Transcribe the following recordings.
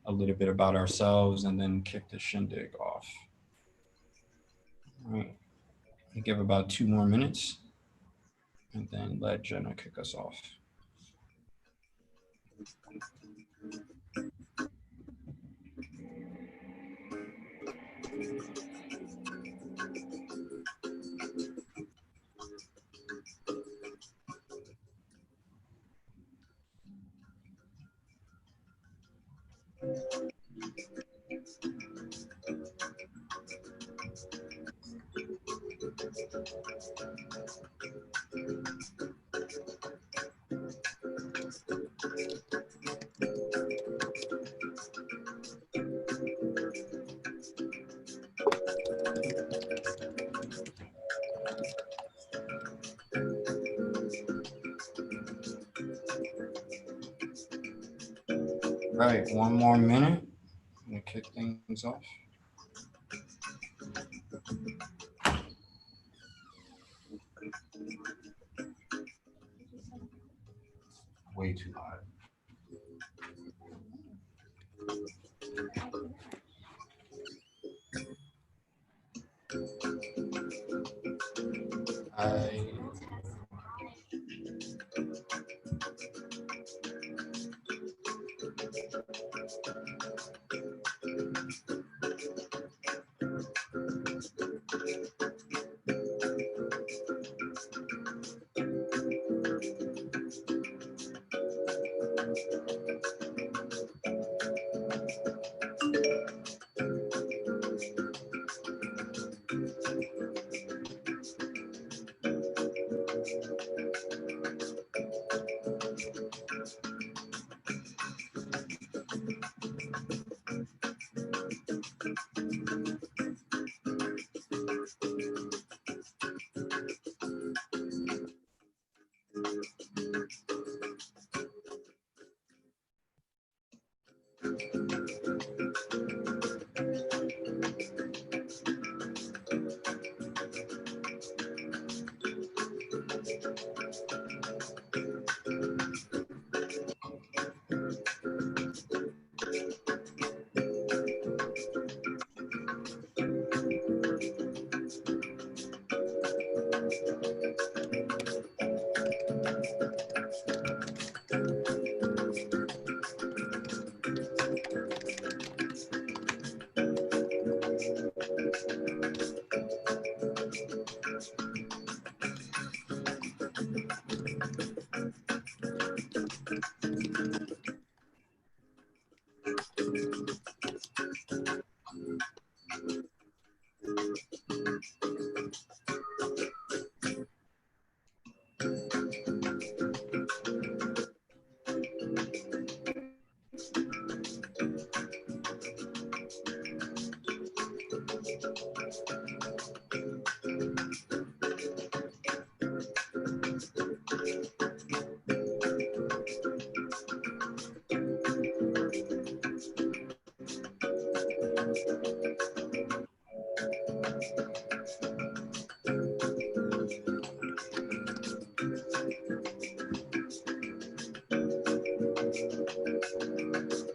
a little bit about ourselves and then kick the shindig off. All right, we give about 2 more minutes and then let Jenna kick us off. All right, 1 more minute. I'm gonna kick things off. Way too hot. I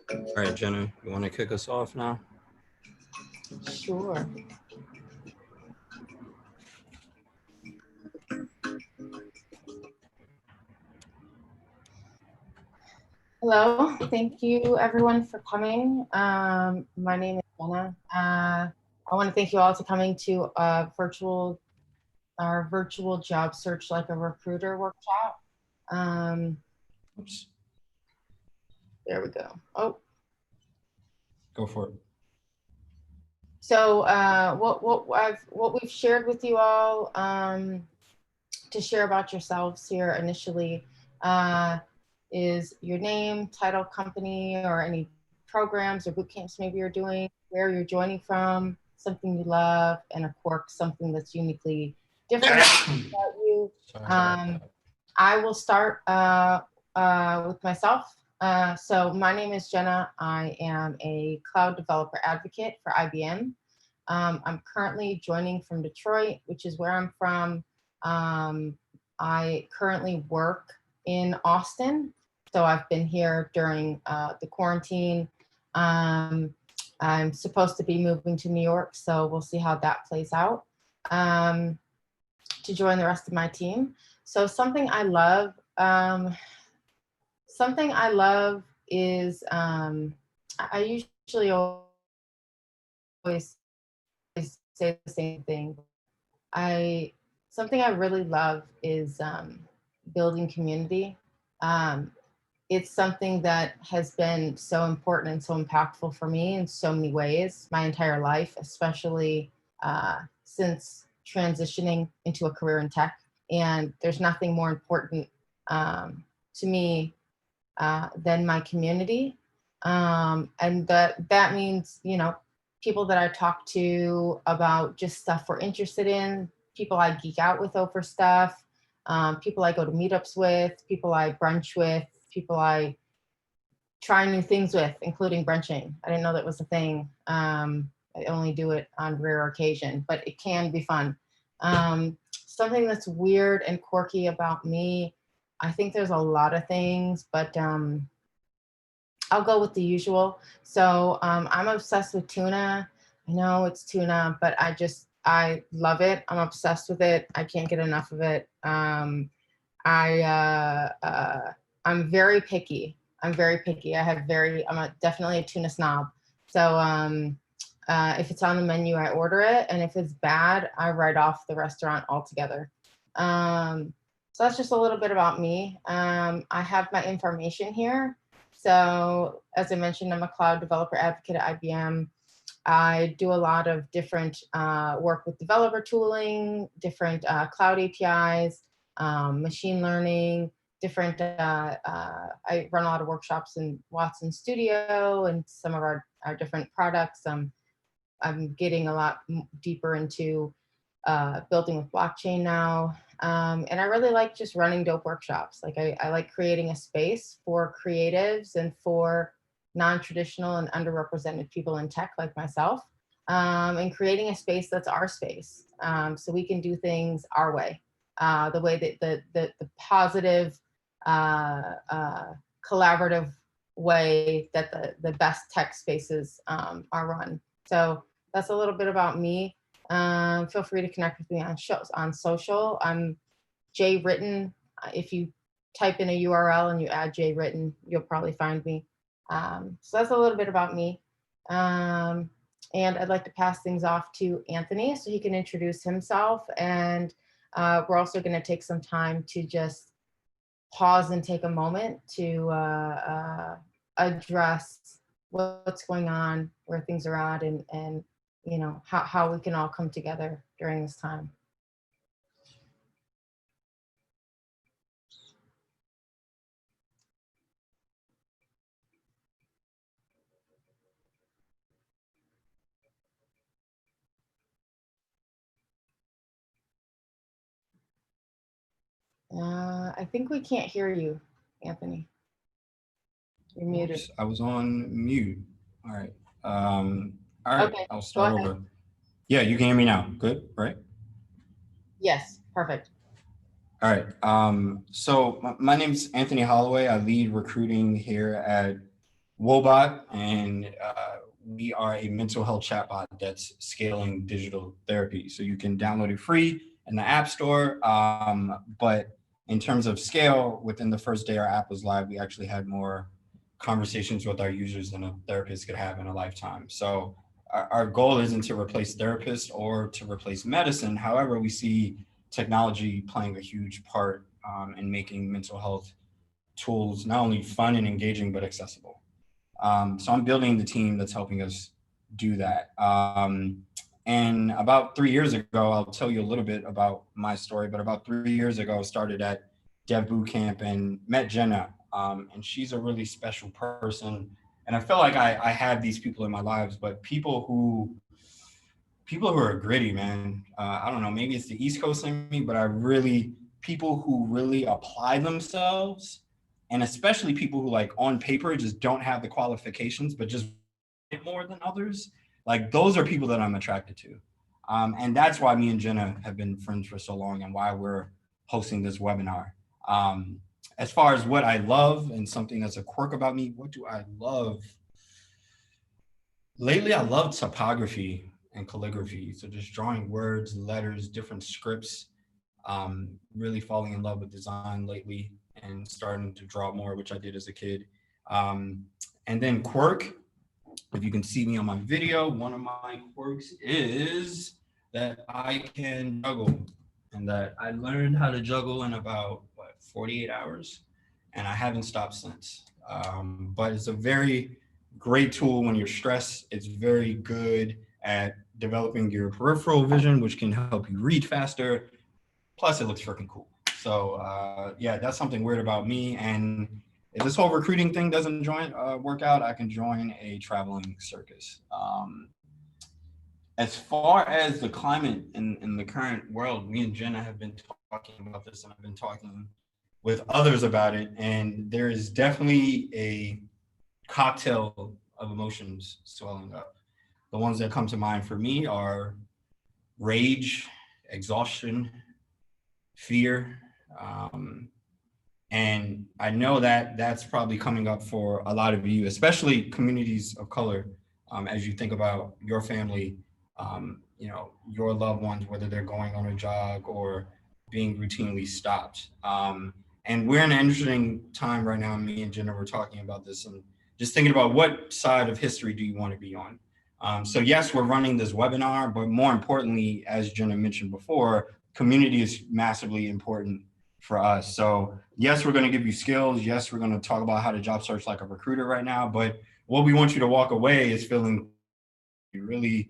All right, Jenna, you want to kick us off now? Sure. Hello, thank you everyone for coming. My name is Jenna. I want to thank you all for coming to our virtual job search like a recruiter workshop. Um, Oops. there we go. Oh, Go for it. so what we've shared with you all to share about yourselves here initially is your name, title, company, or any programs or boot camps maybe you're doing, where you're joining from, something you love, and a quirk, something that's uniquely different about you. Sorry about Um, that. I will start with myself. So my name is Jenna. I am a cloud developer advocate for IBM. I'm currently joining from Detroit, which is where I'm from. I currently work in Austin. So I've been here during the quarantine. I'm supposed to be moving to New York, so we'll see how that plays out, to join the rest of my team. So something I love is, I usually always say the same thing. Something I really love is building community. Um, it's something that has been so important and so impactful for me in so many ways my entire life, especially since transitioning into a career in tech. And there's nothing more important to me than my community. And that means, people that I talk to about just stuff we're interested in, people I geek out with over stuff, people I go to meetups with, people I brunch with, people I try new things with, including brunching. I didn't know that was a thing. I only do it on rare occasion, but it can be fun. Something that's weird and quirky about me, I think there's a lot of things, but I'll go with the usual. So I'm obsessed with tuna. I know it's tuna, but I love it. I'm obsessed with it. I can't get enough of it. I'm very picky. I'm very picky. Definitely a tuna snob. So if it's on the menu, I order it, and if it's bad, I write off the restaurant altogether. So that's just a little bit about me. I have my information here. So as I mentioned, I'm a cloud developer advocate at IBM. I do a lot of different work with developer tooling, different cloud APIs, machine learning, I run a lot of workshops in Watson Studio and some of our different products. I'm getting a lot deeper into building with blockchain now. And I really like just running dope workshops. Like I like creating a space for creatives and for non-traditional and underrepresented people in tech like myself, and creating a space that's our space, so we can do things our way, the way that the positive, collaborative way that the best tech spaces are run. So that's a little bit about me. Feel free to connect with me on social. I'm Jay Written. If you type in a URL and you add Jay Written, you'll probably find me. So that's a little bit about me. And I'd like to pass things off to Anthony so he can introduce himself. And we're also going to take some time to just pause and take a moment to address what's going on, where things are at, and how we can all come together during this time. I think we can't hear you, Anthony. You're muted. Oops, I was on mute. All right. All right, Okay, I'll start go ahead. over. Yeah, you can hear me now. Good, right? Yes, perfect. All right. So my name is Anthony Holloway. I lead recruiting here at Wobot, and we are a mental health chatbot that's scaling digital therapy. So you can download it free in the App Store. But in terms of scale, within the first day our app was live, we actually had more conversations with our users than a therapist could have in a lifetime. So our goal isn't to replace therapists or to replace medicine. However, we see technology playing a huge part in making mental health tools not only fun and engaging, but accessible. So I'm building the team that's helping us do that. And about 3 years ago, I'll tell you a little bit about my story, but about 3 years ago, I started at Dev Bootcamp and met Jenna. And she's a really special person. And I feel like I have these people in my lives, but people who are gritty, man. I don't know, maybe it's the East Coast in me, but people who really apply themselves, and especially people who like on paper just don't have the qualifications, but just more than others. Like those are people that I'm attracted to. And that's why me and Jenna have been friends for so long and why we're hosting this webinar. As far as what I love and something that's a quirk about me, what do I love? Lately, I love typography and calligraphy. So just drawing words, letters, different scripts. Really falling in love with design lately and starting to draw more, which I did as a kid. Um, and then quirk, if you can see me on my video, one of my quirks is that I can juggle, and that I learned how to juggle in about 48 hours, and I haven't stopped since. But it's a very great tool when you're stressed. It's very good at developing your peripheral vision, which can help you read faster. Plus, it looks freaking cool. So yeah, that's something weird about me. And if this whole recruiting thing doesn't work out, I can join a traveling circus. As far as the climate in the current world, me and Jenna have been talking about this, and I've been talking with others about it. And there is definitely a cocktail of emotions swelling up. The ones that come to mind for me are rage, exhaustion, fear. Um, and I know that that's probably coming up for a lot of you, especially communities of color, as you think about your family, your loved ones, whether they're going on a jog or being routinely stopped. And we're in an interesting time right now. Me and Jenna were talking about this and just thinking about what side of history do you want to be on? So yes, we're running this webinar, but more importantly, as Jenna mentioned before, community is massively important for us. So yes, we're going to give you skills. Yes, we're going to talk about how to job search like a recruiter right now. But what we want you to walk away is feeling you really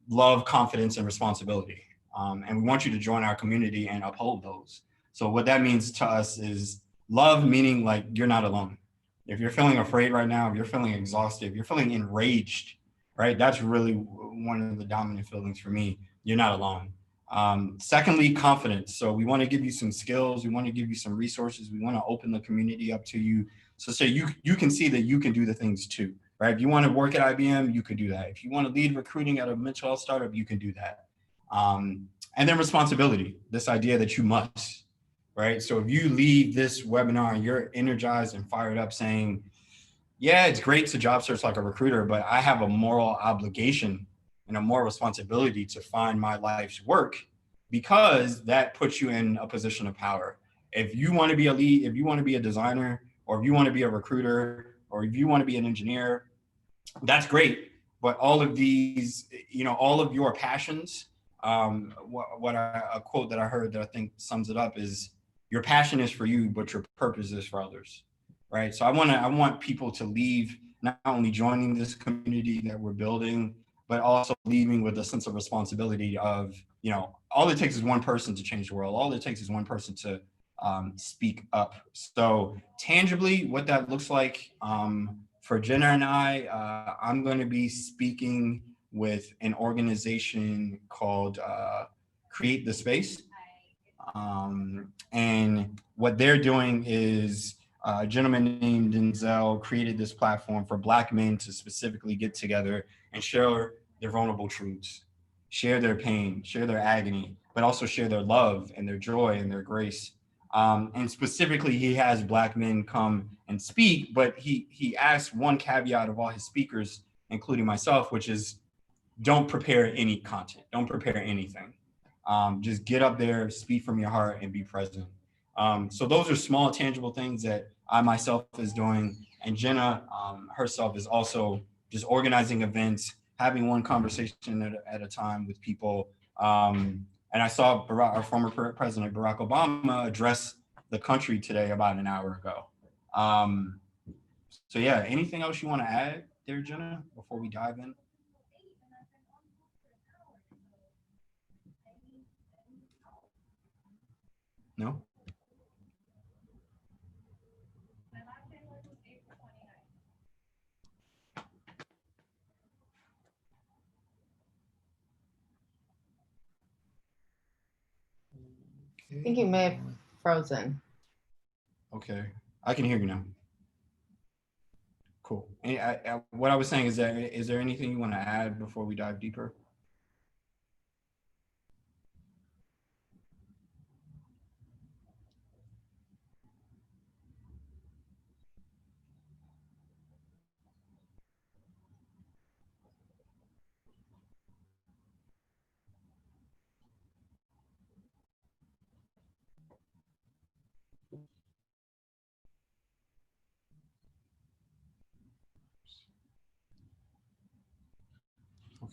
love confidence and responsibility. And we want you to join our community and uphold those. So what that means to us is love, meaning like you're not alone. If you're feeling afraid right now, if you're feeling exhausted, if you're feeling enraged, right? That's really one of the dominant feelings for me. You're not alone. Secondly, confidence. So we want to give you some skills. We want to give you some resources. We want to open the community up to you. So you can see that you can do the things too, right? If you want to work at IBM, you could do that. If you want to lead recruiting at a mental health startup, you can do that. And then responsibility, this idea that you must, right? So if you leave this webinar and you're energized and fired up saying, yeah, it's great to job search like a recruiter, but I have a moral obligation and a moral responsibility to find my life's work, because that puts you in a position of power. If you want to be a lead, if you want to be a designer, or if you want to be a recruiter, or if you want to be an engineer, that's great. But all of these, all of your passions, a quote that I heard that I think sums it up is, your passion is for you, but your purpose is for others, right? So I want people to leave not only joining this community that we're building, but also leaving with a sense of responsibility of, all it takes is one person to change the world. All it takes is one person to speak up. So tangibly, what that looks like, for Jenna and I'm going to be speaking with an organization called Create the Space. And what they're doing is, a gentleman named Denzel created this platform for Black men to specifically get together and share their vulnerable truths, share their pain, share their agony, but also share their love and their joy and their grace. And specifically, he has Black men come and speak, but he asks one caveat of all his speakers, including myself, which is, don't prepare any content, don't prepare anything. Just get up there, speak from your heart, and be present. So those are small, tangible things that I myself is doing, and Jenna herself is also just organizing events, having one conversation at a time with people. And I saw our former president, Barack Obama, address the country today about an hour ago. So yeah, anything else you want to add there, Jenna, before we dive in? No? I think you may have frozen. Okay, I can hear you now. Cool. And what I was saying is that, is there anything you want to add before we dive deeper?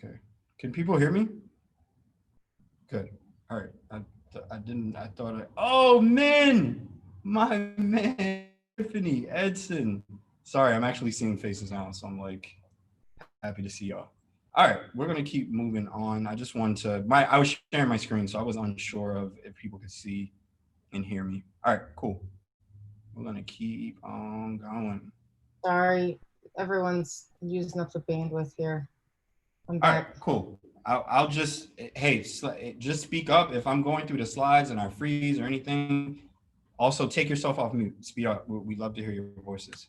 Okay. Can people hear me? Good. All right. I thought oh man, my man, Tiffany, Edson. Sorry, I'm actually seeing faces now, so I'm like happy to see y'all. All right, we're gonna keep moving on. I just wanted to I was sharing my screen, so I was unsure of if people could see and hear me. All right, cool. We're gonna keep on going. Sorry, everyone's using up the bandwidth here. I'm All right, back. cool. I'll just, hey, just speak up if I'm going through the slides and I freeze or anything. Also, take yourself off mute. Speed up. We love to hear your voices.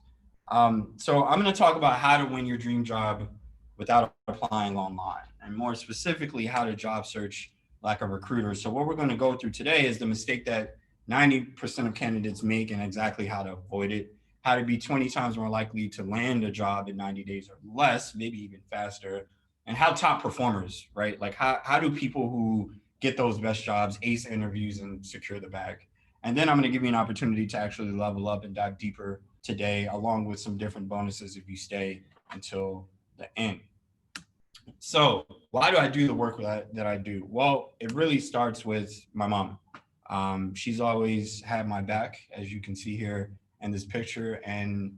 So I'm going to talk about how to win your dream job without applying online, and more specifically, how to job search like a recruiter. So what we're going to go through today is the mistake that 90% of candidates make and exactly how to avoid it, how to be 20 times more likely to land a job in 90 days or less, maybe even faster, and how top performers, right? Like how do people who get those best jobs ace interviews and secure the bag? And then I'm going to give you an opportunity to actually level up and dive deeper today, along with some different bonuses if you stay until the end. So why do I do the work that I do? Well, it really starts with my mom. She's always had my back, as you can see here in this picture. And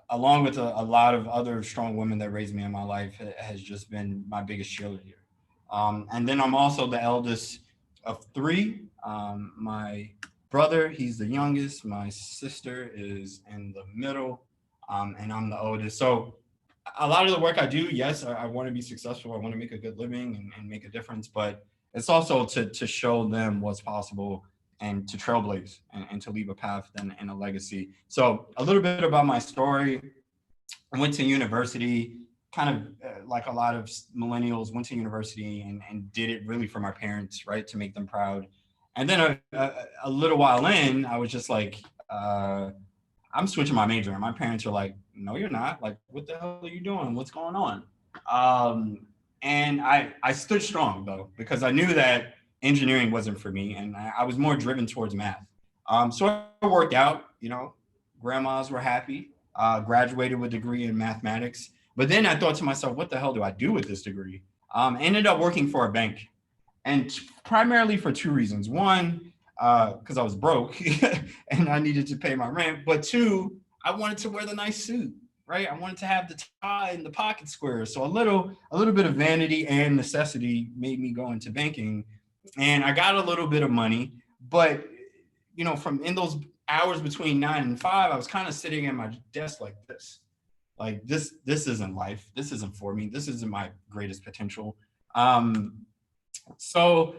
along with a lot of other strong women that raised me in my life, has just been my biggest cheerleader. And then I'm also the eldest of three. My brother, he's the youngest. My sister is in the middle, and I'm the oldest. So a lot of the work I do, yes, I want to be successful. I want to make a good living and make a difference, but it's also to show them what's possible and to trailblaze and to leave a path and a legacy. So a little bit about my story. I went to university, kind of like a lot of millennials, went to university and did it really for my parents, right, to make them proud. And then a little while in, I was just like, I'm switching my major. And my parents are like, no, you're not. Like, what the hell are you doing? What's going on? And I stood strong, though, because I knew that engineering wasn't for me. And I was more driven towards math. So it worked out, grandmas were happy, graduated with a degree in mathematics. But then I thought to myself, what the hell do I do with this degree? Ended up working for a bank, and primarily for two reasons. One, because I was broke and I needed to pay my rent. But two, I wanted to wear the nice suit, right? I wanted to have the tie and the pocket squares. So a little bit of vanity and necessity made me go into banking, and I got a little bit of money. But from in those hours between 9 and 5, I was kind of sitting at my desk like this isn't life. This isn't for me. This isn't my greatest potential. So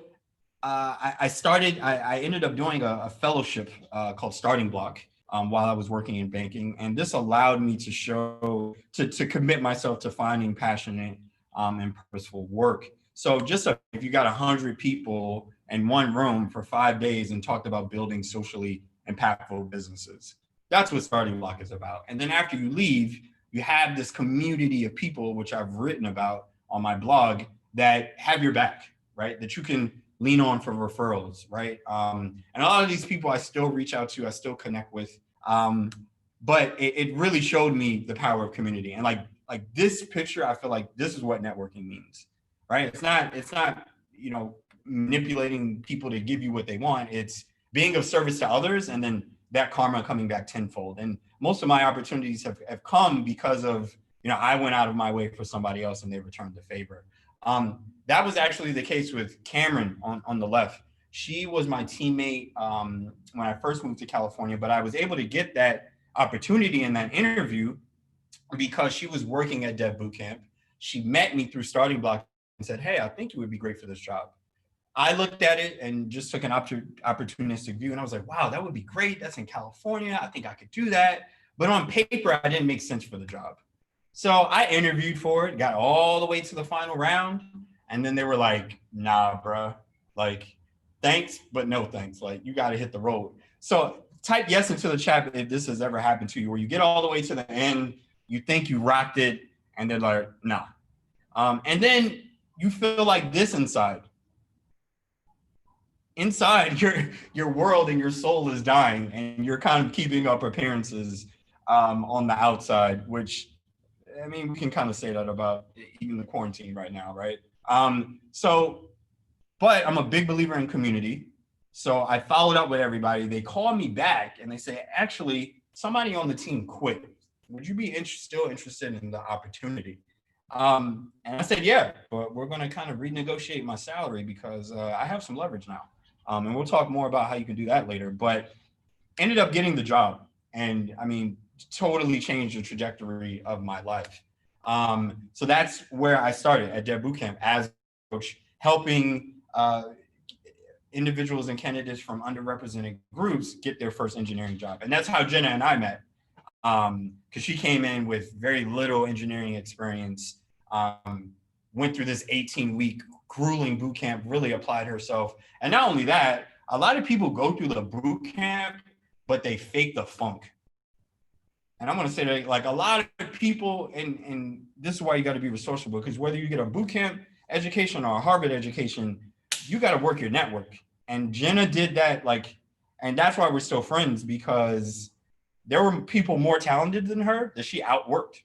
I ended up doing a fellowship called Starting Block while I was working in banking. And this allowed me to commit myself to finding passionate and purposeful work. So if you got 100 people in one room for 5 days and talked about building socially impactful businesses, that's what Starting Block is about. And then after you leave, you have this community of people, which I've written about on my blog, that have your back, right? That you can lean on for referrals, right? And a lot of these people I still reach out to, I still connect with. But it really showed me the power of community. And like this picture, I feel like this is what networking means, right? It's not manipulating people to give you what they want. It's being of service to others, and then that karma coming back tenfold. And most of my opportunities have come because of, I went out of my way for somebody else and they returned the favor. That was actually the case with Cameron on the left. She was my teammate when I first moved to California, but I was able to get that opportunity in that interview because she was working at Dev Bootcamp. She met me through Starting Block and said, hey, I think you would be great for this job. I looked at it and just took an opportunistic view, and I was like, wow, that would be great. That's in California. I think I could do that. But on paper, I didn't make sense for the job. So I interviewed for it, got all the way to the final round. And then they were like, nah, bruh, like, thanks, but no thanks. Like, you got to hit the road. So type yes into the chat if this has ever happened to you, where you get all the way to the end, you think you rocked it, and they're like, nah. And then you feel like this inside. Inside, your world and your soul is dying, and you're kind of keeping up appearances on the outside, which I mean, we can kind of say that about even the quarantine right now, right? But I'm a big believer in community. So I followed up with everybody. They called me back and they say, actually, somebody on the team quit. Would you be still interested in the opportunity? And I said, yeah, but we're going to kind of renegotiate my salary because I have some leverage now. And we'll talk more about how you can do that later. But ended up getting the job. And I mean, totally changed the trajectory of my life. So that's where I started at Dev Bootcamp as a coach, helping individuals and candidates from underrepresented groups get their first engineering job. And that's how Jenna and I met, because she came in with very little engineering experience, went through this 18-week grueling boot camp, really applied herself. And not only that, a lot of people go through the boot camp, but they fake the funk. And I'm going to say that, like, a lot of people, and this is why you got to be resourceful, because whether you get a boot camp education or a Harvard education, you got to work your network. And Jenna did that, like, and that's why we're still friends, because there were people more talented than her that she outworked.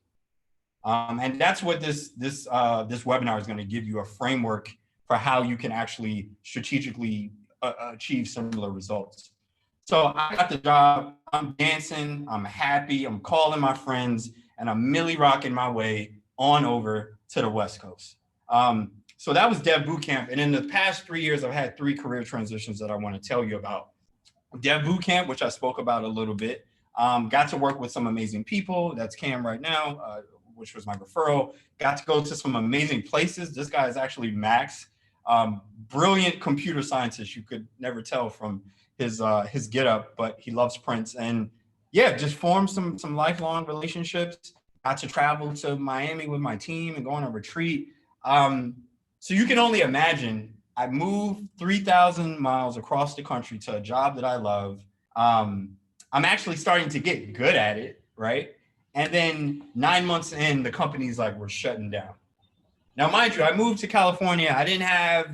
And that's what this webinar is going to give you, a framework for how you can actually strategically achieve similar results. So I got the job, I'm dancing, I'm happy, I'm calling my friends, and I'm milli rocking my way on over to the West Coast. So that was Dev Bootcamp. And in the past 3 years, I've had 3 career transitions that I want to tell you about. Dev Bootcamp, which I spoke about a little bit, got to work with some amazing people. That's Cam right now, which was my referral. Got to go to some amazing places. This guy is actually Max, brilliant computer scientist. You could never tell from his get up, but he loves Prince. And yeah, just formed some lifelong relationships. Got to travel to Miami with my team and go on a retreat. So you can only imagine, I moved 3,000 miles across the country to a job that I love. I'm actually starting to get good at it, right? And then 9 months in, the company's like, we're shutting down. Now, mind you, I moved to California. I didn't have,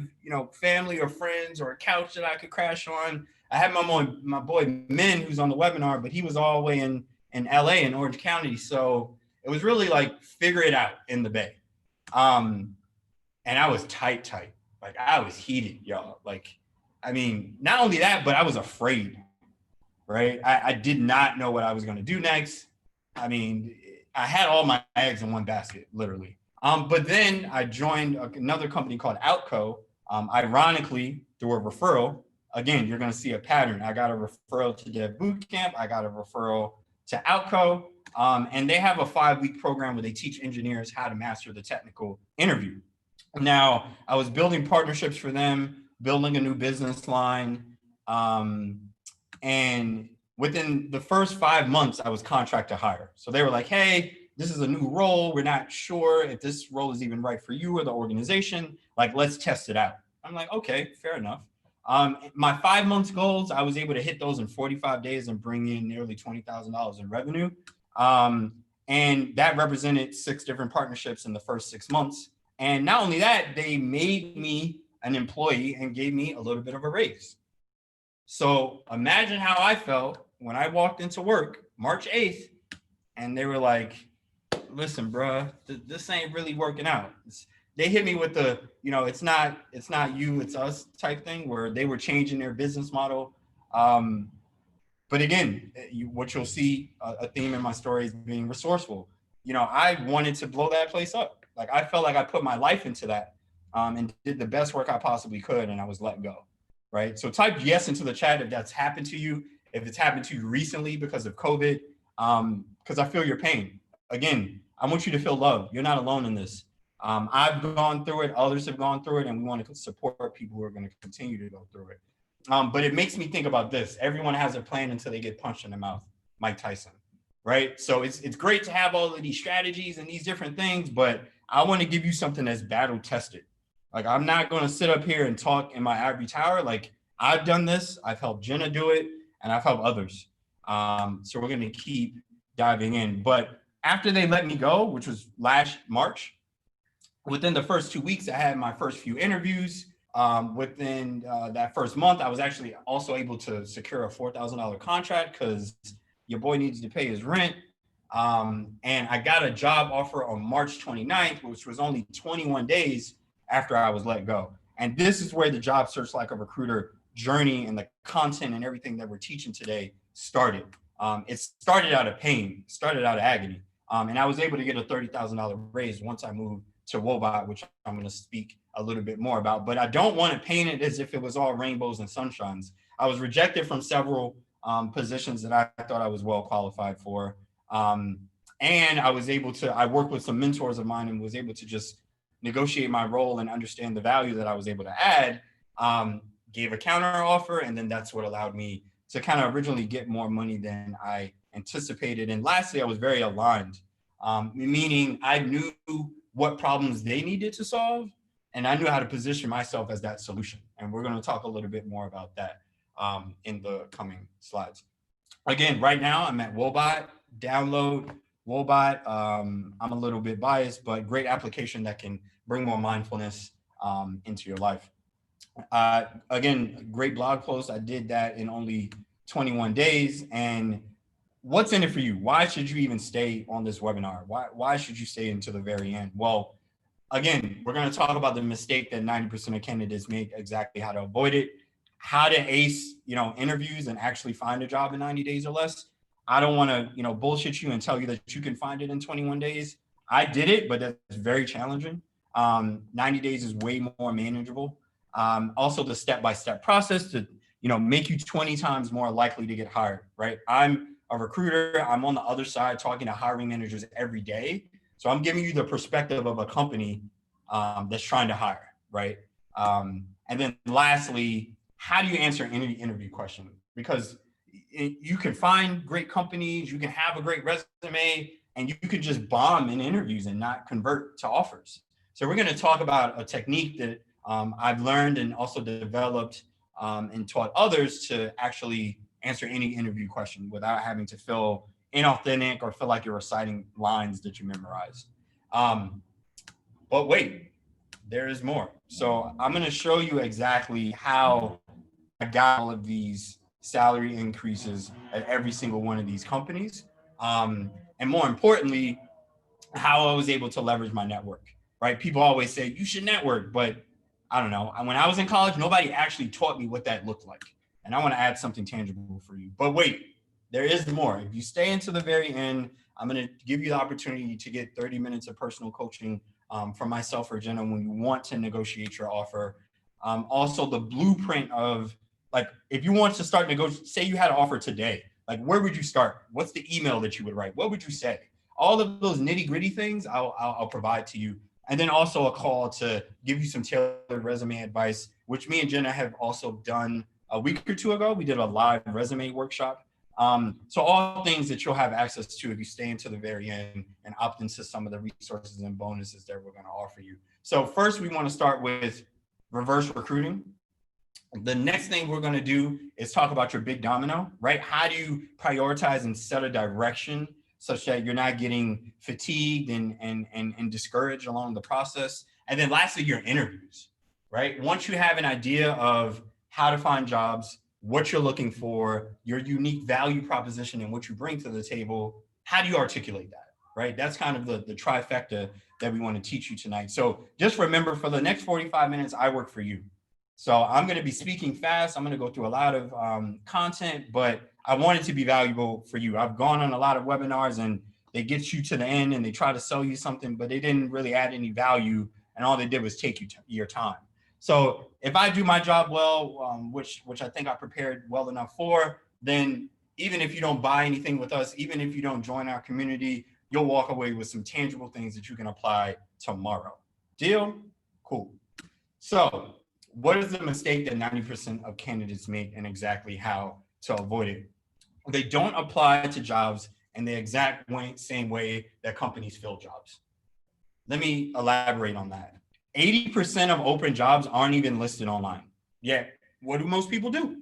family or friends or a couch that I could crash on. I had my boy Min, who's on the webinar, but he was all the way in LA in Orange County. So it was really like figure it out in the Bay. And I was tight. Like, I was heated, y'all. Like, I mean, not only that, but I was afraid, right? I did not know what I was going to do next. I mean, I had all my eggs in one basket, literally. But then I joined another company called Outco, ironically, through a referral. Again, you're going to see a pattern. I got a referral to Dev Bootcamp. I got a referral to Outco. And they have a 5-week program where they teach engineers how to master the technical interview. Now, I was building partnerships for them, building a new business line. And within the first 5 months, I was contract to hire. So they were like, hey, this is a new role. We're not sure if this role is even right for you or the organization. Like, let's test it out. I'm like, okay, fair enough. My 5 months goals, I was able to hit those in 45 days and bring in nearly $20,000 in revenue. And that represented 6 different partnerships in the first 6 months. And not only that, they made me an employee and gave me a little bit of a raise. So imagine how I felt when I walked into work March 8th and they were like, listen, bruh, this ain't really working out. They hit me with the, it's not you, it's us type thing, where they were changing their business model. But again, what you'll see, a theme in my story is being resourceful. I wanted to blow that place up. Like, I felt like I put my life into that, and did the best work I possibly could, and I was let go, right? So type yes into the chat if that's happened to you, if it's happened to you recently because of COVID, because I feel your pain. Again, I want you to feel love. You're not alone in this. I've gone through it, others have gone through it, and we want to support people who are going to continue to go through it. But it makes me think about this. Everyone has a plan until they get punched in the mouth. Mike Tyson, right? So it's great to have all of these strategies and these different things, but I want to give you something that's battle tested. Like, I'm not going to sit up here and talk in my ivory tower. Like, I've done this. I've helped Jenna do it, and I've helped others. So we're going to keep diving in. But after they let me go, which was last March, within the first 2 weeks, I had my first few interviews. Within that first month, I was actually also able to secure a $4,000 contract because your boy needs to pay his rent. And I got a job offer on March 29th, which was only 21 days after I was let go. And this is where the job search like a recruiter journey and the content and everything that we're teaching today started. It started out of pain, started out of agony. And I was able to get a $30,000 raise once I moved to Wobot, which I'm going to speak a little bit more about. But I don't want to paint it as if it was all rainbows and sunshines. I was rejected from several positions that I thought I was well qualified for. And I was able to, I worked with some mentors of mine and was able to just negotiate my role and understand the value that I was able to add, gave a counter offer. And then that's what allowed me to kind of originally get more money than I anticipated. And lastly, I was very aligned, meaning I knew what problems they needed to solve. And I knew how to position myself as that solution. And we're going to talk a little bit more about that in the coming slides. Again, right now I'm at Wobot. Download Wobot. I'm a little bit biased, but great application that can bring more mindfulness into your life. Again, great blog post. I did that in only 21 days. And what's in it for you? Why should you even stay on this webinar? Why should you stay until the very end? Well, again, we're going to talk about the mistake that 90% of candidates make, exactly how to avoid it, how to ace, interviews and actually find a job in 90 days or less. I don't want to, bullshit you and tell you that you can find it in 21 days. I did it, but that's very challenging. 90 days is way more manageable. Also the step-by-step process to, make you 20 times more likely to get hired, right? I'm a recruiter. I'm on the other side talking to hiring managers every day. So I'm giving you the perspective of a company that's trying to hire, right? And then lastly, how do you answer any interview question? Because you can find great companies, you can have a great resume, and you can just bomb in interviews and not convert to offers. So we're going to talk about a technique that I've learned and also developed and taught others to actually answer any interview question without having to feel inauthentic or feel like you're reciting lines that you memorized. But wait, there is more. So I'm going to show you exactly how I got all of these salary increases at every single one of these companies. And more importantly, how I was able to leverage my network, right? People always say you should network, but I don't know. When I was in college, nobody actually taught me what that looked like. And I want to add something tangible for you. But wait, there is more. If you stay into the very end, I'm going to give you the opportunity to get 30 minutes of personal coaching from myself or Jenna when you want to negotiate your offer. Also, the blueprint of, like, if you want to start negotiating, say you had an offer today, like, where would you start? What's the email that you would write? What would you say? All of those nitty gritty things I'll provide to you. And then also a call to give you some tailored resume advice, which me and Jenna have also done a week or two ago. We did a live resume workshop. So all things that you'll have access to if you stay into the very end and opt into some of the resources and bonuses that we're going to offer you. So first, we want to start with reverse recruiting. The next thing we're going to do is talk about your big domino, right? How do you prioritize and set a direction such that you're not getting fatigued and discouraged along the process? And then lastly, your interviews, right? Once you have an idea of how to find jobs, what you're looking for, your unique value proposition and what you bring to the table, how do you articulate that, right? That's kind of the trifecta that we want to teach you tonight. So just remember, for the next 45 minutes, I work for you. So I'm going to be speaking fast. I'm going to go through a lot of content, but I want it to be valuable for you. I've gone on a lot of webinars and they get you to the end and they try to sell you something, but they didn't really add any value. And all they did was take your time. So if I do my job well, which I think I prepared well enough for, then even if you don't buy anything with us, even if you don't join our community, you'll walk away with some tangible things that you can apply tomorrow. Deal? Cool. So what is the mistake that 90% of candidates make and exactly how to avoid it? They don't apply to jobs in the exact same way that companies fill jobs. Let me elaborate on that. 80% of open jobs aren't even listed online. Yet, what do most people do?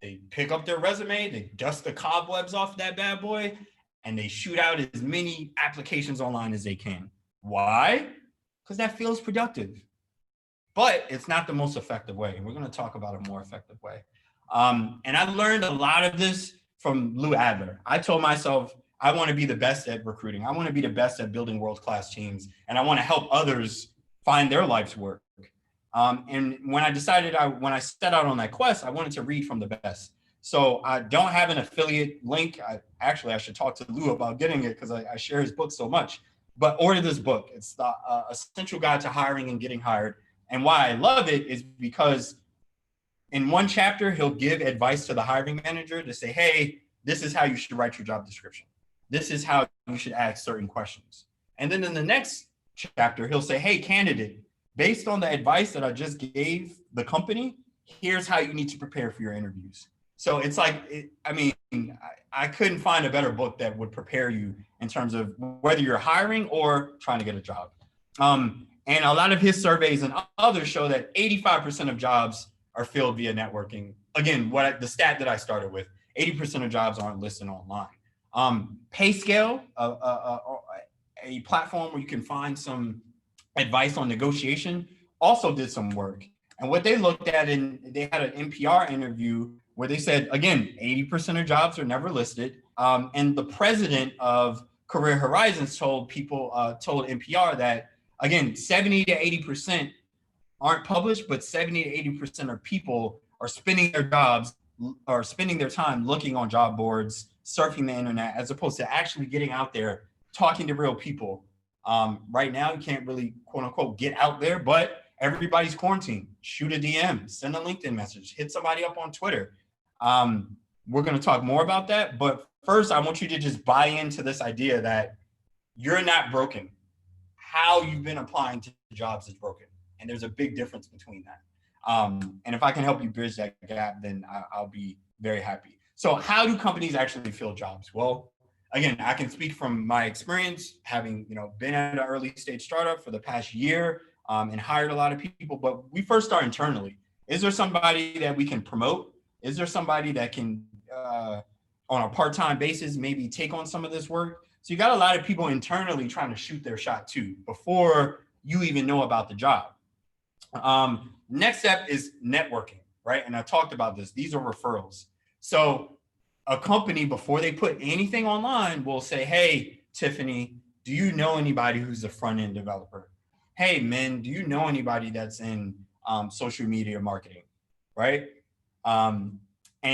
They pick up their resume, they dust the cobwebs off that bad boy, and they shoot out as many applications online as they can. Why? Because that feels productive. But it's not the most effective way. And we're going to talk about a more effective way. And I learned a lot of this from Lou Adler. I told myself I want to be the best at recruiting. I want to be the best at building world-class teams, and I want to help others find their life's work. And when I decided, when I set out on that quest, I wanted to read from the best. So I don't have an affiliate link. I should talk to Lou about getting it because I share his book so much. But order this book. It's the Essential Guide to Hiring and Getting Hired. And why I love it is because in one chapter, he'll give advice to the hiring manager to say, hey, this is how you should write your job description. This is how you should ask certain questions. And then in the next chapter, he'll say, hey, candidate, based on the advice that I just gave the company, here's how you need to prepare for your interviews. So it's like, I couldn't find a better book that would prepare you in terms of whether you're hiring or trying to get a job. And a lot of his surveys and others show that 85% of jobs are filled via networking. Again, the stat that I started with, 80% of jobs aren't listed online. PayScale, a platform where you can find some advice on negotiation, also did some work. And what they looked at, they had an NPR interview where they said, again, 80% of jobs are never listed. And the president of Career Horizons told NPR that, again, 70 to 80% aren't published, but 70 to 80% of people are spending their time looking on job boards, surfing the internet, as opposed to actually getting out there, talking to real people. Right now, you can't really, quote unquote, get out there, but everybody's quarantined. Shoot a DM, send a LinkedIn message, hit somebody up on Twitter. We're going to talk more about that. But first, I want you to just buy into this idea that you're not broken. How you've been applying to jobs is broken. And there's a big difference between that. And if I can help you bridge that gap, then I'll be very happy. So how do companies actually fill jobs? Well, again, I can speak from my experience, having been at an early stage startup for the past year and hired a lot of people. But we first start internally. Is there somebody that we can promote? Is there somebody that can, on a part-time basis, maybe take on some of this work? So you got a lot of people internally trying to shoot their shot too before you even know about the job. Next step is networking, right? And I talked about this. These are referrals. So a company, before they put anything online, will say, hey, Tiffany, do you know anybody who's a front-end developer? Hey, Min, do you know anybody that's in social media marketing, right? And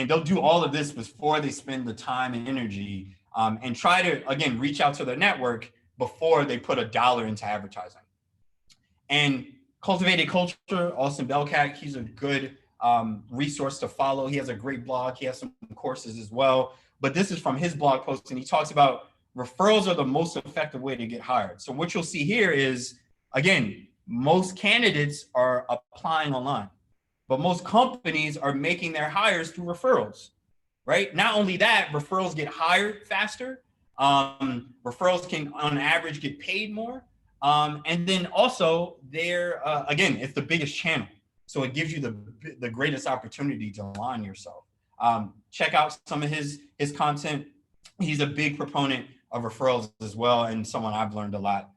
they'll do all of this before they spend the time and energy and try to, again, reach out to their network before they put $1 into advertising. And Cultivated Culture, Austin Belkak, he's a good resource to follow. He has a great blog. He has some courses as well. But this is from his blog post, and he talks about referrals are the most effective way to get hired. So what you'll see here is, again, most candidates are applying online, but most companies are making their hires through referrals, right? Not only that, referrals get hired faster. Referrals can, on average, get paid more. And then also again, it's the biggest channel. So it gives you the greatest opportunity to align yourself. Check out some of his content. He's a big proponent of referrals as well, and someone I've learned a lot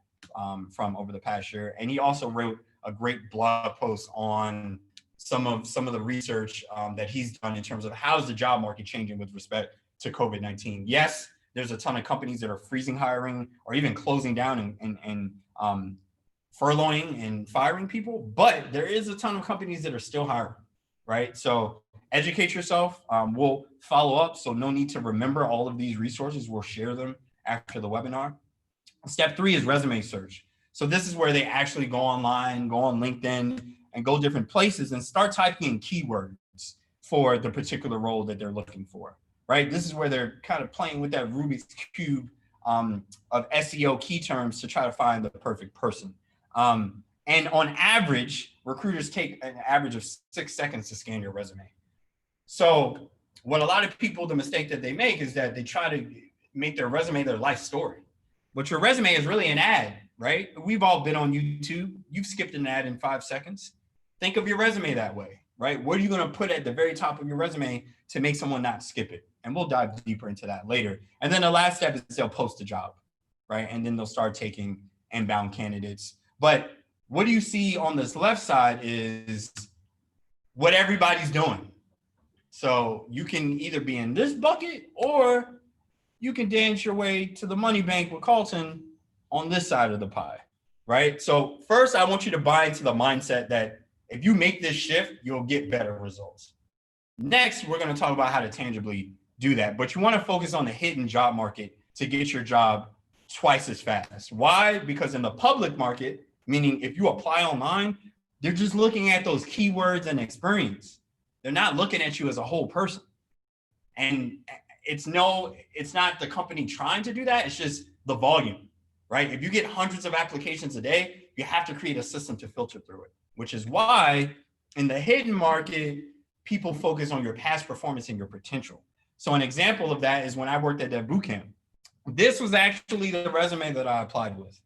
from over the past year. And he also wrote a great blog post on some of the research that he's done in terms of how's the job market changing with respect to COVID-19. Yes, there's a ton of companies that are freezing hiring or even closing down and furloughing and firing people, but there is a ton of companies that are still hiring, right? So educate yourself. We'll follow up, so no need to remember all of these resources. We'll share them after the webinar. Step 3 is resume search. So this is where they actually go online, go on LinkedIn, and go different places and start typing in keywords for the particular role that they're looking for, right? This is where they're kind of playing with that Rubik's Cube of SEO key terms to try to find the perfect person. And on average, recruiters take an average of 6 seconds to scan your resume. So what a lot of people, the mistake that they make is that they try to make their resume their life story. But your resume is really an ad, right? We've all been on YouTube. You've skipped an ad in 5 seconds. Think of your resume that way, right? What are you going to put at the very top of your resume to make someone not skip it? And we'll dive deeper into that later. And then the last step is they'll post a job, right? And then they'll start taking inbound candidates. But what do you see on this left side is what everybody's doing. So you can either be in this bucket or you can dance your way to the money bank with Carlton on this side of the pie, right? So first, I want you to buy into the mindset that if you make this shift, you'll get better results. Next, we're going to talk about how to tangibly do that, but you want to focus on the hidden job market to get your job twice as fast. Why? Because in the public market, meaning if you apply online, they're just looking at those keywords and experience. They're not looking at you as a whole person. And it's not the company trying to do that. It's just the volume, right? If you get hundreds of applications a day, you have to create a system to filter through it, which is why in the hidden market, people focus on your past performance and your potential. So an example of that is when I worked at that boot camp. This was actually the resume that I applied with.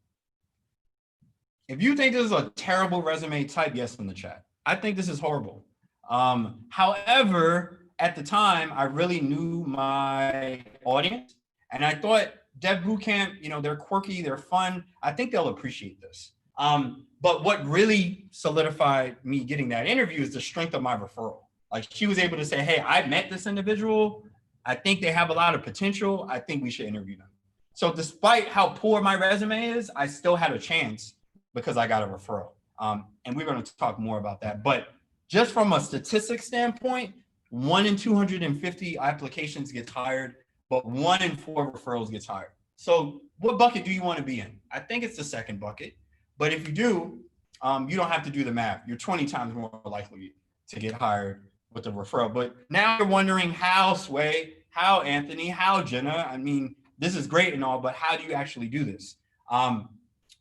If you think this is a terrible resume, type yes in the chat. I think this is horrible. However, at the time, I really knew my audience, and I thought Dev Bootcamp, they're quirky, they're fun. I think they'll appreciate this. But what really solidified me getting that interview is the strength of my referral. Like, she was able to say, hey, I met this individual. I think they have a lot of potential. I think we should interview them. So despite how poor my resume is, I still had a chance because I got a referral. And we're going to talk more about that. But just from a statistics standpoint, 1 in 250 applications gets hired, but 1 in 4 referrals gets hired. So what bucket do you want to be in? I think it's the second bucket. But if you do, you don't have to do the math. You're 20 times more likely to get hired with a referral. But now you're wondering how, Sway, how, Anthony, how, Jenna? I mean, this is great and all, but how do you actually do this? Well,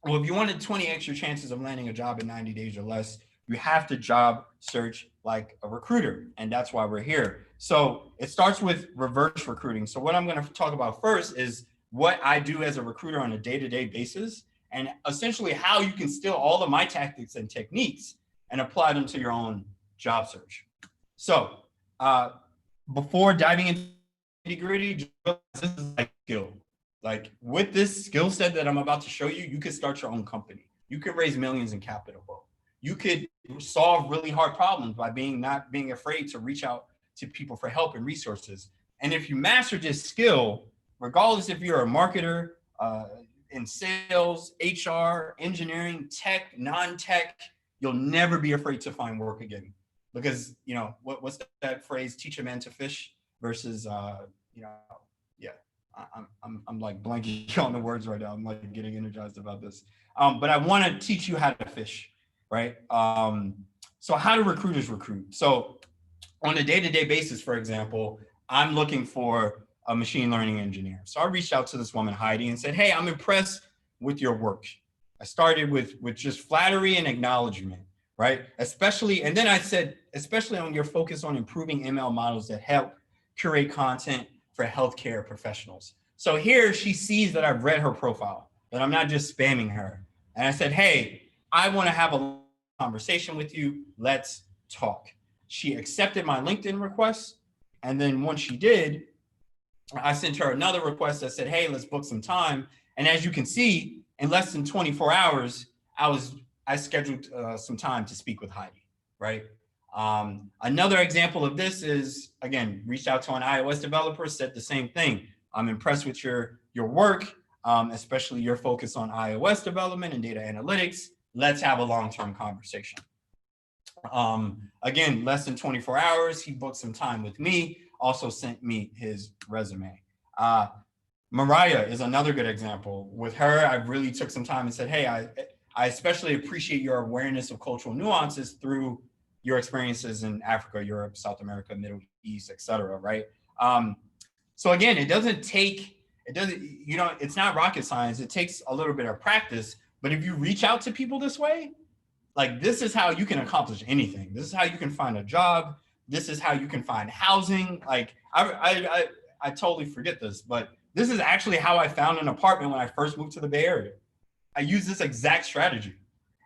if you wanted 20 extra chances of landing a job in 90 days or less, you have to job search like a recruiter. And that's why we're here. So it starts with reverse recruiting. So what I'm going to talk about first is what I do as a recruiter on a day-to-day basis, and essentially how you can steal all of my tactics and techniques and apply them to your own job search. So before diving into the nitty-gritty, this is like skill. Like, with this skill set that I'm about to show you, you could start your own company. You could raise millions in capital. You could solve really hard problems by not being afraid to reach out to people for help and resources. And if you master this skill, regardless if you're a marketer, in sales, HR, engineering, tech, non-tech, you'll never be afraid to find work again. Because, what's that phrase, teach a man to fish versus, I'm like blanking on the words right now. I'm like getting energized about this. But I want to teach you how to fish, right? So how do recruiters recruit? So on a day-to-day basis, for example, I'm looking for a machine learning engineer. So I reached out to this woman, Heidi, and said, hey, I'm impressed with your work. I started with just flattery and acknowledgement, right? And then I said, especially on your focus on improving ML models that help curate content for healthcare professionals. So here she sees that I've read her profile, that I'm not just spamming her. And I said, hey, I want to have a conversation with you. Let's talk. She accepted my LinkedIn request. And then once she did, I sent her another request that said, hey, let's book some time. And as you can see, in less than 24 hours, I scheduled some time to speak with Heidi, right? Another example of this is, again, reached out to an iOS developer, said the same thing. I'm impressed with your work, especially your focus on iOS development and data analytics. Let's have a long-term conversation. Again, less than 24 hours, he booked some time with me, also sent me his resume. Mariah is another good example. With her, I really took some time and said, hey, I especially appreciate your awareness of cultural nuances through your experiences in Africa, Europe, South America, Middle East, et cetera, right? So again, it's not rocket science. It takes a little bit of practice, but if you reach out to people this way, like, this is how you can accomplish anything. This is how you can find a job. This is how you can find housing. Like, I totally forget this, but this is actually how I found an apartment when I first moved to the Bay Area. I used this exact strategy.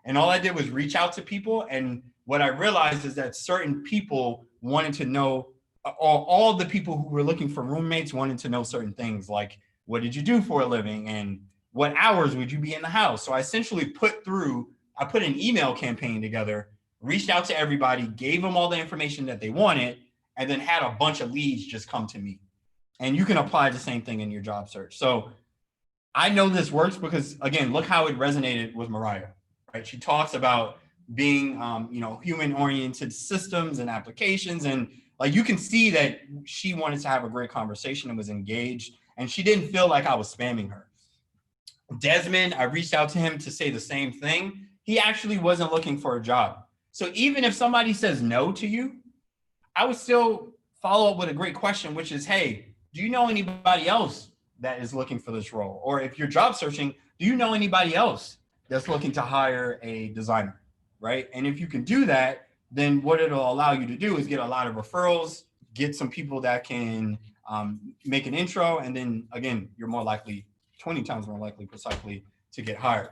And all I did was reach out to people. And what I realized is that certain people wanted to know, all the people who were looking for roommates wanted to know certain things, like, what did you do for a living? And what hours would you be in the house? So I essentially put an email campaign together, reached out to everybody, gave them all the information that they wanted, and then had a bunch of leads just come to me. And you can apply the same thing in your job search. So I know this works because, again, look how it resonated with Mariah, right? She talks about being, human-oriented systems and applications. And like, you can see that she wanted to have a great conversation and was engaged, and she didn't feel like I was spamming her. Desmond, I reached out to him to say the same thing. He actually wasn't looking for a job. So even if somebody says no to you, I would still follow up with a great question, which is, hey, do you know anybody else that is looking for this role? Or if you're job searching, do you know anybody else that's looking to hire a designer, right? And if you can do that, then what it'll allow you to do is get a lot of referrals, get some people that can make an intro, and then again, you're more likely, 20 times more likely precisely, to get hired.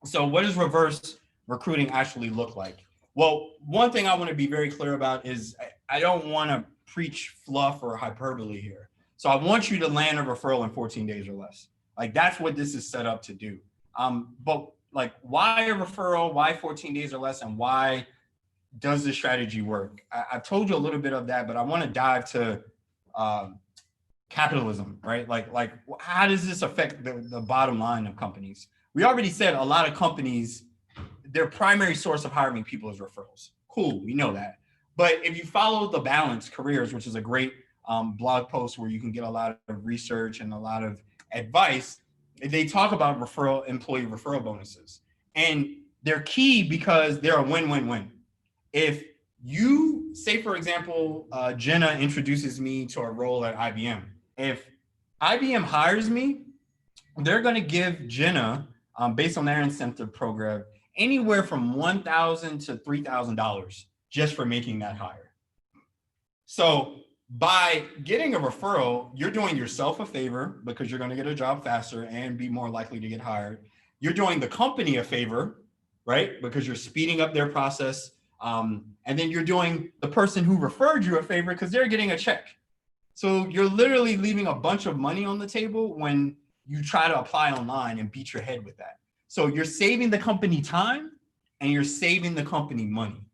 So what does reverse recruiting actually look like? Well, one thing I want to be very clear about is I don't want to preach fluff or hyperbole here. So I want you to land a referral in 14 days or less. Like, that's what this is set up to do. But like, why a referral? Why 14 days or less? And why does this strategy work? I've told you a little bit of that, but I want to dive to capitalism, right? Like how does this affect the bottom line of companies? We already said a lot of companies, their primary source of hiring people is referrals. Cool, we know that. But if you follow the Balance Careers, which is a great blog post where you can get a lot of research and a lot of advice, they talk about employee referral bonuses. And they're key because they're a win-win-win. If you say, for example, Jenna introduces me to a role at IBM. If IBM hires me, they're going to give Jenna, based on their incentive program, anywhere from $1,000 to $3,000 just for making that hire. So by getting a referral, you're doing yourself a favor because you're going to get a job faster and be more likely to get hired. You're doing the company a favor, right? Because you're speeding up their process. And then you're doing the person who referred you a favor because they're getting a check. So you're literally leaving a bunch of money on the table when you try to apply online and beat your head with that. So you're saving the company time and you're saving the company money.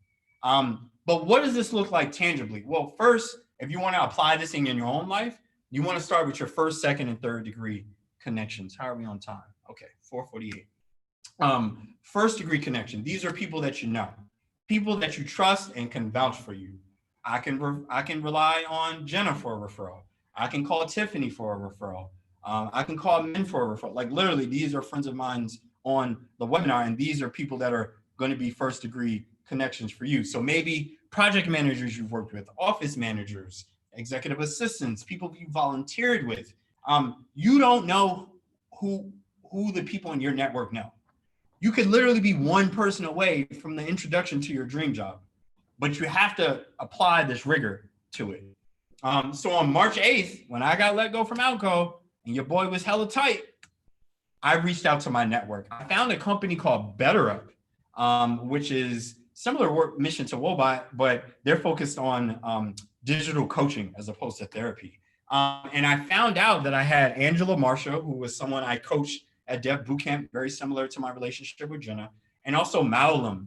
But what does this look like tangibly? Well, first, if you want to apply this in your own life, you want to start with your first, second, and third degree connections. How are we on time? Okay, 4:48. First degree connection. These are people that you know, people that you trust and can vouch for you. I can rely on Jenna for a referral. I can call Tiffany for a referral. I can call men for a referral. Like, literally, these are friends of mine on the webinar, and these are people that are going to be first degree connections for you. So maybe project managers you've worked with, office managers, executive assistants, people you volunteered with. You don't know who the people in your network know. You could literally be one person away from the introduction to your dream job, but you have to apply this rigor to it. So on March 8th, when I got let go from Alco and your boy was hella tight, I reached out to my network. I found a company called BetterUp, which is similar mission to Wobot, but they're focused on digital coaching as opposed to therapy. And I found out that I had Angela Marshall, who was someone I coached at Dev Bootcamp, very similar to my relationship with Jenna, and also Maolam,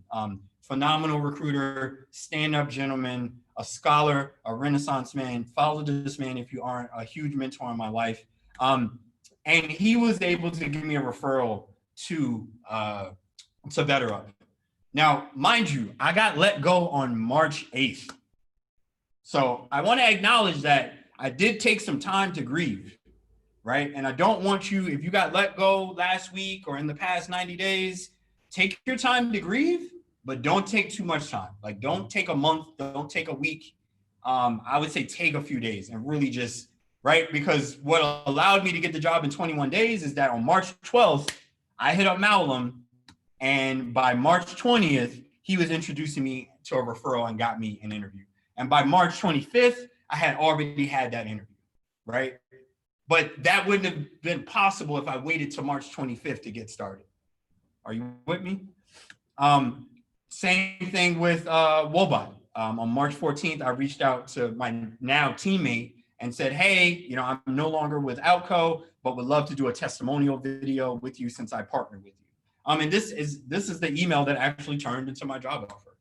phenomenal recruiter, stand-up gentleman, a scholar, a Renaissance man. Follow this man if you aren't, a huge mentor in my life. And he was able to give me a referral to BetterUp. Now, mind you, I got let go on March 8th. So I want to acknowledge that I did take some time to grieve, right? And I don't want you, if you got let go last week or in the past 90 days, take your time to grieve, but don't take too much time. Like, don't take a month, don't take a week. I would say take a few days and really just, right? Because what allowed me to get the job in 21 days is that on March 12th, I hit up Maolam, and by March 20th, he was introducing me to a referral and got me an interview. And by March 25th, I had already had that interview, right? But that wouldn't have been possible if I waited till March 25th to get started. Are you with me? Same thing with Wobot. On March 14th, I reached out to my now teammate and said, hey, I'm no longer with Outco, but would love to do a testimonial video with you since I partnered with you. And this is the email that actually turned into my job offer.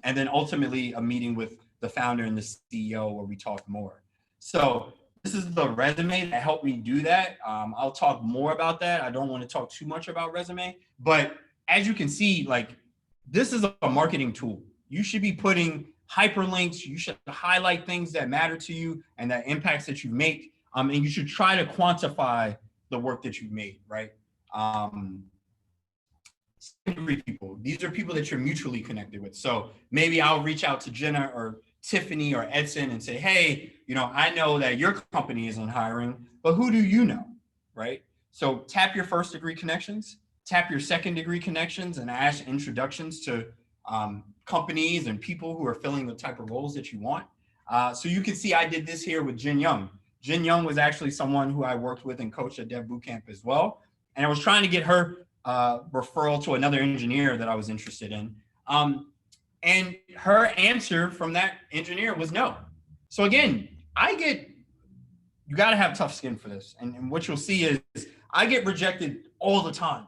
And then ultimately a meeting with the founder and the CEO where we talked more. So this is the resume that helped me do that. I'll talk more about that. I don't want to talk too much about resume, but as you can see, like this is a marketing tool. You should be putting hyperlinks. You should highlight things that matter to you and that impacts that you make. And you should try to quantify the work that you've made, right? Secondary people. These are people that you're mutually connected with. So maybe I'll reach out to Jenna or Tiffany or Edson and say, hey, I know that your company isn't hiring, but who do you know, right? So tap your first degree connections, tap your second degree connections, and ask introductions to companies and people who are filling the type of roles that you want. So you can see I did this here with Jin Young. Jin Young was actually someone who I worked with and coached at Dev Bootcamp as well. And I was trying to get her referral to another engineer that I was interested in. And her answer from that engineer was no. So again, you got to have tough skin for this. And what you'll see is I get rejected all the time.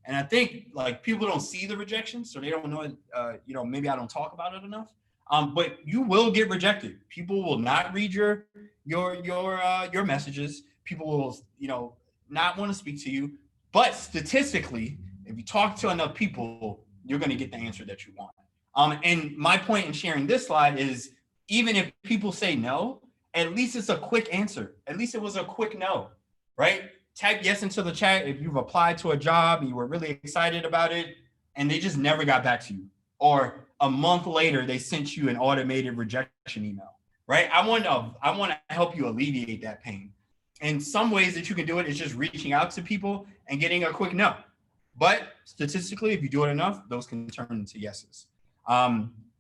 And I think like people don't see the rejection, so they don't know, maybe I don't talk about it enough. But you will get rejected. People will not read your messages. People will, not want to speak to you. But statistically, if you talk to enough people, you're going to get the answer that you want. And my point in sharing this slide is even if people say no, at least it's a quick answer. At least it was a quick no, right? Type yes into the chat if you've applied to a job and you were really excited about it and they just never got back to you. Or a month later, they sent you an automated rejection email, right? I want to help you alleviate that pain. And some ways that you can do it is just reaching out to people and getting a quick no. But statistically, if you do it enough, those can turn into yeses.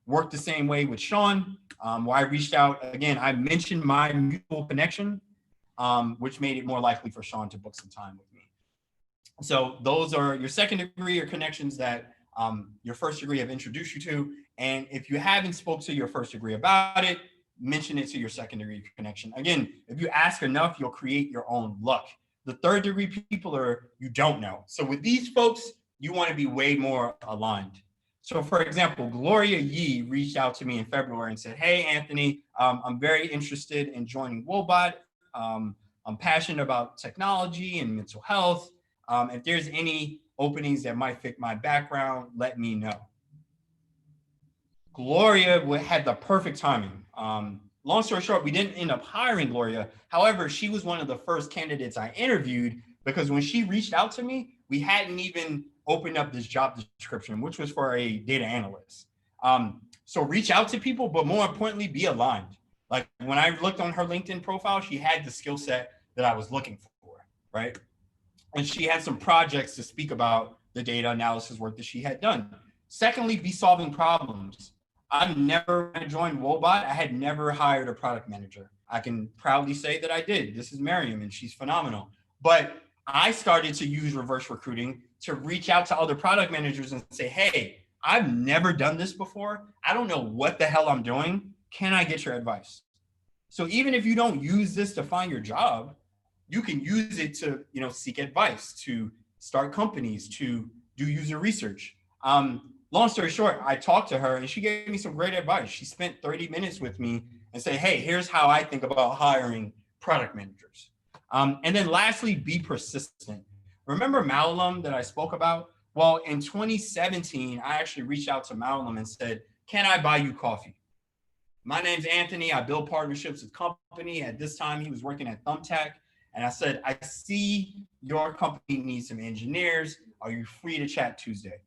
Work the same way with Sean, where I reached out. Again, I mentioned my mutual connection, which made it more likely for Sean to book some time with me. So those are your second degree or connections that your first degree have introduced you to. And if you haven't spoke to your first degree about it, mention it to your second degree connection. Again, if you ask enough, you'll create your own luck. The third degree people are you don't know. So with these folks, you want to be way more aligned. So for example, Gloria Yee reached out to me in February and said, hey, Anthony, I'm very interested in joining Wobot. I'm passionate about technology and mental health. If there's any openings that might fit my background, let me know. Gloria had the perfect timing. Long story short, we didn't end up hiring Gloria. However, she was one of the first candidates I interviewed because when she reached out to me, we hadn't even opened up this job description, which was for a data analyst. So reach out to people, but more importantly, be aligned. Like when I looked on her LinkedIn profile, she had the skill set that I was looking for, right? And she had some projects to speak about the data analysis work that she had done. Secondly, be solving problems. I've never joined Wobot. I had never hired a product manager. I can proudly say that I did. This is Miriam, and she's phenomenal. But I started to use reverse recruiting to reach out to other product managers and say, hey, I've never done this before. I don't know what the hell I'm doing. Can I get your advice? So even if you don't use this to find your job, you can use it to, seek advice, to start companies, to do user research. Long story short, I talked to her and she gave me some great advice. She spent 30 minutes with me and said, hey, here's how I think about hiring product managers. And then lastly, be persistent. Remember Malum that I spoke about? Well, in 2017, I actually reached out to Malum and said, can I buy you coffee? My name's Anthony. I build partnerships with company. At this time, he was working at Thumbtack. And I said, I see your company needs some engineers. Are you free to chat Tuesday?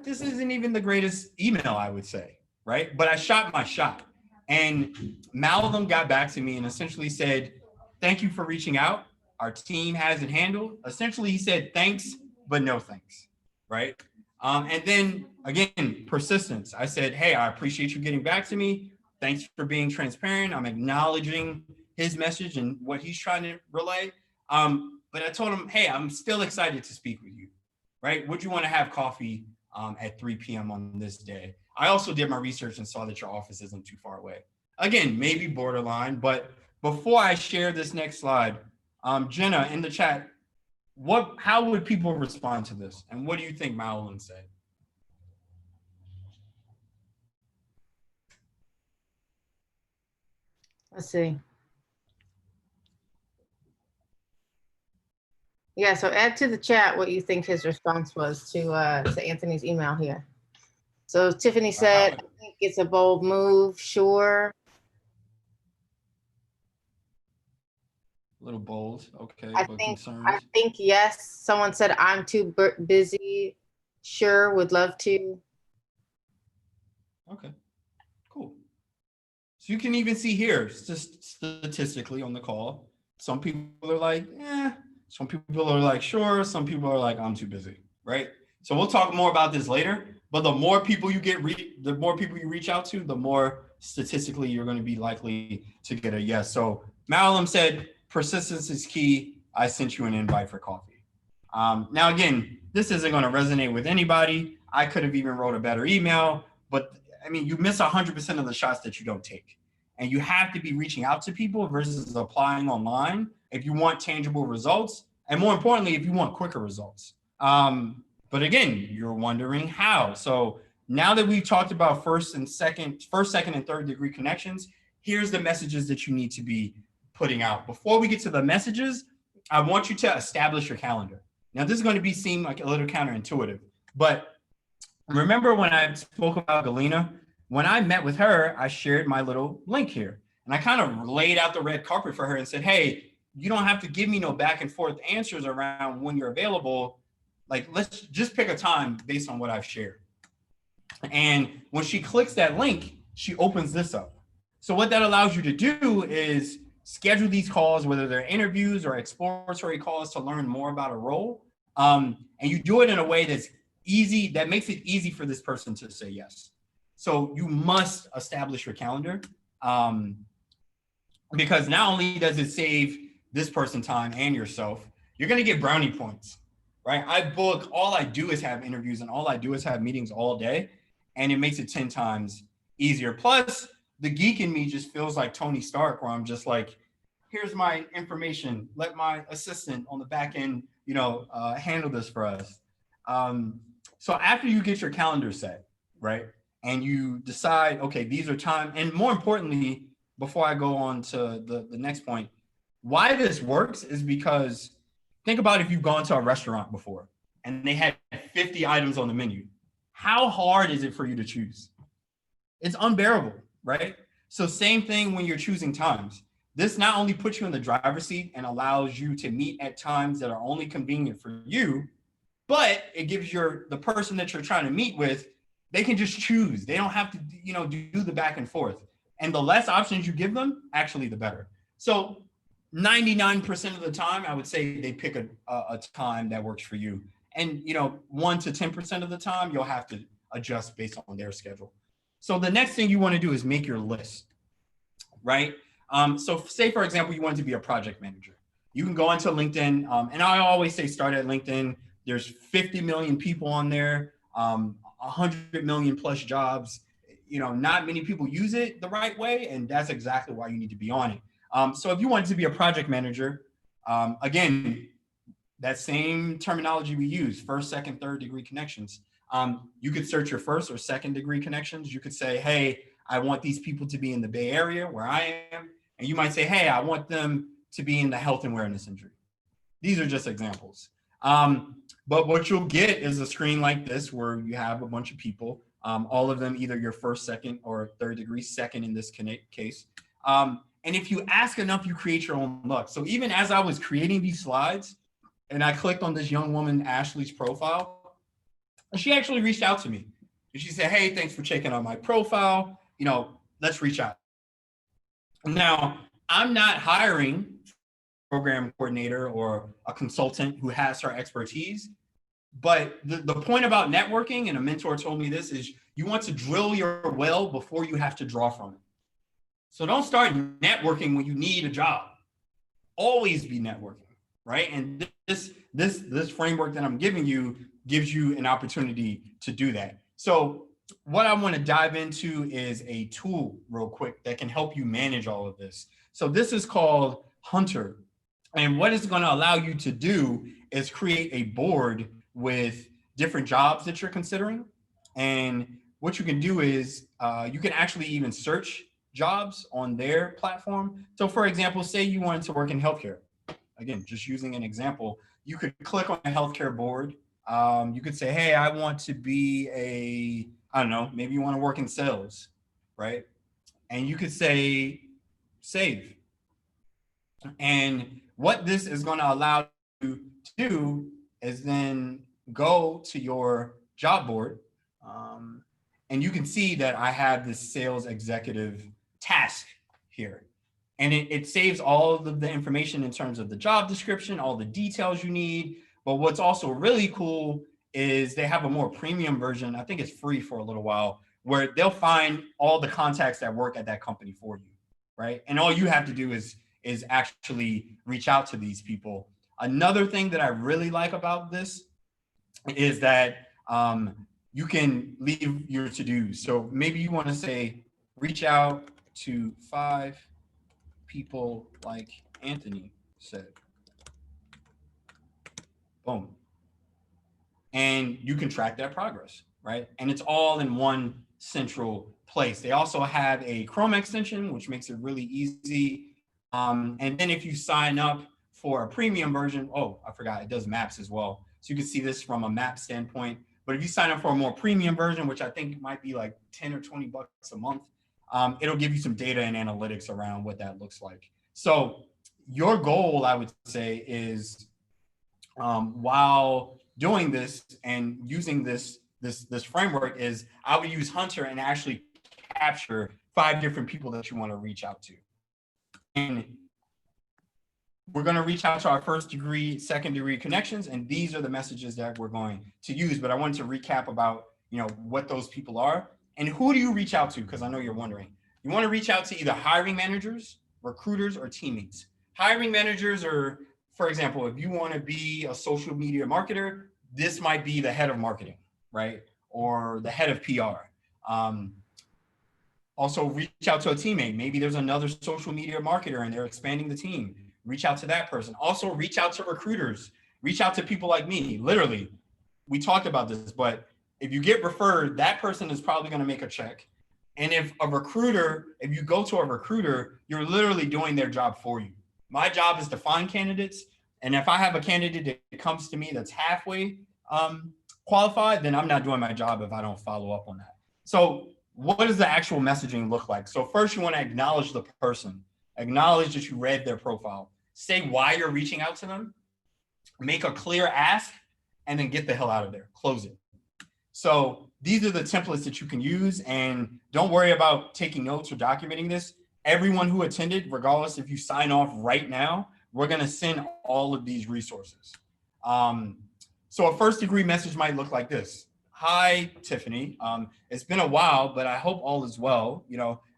This isn't even the greatest email, I would say, right? But I shot my shot. And Malcolm got back to me and essentially said, thank you for reaching out. Our team has it handled. Essentially, he said, thanks, but no thanks, right? And then again, persistence. I said, hey, I appreciate you getting back to me. Thanks for being transparent. I'm acknowledging his message and what he's trying to relay. But I told him, hey, I'm still excited to speak with you, right? Would you want to have coffee at 3 p.m. on this day? I also did my research and saw that your office isn't too far away. Again, maybe borderline, but before I share this next slide, Jenna, in the chat, how would people respond to this? And what do you think Madeline said? Let's see. Yeah, so add to the chat what you think his response was to Anthony's email here. So Tiffany said, I think it's a bold move, sure. A little bold, okay, I but think concerned. yes. Someone said I'm too busy. Sure, would love to. Okay, cool. So you can even see here, just statistically on the call, some people are like, some people are like, sure, some people are like, I'm too busy, right? So we'll talk more about this later, but the more people you the more people you reach out to, the more statistically you're going to be likely to get a yes. So Marilyn said, persistence is key. I sent you an invite for coffee. Now, again, this isn't going to resonate with anybody. I could have even wrote a better email, but I mean, you miss 100% of the shots that you don't take. And you have to be reaching out to people versus applying online if you want tangible results. And more importantly, if you want quicker results. But again, you're wondering how. So now that we've talked about first, second, and third degree connections, here's the messages that you need to be putting out. Before we get to the messages, I want you to establish your calendar. Now, this is going to seem like a little counterintuitive, but remember when I spoke about Galena? When I met with her, I shared my little link here. And I kind of laid out the red carpet for her and said, hey, you don't have to give me no back and forth answers around when you're available. Like, let's just pick a time based on what I've shared. And when she clicks that link, she opens this up. So what that allows you to do is schedule these calls, whether they're interviews or exploratory calls to learn more about a role. And you do it in a way that's easy, that makes it easy for this person to say yes. So you must establish your calendar, because not only does it save this person time and yourself, you're going to get brownie points, right? All I do is have interviews and all I do is have meetings all day, and it makes it 10 times easier. Plus, the geek in me just feels like Tony Stark, where I'm just like, here's my information. Let my assistant on the back end, handle this for us. So after you get your calendar set, right, and you decide, okay, these are time, and more importantly, before I go on to the next point, why this works is because think about if you've gone to a restaurant before and they had 50 items on the menu. How hard is it for you to choose? It's unbearable, right? So same thing when you're choosing times. This not only puts you in the driver's seat and allows you to meet at times that are only convenient for you, but it gives the person that you're trying to meet with, they can just choose. They don't have to, do the back and forth. And the less options you give them, actually, the better. So 99% of the time, I would say they pick a time that works for you. And, 1 to 10% of the time, you'll have to adjust based on their schedule. So the next thing you want to do is make your list, right? So say, for example, you want to be a project manager. You can go into LinkedIn, and I always say start at LinkedIn. There's 50 million people on there, 100 million plus jobs. Not many people use it the right way, and that's exactly why you need to be on it. So if you want to be a project manager, again, that same terminology we use, first, second, third degree connections. You could search your first or second degree connections. You could say, hey, I want these people to be in the Bay Area where I am. And you might say, hey, I want them to be in the health and wellness industry. These are just examples. But what you'll get is a screen like this where you have a bunch of people, all of them either your first, second, or third degree, second in this case. And if you ask enough, you create your own luck. So even as I was creating these slides and I clicked on this young woman, Ashley's profile, she actually reached out to me. And she said, hey, thanks for checking out my profile. Let's reach out. Now, I'm not hiring program coordinator or a consultant who has her expertise. But the point about networking, and a mentor told me this, is you want to drill your well before you have to draw from it. So don't start networking when you need a job. Always be networking, right? And this framework that I'm giving you gives you an opportunity to do that. So what I want to dive into is a tool real quick that can help you manage all of this. So this is called Hunter. And what it's going to allow you to do is create a board with different jobs that you're considering. And what you can do is you can actually even search jobs on their platform. So for example, say you wanted to work in healthcare. Again, just using an example, you could click on a healthcare board. You could say, hey, I want to be I don't know, maybe you want to work in sales, right? And you could say save. And what this is going to allow you to do is then go to your job board, and you can see that I have this sales executive task here. And it saves all of the information in terms of the job description, all the details you need. But what's also really cool is they have a more premium version. I think it's free for a little while, where they'll find all the contacts that work at that company for you, right? And all you have to do is actually reach out to these people. Another thing that I really like about this is that you can leave your to-dos. So maybe you want to say, reach out to 5 people like Anthony said. Boom. And you can track that progress, right? And it's all in one central place. They also have a Chrome extension, which makes it really easy. And then if you sign up for a premium version, oh, I forgot, it does maps as well. So you can see this from a map standpoint. But if you sign up for a more premium version, which I think might be like 10 or 20 bucks a month, it'll give you some data and analytics around what that looks like. So your goal, I would say, is while doing this and using this framework, is I would use Hunter and actually capture 5 different people that you want to reach out to. And we're going to reach out to our first degree, second degree connections, and these are the messages that we're going to use. But I wanted to recap about, what those people are. And who do you reach out to? Because I know you're wondering. You want to reach out to either hiring managers, recruiters, or teammates. Hiring managers are, for example, if you want to be a social media marketer, this might be the head of marketing, right? Or the head of PR. Also reach out to a teammate. Maybe there's another social media marketer and they're expanding the team. Reach out to that person. Also reach out to recruiters. Reach out to people like me. Literally, we talked about this, but if you get referred, that person is probably going to make a check. And if you go to a recruiter, you're literally doing their job for you. My job is to find candidates. And if I have a candidate that comes to me that's halfway qualified, then I'm not doing my job if I don't follow up on that. So what does the actual messaging look like? So first, you want to acknowledge the person, acknowledge that you read their profile, say why you're reaching out to them, make a clear ask, and then get the hell out of there, close it. So these are the templates that you can use, and don't worry about taking notes or documenting this. Everyone who attended, regardless if you sign off right now, we're going to send all of these resources. So a first degree message might look like this. Hi, Tiffany. It's been a while, but I hope all is well.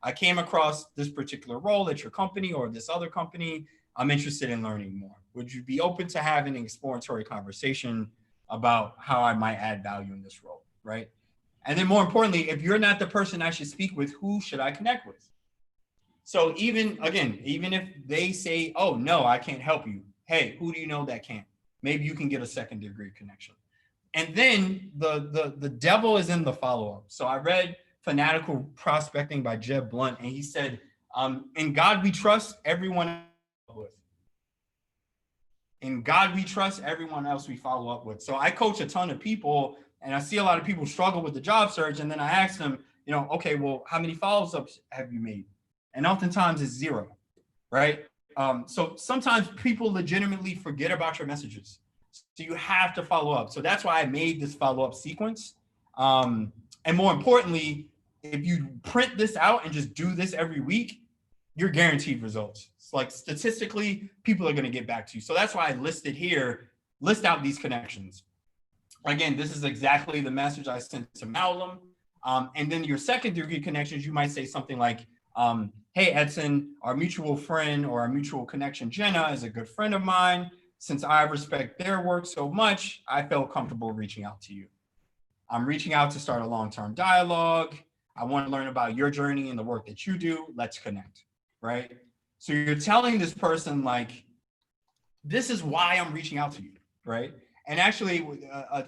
I came across this particular role at your company or this other company. I'm interested in learning more. Would you be open to having an exploratory conversation about how I might add value in this role, right? And then more importantly, if you're not the person I should speak with, who should I connect with? So even if they say, oh, no, I can't help you. Hey, who do you know that can? Maybe you can get a second degree connection. And then the devil is in the follow-up. So I read Fanatical Prospecting by Jeb Blunt, and he said, in God we trust, everyone else with. In God we trust, everyone else we follow up with. So I coach a ton of people, and I see a lot of people struggle with the job search, and then I ask them, okay, well, how many follow-ups have you made? And oftentimes it's 0, right? So sometimes people legitimately forget about your messages. So you have to follow up. So that's why I made this follow-up sequence. And more importantly, if you print this out and just do this every week, you're guaranteed results. It's like statistically, people are going to get back to you. So that's why I list out these connections. Again, this is exactly the message I sent to Malum. And then your second degree connections, you might say something like, hey, Edson, our mutual friend or our mutual connection, Jenna, is a good friend of mine. Since I respect their work so much, I felt comfortable reaching out to you. I'm reaching out to start a long-term dialogue. I want to learn about your journey and the work that you do. Let's connect, right? So you're telling this person, like, this is why I'm reaching out to you, right? And actually,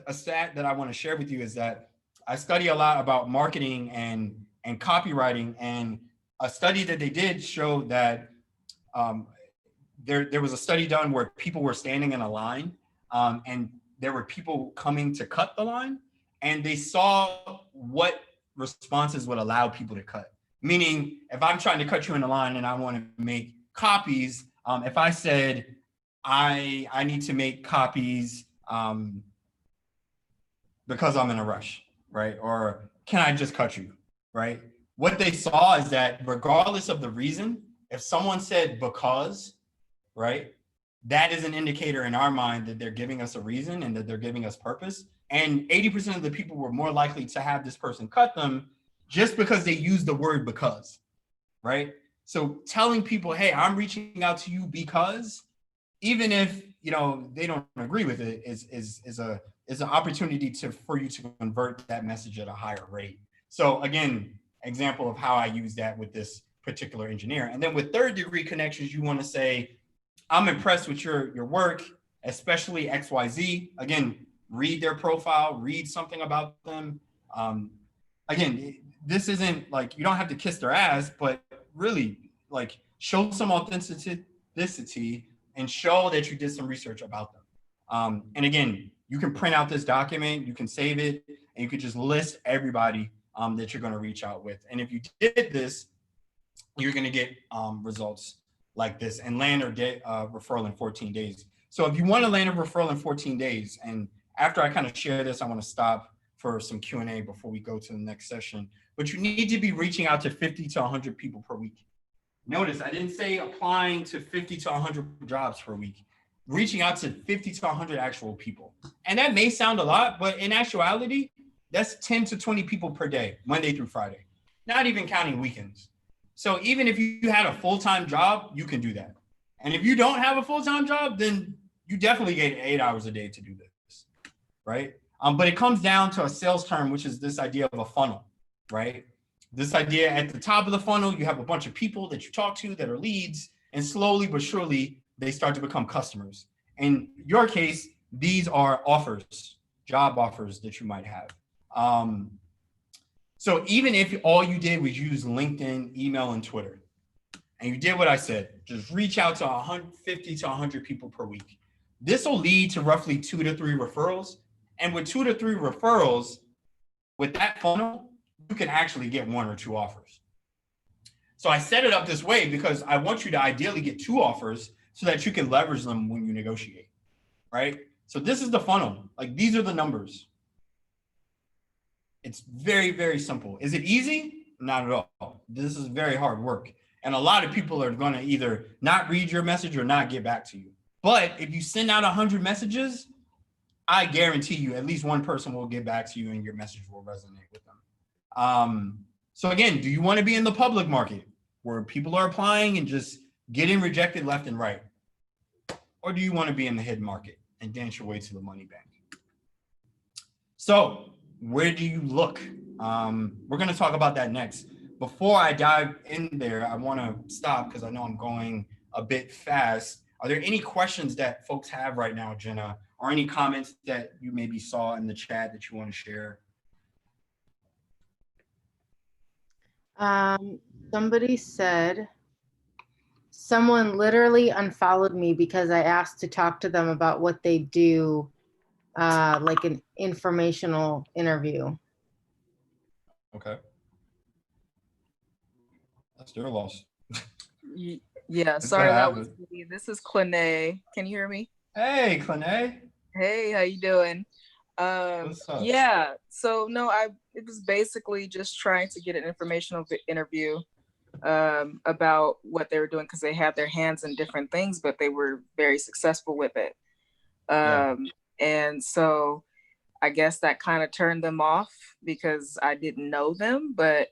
a stat that I want to share with you is that I study a lot about marketing and copywriting, and a study that they did showed that there was a study done where people were standing in a line, and there were people coming to cut the line, and they saw what responses would allow people to cut. Meaning, if I'm trying to cut you in a line and I want to make copies, if I said I need to make copies because I'm in a rush, right? Or can I just cut you, right? What they saw is that regardless of the reason, if someone said because, right, that is an indicator in our mind that they're giving us a reason and that they're giving us purpose. And 80% of the people were more likely to have this person cut them just because they used the word because, right? So telling people, hey, I'm reaching out to you because, even if they don't agree with it, is an opportunity for you to convert that message at a higher rate. So again, example of how I use that with this particular engineer. And then with third degree connections, you want to say, I'm impressed with your work, especially XYZ. Again, read their profile, read something about them. Again, this isn't like you don't have to kiss their ass, but really like show some authenticity and show that you did some research about them. And again, you can print out this document, you can save it, and you can just list everybody that you're going to reach out with. And if you did this, you're going to get results like this and land a referral in 14 days. So if you want to land a referral in 14 days, and after I kind of share this, I want to stop for some Q&A before we go to the next session. But you need to be reaching out to 50 to 100 people per week. Notice I didn't say applying to 50 to 100 jobs per week. Reaching out to 50 to 100 actual people. And that may sound a lot, but in actuality, that's 10 to 20 people per day, Monday through Friday, not even counting weekends. So even if you had a full-time job, you can do that. And if you don't have a full-time job, then you definitely get 8 hours a day to do this, right? But it comes down to a sales term, which is this idea of a funnel, right? This idea at the top of the funnel, you have a bunch of people that you talk to that are leads, and slowly but surely, they start to become customers. In your case, these are offers, job offers that you might have. So even if all you did was use LinkedIn, email, and Twitter, and you did what I said, just reach out to 150 to 100 people per week. This will lead to roughly 2 to 3 referrals. And with 2 to 3 referrals, with that funnel, you can actually get 1 or 2 offers. So I set it up this way because I want you to ideally get 2 offers so that you can leverage them when you negotiate, right? So this is the funnel. Like, these are the numbers. It's very, very simple. Is it easy? Not at all. This is very hard work. And a lot of people are going to either not read your message or not get back to you. But if you send out 100 messages, I guarantee you at least one person will get back to you and your message will resonate with them. So again, do you want to be in the public market where people are applying and just getting rejected left and right? Or do you want to be in the hidden market and dance your way to the money bank? So where do you look? We're going to talk about that next. Before I dive in there, I want to stop because I know I'm going a bit fast. Are there any questions that folks have right now, Jenna, or any comments that you maybe saw in the chat that you want to share? Somebody said, someone literally unfollowed me because I asked to talk to them about what they do, like an informational interview. Okay. That's their loss. Yeah, sorry, that was me. This is Clene. Can you hear me? Hey, Clene. Hey, how you doing? What's up? Yeah, so no, it was basically just trying to get an informational interview about what they were doing because they had their hands in different things, but they were very successful with it. And so I guess that kind of turned them off because I didn't know them, but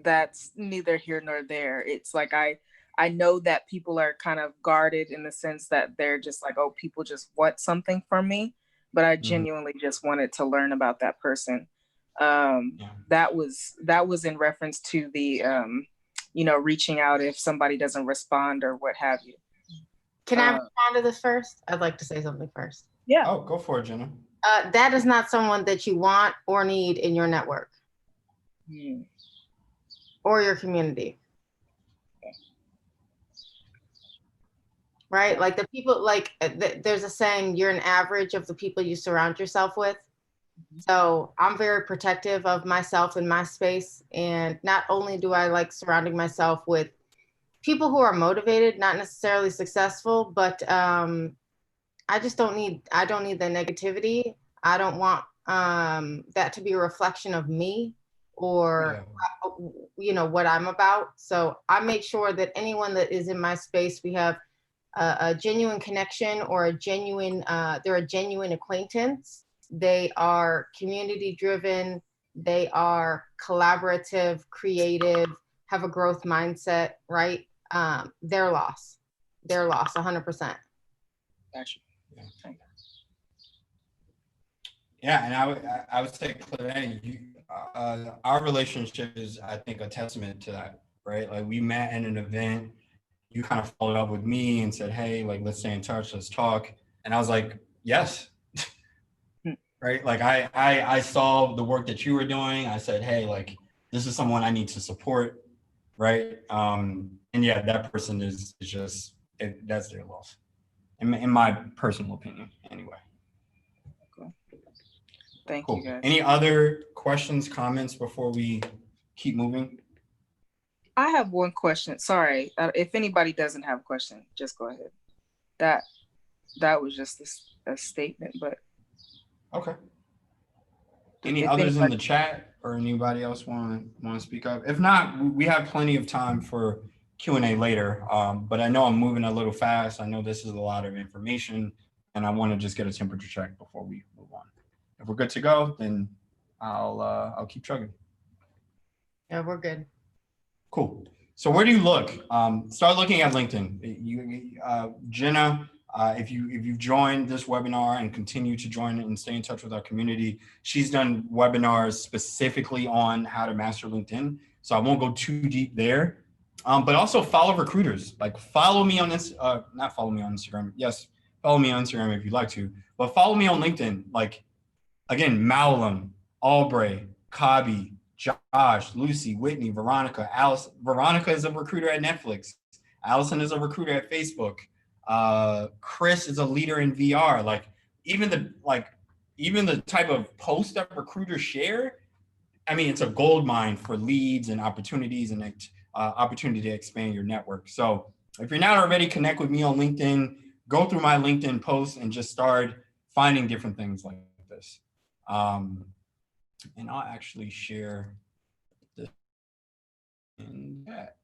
that's neither here nor there. It's like I know that people are kind of guarded in the sense that they're just like, oh, people just want something from me, but I genuinely just wanted to learn about that person. That was in reference to the reaching out if somebody doesn't respond or what have you. Can I respond to this first? I'd like to say something first. Yeah. Oh, go for it, Jenna. That is not someone that you want or need in your network. or your community. Right? Like the people, like there's a saying, you're an average of the people you surround yourself with. So I'm very protective of myself and my space. And not only do I like surrounding myself with people who are motivated, not necessarily successful, but I don't need the negativity. I don't want that to be a reflection of me or what I'm about. So I make sure that anyone that is in my space, we have a genuine connection or they're a genuine acquaintance. They are community driven. They are collaborative, creative, have a growth mindset, right? Their loss, 100%. Gotcha. Yeah, and I would say, Claire, our relationship is, I think, a testament to that, right? Like we met at an event, you kind of followed up with me and said, hey, like, let's stay in touch, let's talk. And I was like, yes, right? Like I saw the work that you were doing. I said, hey, like, this is someone I need to support, right? And yeah, that person is just, that's their loss, in my personal opinion, anyway. Thank Cool. you, guys. Any other questions, comments before we keep moving? I have one question. Sorry, if anybody doesn't have a question, just go ahead. That was just a statement, but okay. Any others in the chat or anybody else want to speak up? If not, we have plenty of time for Q&A later. But I know I'm moving a little fast. I know this is a lot of information, and I want to just get a temperature check before we move on. If we're good to go, then I'll keep chugging. Yeah, we're good. Cool. So where do you look? Start looking at LinkedIn. Jenna, if you've joined this webinar and continue to join it and stay in touch with our community, she's done webinars specifically on how to master LinkedIn. So I won't go too deep there. But also follow recruiters. Like follow me on this, not follow me on Instagram. Yes, follow me on Instagram if you'd like to, but follow me on LinkedIn. Like again, Mowlam, Albright, Cobby, Josh, Lucy, Whitney, Veronica, Alice. Veronica is a recruiter at Netflix. Allison is a recruiter at Facebook. Chris is a leader in VR. Like even the type of post that recruiters share, I mean, it's a gold mine for leads and opportunities and opportunity to expand your network. So if you're not already, connect with me on LinkedIn, go through my LinkedIn posts and just start finding different things like this. And I'll actually share this in that.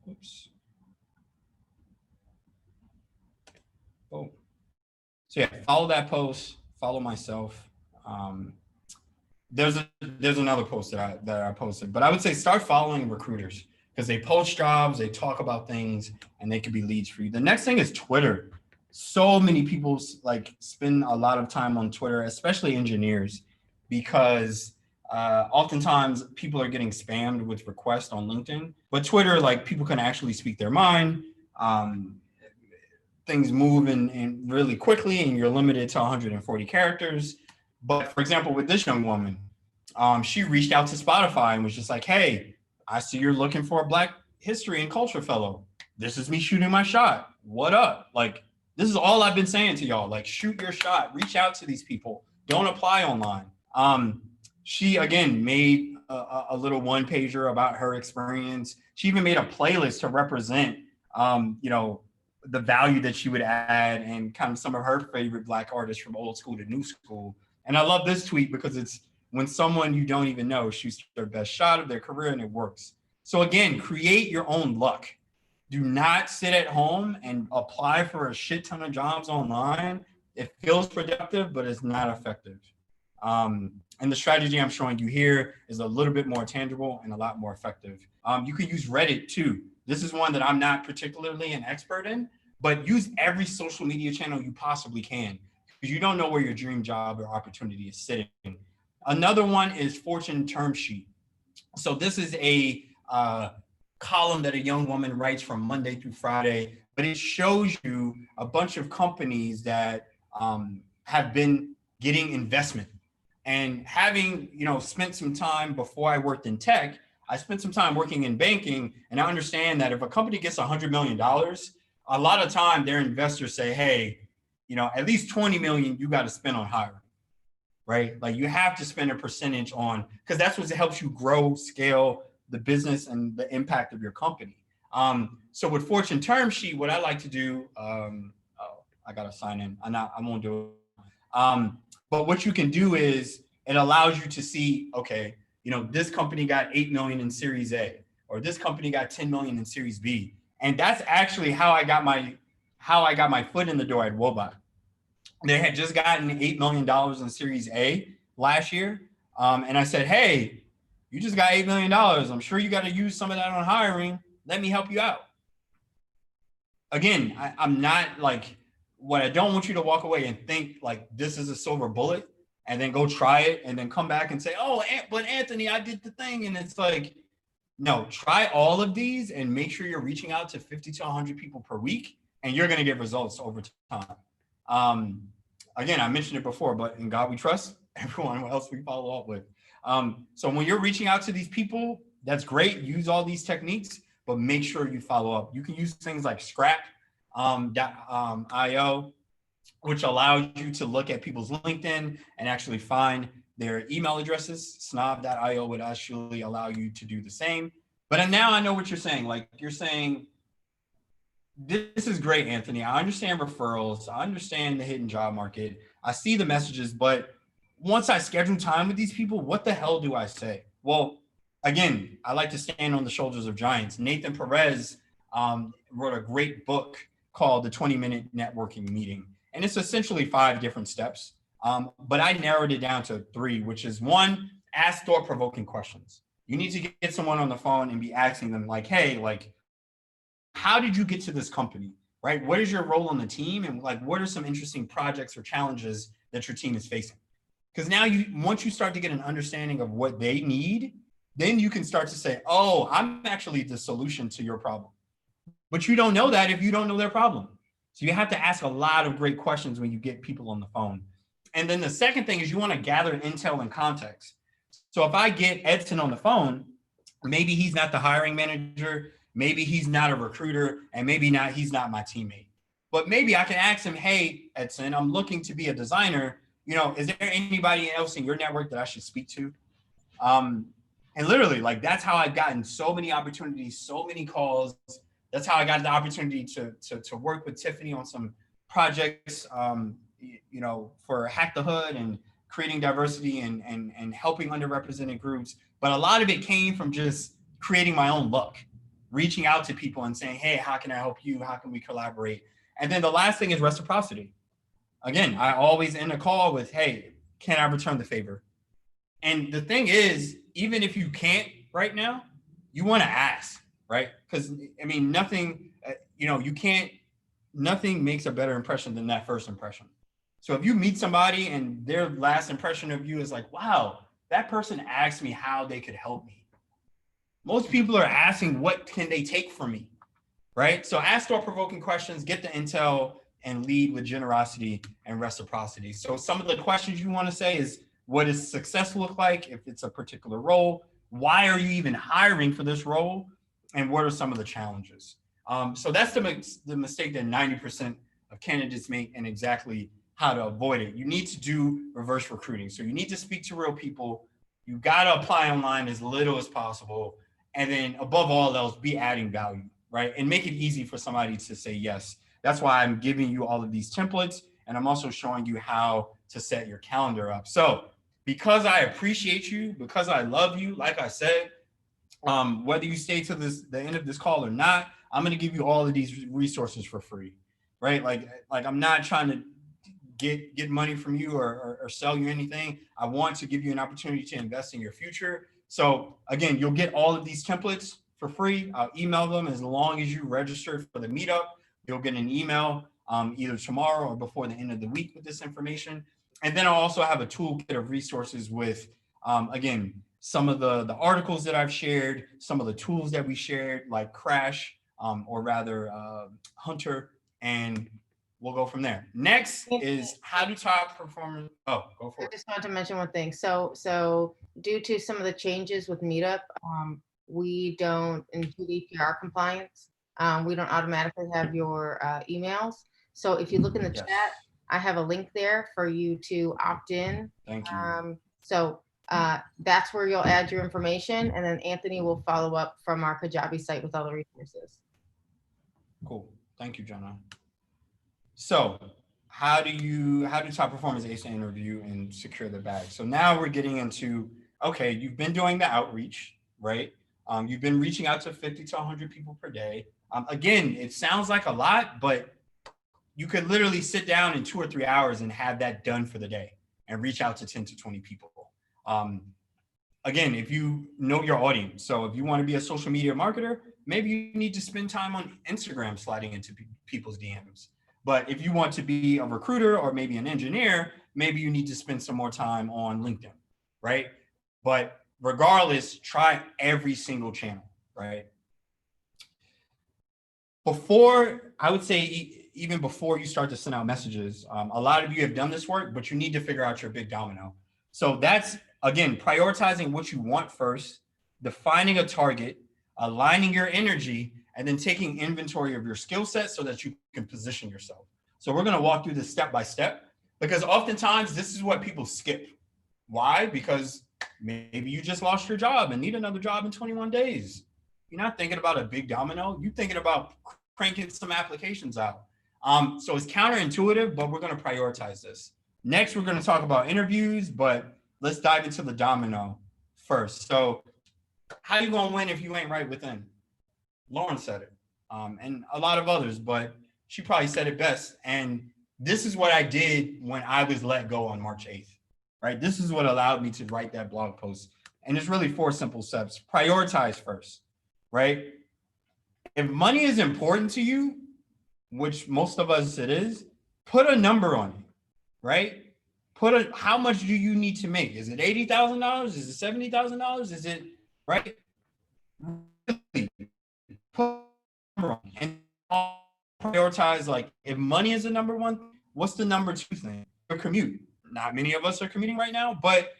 Oops. Oh. So yeah, follow that post, follow myself. There's another post that I posted, but I would say start following recruiters because they post jobs, they talk about things, and they could be leads for you. The next thing is Twitter. So many people like spend a lot of time on Twitter, especially engineers, because oftentimes people are getting spammed with requests on LinkedIn. But Twitter, like people can actually speak their mind. Things move in really quickly, and you're limited to 140 characters. But for example, with this young woman, she reached out to Spotify and was just like, hey, I see you're looking for a Black History and Culture Fellow. This is me shooting my shot. What up? Like, this is all I've been saying to y'all. Like, shoot your shot. Reach out to these people. Don't apply online. She, again, made a little one pager about her experience. She even made a playlist to represent, the value that she would add and kind of some of her favorite Black artists from old school to new school. And I love this tweet because it's when someone you don't even know shoots their best shot of their career and it works. So again, create your own luck. Do not sit at home and apply for a shit ton of jobs online. It feels productive, but it's not effective. And the strategy I'm showing you here is a little bit more tangible and a lot more effective. You could use Reddit too. This is one that I'm not particularly an expert in, but use every social media channel you possibly can because you don't know where your dream job or opportunity is sitting. Another one is Fortune Term Sheet. So this is a column that a young woman writes from Monday through Friday, but it shows you a bunch of companies that have been getting investment. And having, spent some time before I worked in tech, I spent some time working in banking, and I understand that if a company gets $100 million, a lot of time their investors say, hey, at least 20 million you got to spend on hiring, right? Like you have to spend a percentage on, because that's what helps you grow, scale the business and the impact of your company. So with Fortune Term Sheet, what I like to do, I got to sign in. I won't do it. But what you can do is it allows you to see, okay, this company got 8 million in Series A, or this company got 10 million in Series B. And that's actually how I got my foot in the door at Wobot. They had just gotten $8 million in Series A last year. And I said, hey, you just got $8 million. I'm sure you got to use some of that on hiring. Let me help you out. Again, I'm not like, what I don't want you to walk away and think like this is a silver bullet and then go try it and then come back and say, oh, but Anthony, I did the thing. And it's like, no, try all of these and make sure you're reaching out to 50 to 100 people per week, and you're going to get results over time. Again, I mentioned it before, but in God we trust, everyone else we follow up with. So when you're reaching out to these people, that's great. Use all these techniques, but make sure you follow up. You can use things like Scrap, .io, which allows you to look at people's LinkedIn and actually find their email addresses. Snob.io would actually allow you to do the same. But now I know what you're saying. Like you're saying, this is great, Anthony. I understand referrals. I understand the hidden job market. I see the messages, but once I schedule time with these people, what the hell do I say? Well, again, I like to stand on the shoulders of giants. Nathan Perez wrote a great book called The 20-Minute Networking Meeting. And it's essentially 5 different steps. But I narrowed it down to 3, which is 1, ask thought-provoking questions. You need to get someone on the phone and be asking them like, hey, like, how did you get to this company, right? What is your role on the team? And like, what are some interesting projects or challenges that your team is facing? Because now once you start to get an understanding of what they need, then you can start to say, oh, I'm actually the solution to your problem. But you don't know that if you don't know their problem. So you have to ask a lot of great questions when you get people on the phone. And then the second thing is you want to gather intel and context. So if I get Edson on the phone, maybe he's not the hiring manager, maybe he's not a recruiter, and maybe he's not my teammate. But maybe I can ask him, hey, Edson, I'm looking to be a designer. Is there anybody else in your network that I should speak to? And literally, like, that's how I've gotten so many opportunities, so many calls. That's how I got the opportunity to work with Tiffany on some projects, for Hack the Hood and creating diversity and helping underrepresented groups. But a lot of it came from just creating my own luck, reaching out to people and saying, hey, how can I help you? How can we collaborate? And then the last thing is reciprocity. Again, I always end a call with, hey, can I return the favor? And the thing is, even if you can't right now, you want to ask, right? Because I mean, nothing makes a better impression than that first impression. So if you meet somebody and their last impression of you is like, wow, that person asked me how they could help me. Most people are asking, what can they take from me, right? So ask thought-provoking questions, get the intel, and lead with generosity and reciprocity. So some of the questions you want to say is, what does success look like if it's a particular role? Why are you even hiring for this role? And what are some of the challenges? So that's the mistake that 90% of candidates make, and exactly how to avoid it. You need to do reverse recruiting. So you need to speak to real people. You got to apply online as little as possible. And then above all else, be adding value, right? And make it easy for somebody to say yes. That's why I'm giving you all of these templates. And I'm also showing you how to set your calendar up. So because I appreciate you, because I love you, like I said, whether you stay to the end of this call or not, I'm going to give you all of these resources for free, right? Like I'm not trying to get money from you or sell you anything. I want to give you an opportunity to invest in your future. So again, you'll get all of these templates for free. I'll email them as long as you register for the meetup. You'll get an email either tomorrow or before the end of the week with this information. And then I'll also have a toolkit of resources with, again, some of the articles that I've shared, some of the tools that we shared, like Crash, or rather Hunter, and we'll go from there. Next is how do top performers, oh, go for I it. just wanted to mention one thing. So due to some of the changes with Meetup, we don't, in GDPR compliance, we don't automatically have your emails. So if you look in the Yes. chat, I have a link there for you to opt in. Thank you. So that's where you'll add your information, and then Anthony will follow up from our Kajabi site with all the resources. Cool. Thank you, Jenna. So how do top performers ace an interview and secure the bag? So now we're getting into, okay, you've been doing the outreach, right? You've been reaching out to 50 to 100 people per day. Again, it sounds like a lot, but you could literally sit down in 2 or 3 hours and have that done for the day and reach out to 10 to 20 people. Again, if you know your audience, so if you want to be a social media marketer, maybe you need to spend time on Instagram sliding into people's DMs. But if you want to be a recruiter or maybe an engineer, maybe you need to spend some more time on LinkedIn, right? But regardless, try every single channel, right? Before, I would say even before you start to send out messages, a lot of you have done this work, but you need to figure out your big domino. So that's, again, prioritizing what you want first, defining a target, aligning your energy, and then taking inventory of your skill set so that you can position yourself. So we're going to walk through this step by step, because oftentimes this is what people skip. Why? Because maybe you just lost your job and need another job in 21 days. You're not thinking about a big domino. You're thinking about cranking some applications out. So it's counterintuitive, but we're going to prioritize this. Next, we're going to talk about interviews, but let's dive into the domino first. So how you going to win if you ain't right within? Lauren said it, and a lot of others, but she probably said it best. And this is what I did when I was let go on March 8th, right? This is what allowed me to write that blog post. And it's really 4 simple steps. Prioritize first, right? If money is important to you, which most of us it is, put a number on it, right? How much do you need to make? Is it $80,000? Is it $70,000? Is it, right? Really put a number on it. And prioritize, like, if money is the number one, what's the number 2 thing? Your commute. Not many of us are commuting right now, but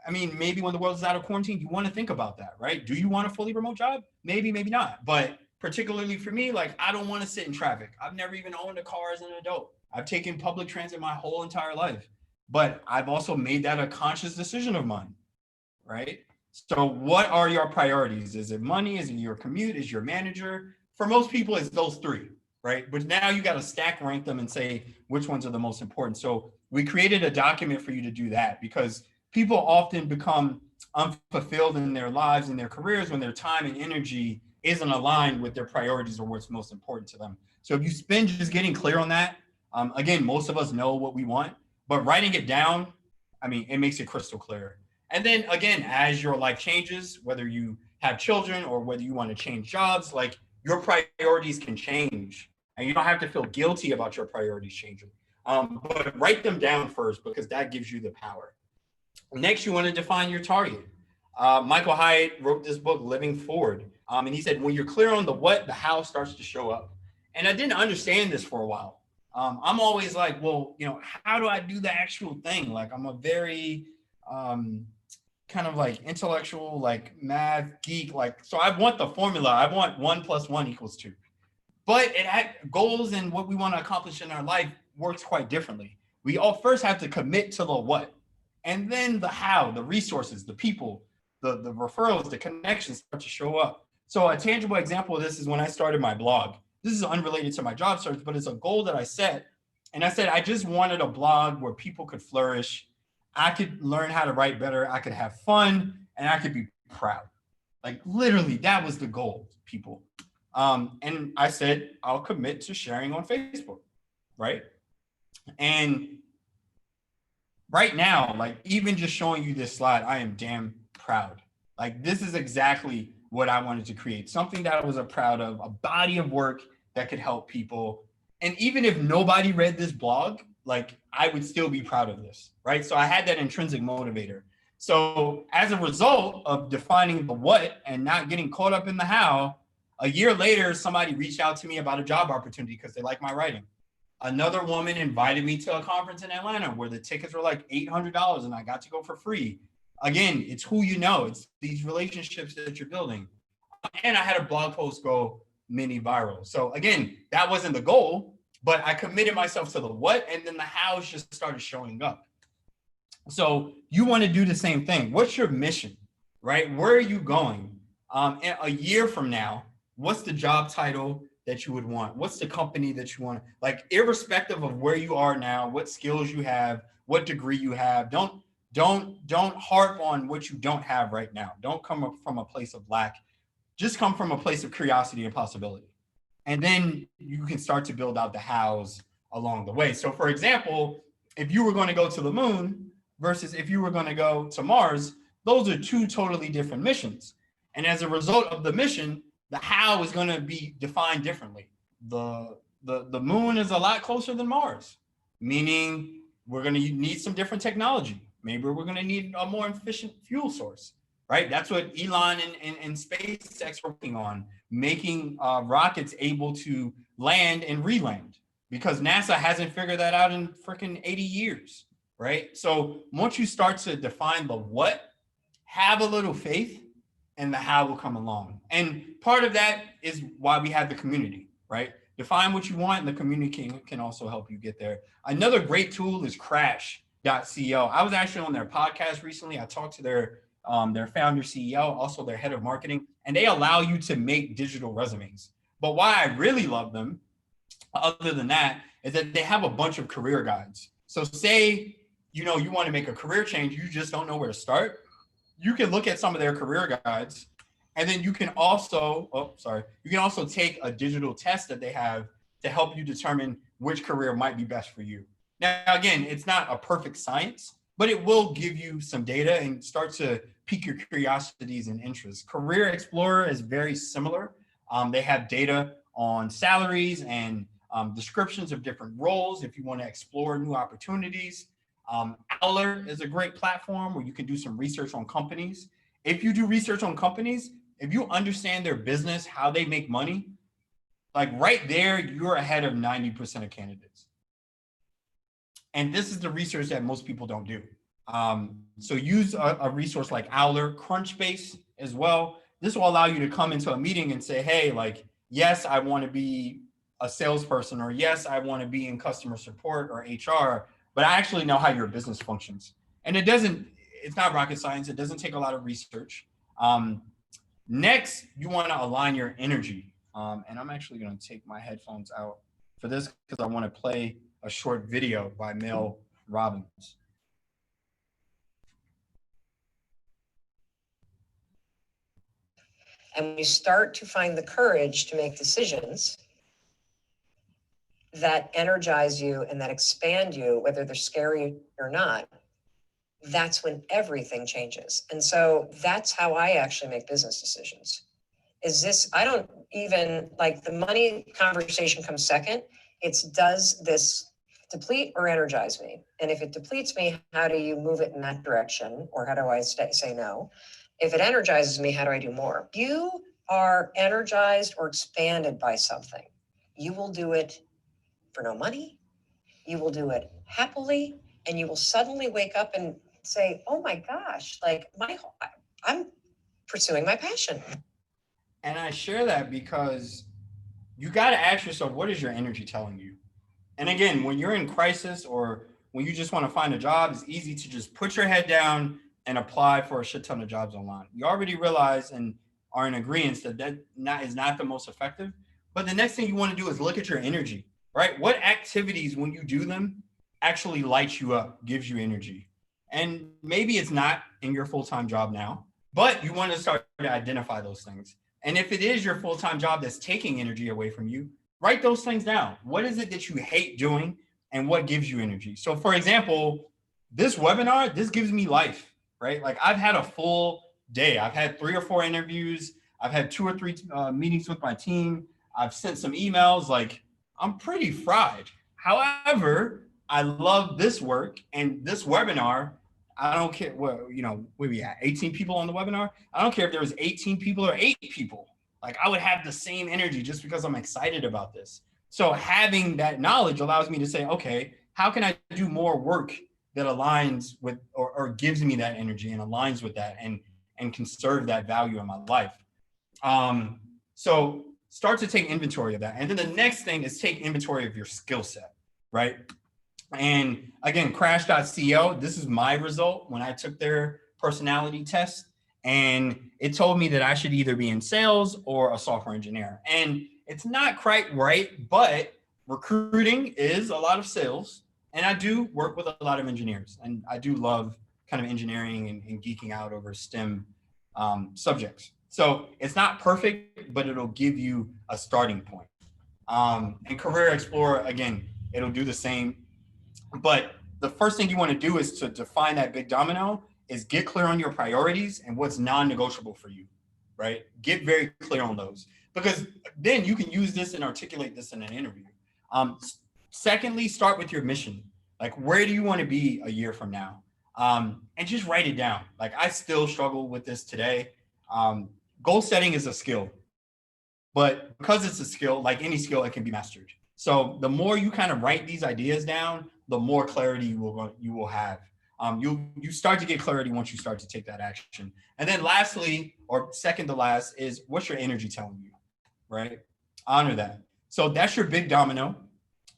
I mean, maybe when the world is out of quarantine, you want to think about that, right? Do you want a fully remote job? Maybe, maybe not. But particularly for me, like, I don't want to sit in traffic. I've never even owned a car as an adult. I've taken public transit my whole entire life, but I've also made that a conscious decision of mine, right? So what are your priorities? Is it money? Is it your commute? Is your manager? For most people, it's those 3, right? But now you got to stack rank them and say which ones are the most important. So we created a document for you to do that, because people often become unfulfilled in their lives and their careers when their time and energy isn't aligned with their priorities or what's most important to them. So if you spend just getting clear on that, again, most of us know what we want, but writing it down, I mean, it makes it crystal clear. And then again, as your life changes, whether you have children or whether you want to change jobs, like, your priorities can change and you don't have to feel guilty about your priorities changing. But write them down first, because that gives you the power. Next, you want to define your target. Michael Hyatt wrote this book, Living Forward. And he said, when you're clear on the what, the how starts to show up. And I didn't understand this for a while. I'm always like, well, you know, how do I do the actual thing? Like, I'm a very kind of like intellectual, like math geek. Like, so I want the formula. I want 1 + 1 = 2. But goals and what we want to accomplish in our life works quite differently. We all first have to commit to the what, and then the how, the resources, the people, the referrals, the connections start to show up. So a tangible example of this is when I started my blog. This is unrelated to my job search, but it's a goal that I set. And I said, I just wanted a blog where people could flourish. I could learn how to write better. I could have fun, and I could be proud. Like, literally, that was the goal, people. And I said, I'll commit to sharing on Facebook, right? And right now, like, even just showing you this slide, I am damn proud. Like, this is exactly what I wanted to create. Something that I was proud of, a body of work that could help people. And even if nobody read this blog, like, I would still be proud of this, right? So I had that intrinsic motivator. So as a result of defining the what and not getting caught up in the how, a year later, somebody reached out to me about a job opportunity because they like my writing. Another woman invited me to a conference in Atlanta where the tickets were like $800 and I got to go for free. Again, it's who you know. It's these relationships that you're building. And I had a blog post go mini viral. So again, that wasn't the goal, but I committed myself to the what, and then the hows just started showing up. So you want to do the same thing. What's your mission, right? Where are you going? A year from now, what's the job title that you would want? What's the company that you want? Like, irrespective of where you are now, what skills you have, what degree you have, don't harp on what you don't have right now. Don't come up from a place of lack. Just come from a place of curiosity and possibility. And then you can start to build out the hows along the way. So for example, if you were going to go to the moon versus if you were going to go to Mars, those are two totally different missions. And as a result of the mission, the how is going to be defined differently. The moon is a lot closer than Mars, meaning we're going to need some different technology. Maybe we're going to need a more efficient fuel source, right? That's what Elon and SpaceX are working on, making rockets able to land and re-land, because NASA hasn't figured that out in freaking 80 years, right? So once you start to define the what, have a little faith, and the how will come along. And part of that is why we have the community, right? Define what you want, and the community can also help you get there. Another great tool is crash.co. I was actually on their podcast recently. I talked to their founder CEO, also their head of marketing, and they allow you to make digital resumes. But why I really love them, other than that, is that they have a bunch of career guides. So say, you want to make a career change, you just don't know where to start. You can look at some of their career guides, and then you can also, take a digital test that they have to help you determine which career might be best for you. Now, again, it's not a perfect science, but it will give you some data and start to pique your curiosities and interests. Career Explorer is very similar. They have data on salaries and descriptions of different roles if you want to explore new opportunities. Owler is a great platform where you can do some research on companies. If you do research on companies, if you understand their business, how they make money, like right there, you're ahead of 90% of candidates. And this is the research that most people don't do. So use a resource like Owler, Crunchbase as well. This will allow you to come into a meeting and say, hey, like, yes, I want to be a salesperson, or yes, I want to be in customer support or HR, but I actually know how your business functions. And it's not rocket science. It doesn't take a lot of research. Next, you want to align your energy. And I'm actually going to take my headphones out for this because I want to play a short video by Mel Robbins. And when you start to find the courage to make decisions that energize you and that expand you, whether they're scary or not, that's when everything changes. And so that's how I actually make business decisions. I don't even, like, the money conversation comes second. It's, does this deplete or energize me? And if it depletes me, how do you move it in that direction? Or how do I say no? If it energizes me, how do I do more? You are energized or expanded by something. You will do it for no money. You will do it happily, and you will suddenly wake up and say, oh my gosh, like I'm pursuing my passion. And I share that because you got to ask yourself, what is your energy telling you? And again, when you're in crisis or when you just want to find a job, it's easy to just put your head down and apply for a shit ton of jobs online. You already realize and are in agreement that is not the most effective. But the next thing you want to do is look at your energy, right? What activities, when you do them, actually light you up, gives you energy? And maybe it's not in your full-time job now, but you want to start to identify those things. And if it is your full-time job that's taking energy away from you, write those things down. What is it that you hate doing and what gives you energy? So for example, this webinar, this gives me life, right? Like, I've had a full day. I've had 3 or 4 interviews. I've had 2 or 3 meetings with my team. I've sent some emails. Like, I'm pretty fried. However, I love this work and this webinar. I don't care what, where we at, 18 people on the webinar. I don't care if there was 18 people or 8 people. Like, I would have the same energy just because I'm excited about this. So having that knowledge allows me to say, okay, how can I do more work that aligns with or gives me that energy and aligns with that and can serve that value in my life. So start to take inventory of that. And then the next thing is take inventory of your skill set, right? And again, crash.co, this is my result when I took their personality test. And it told me that I should either be in sales or a software engineer. And it's not quite right, but recruiting is a lot of sales. And I do work with a lot of engineers. And I do love kind of engineering and geeking out over STEM subjects. So it's not perfect, but it'll give you a starting point. And Career Explorer, again, it'll do the same. But the first thing you want to do is to define that big domino is get clear on your priorities and what's non-negotiable for you, right? Get very clear on those, because then you can use this and articulate this in an interview. Secondly, start with your mission. Like, where do you want to be a year from now? And just write it down. Like, I still struggle with this today. Goal setting is a skill, but because it's a skill, like any skill, it can be mastered. So the more you kind of write these ideas down, the more clarity you will have. You start to get clarity once you start to take that action. And then lastly, or second to last, is what's your energy telling you, right? Honor that. So that's your big domino.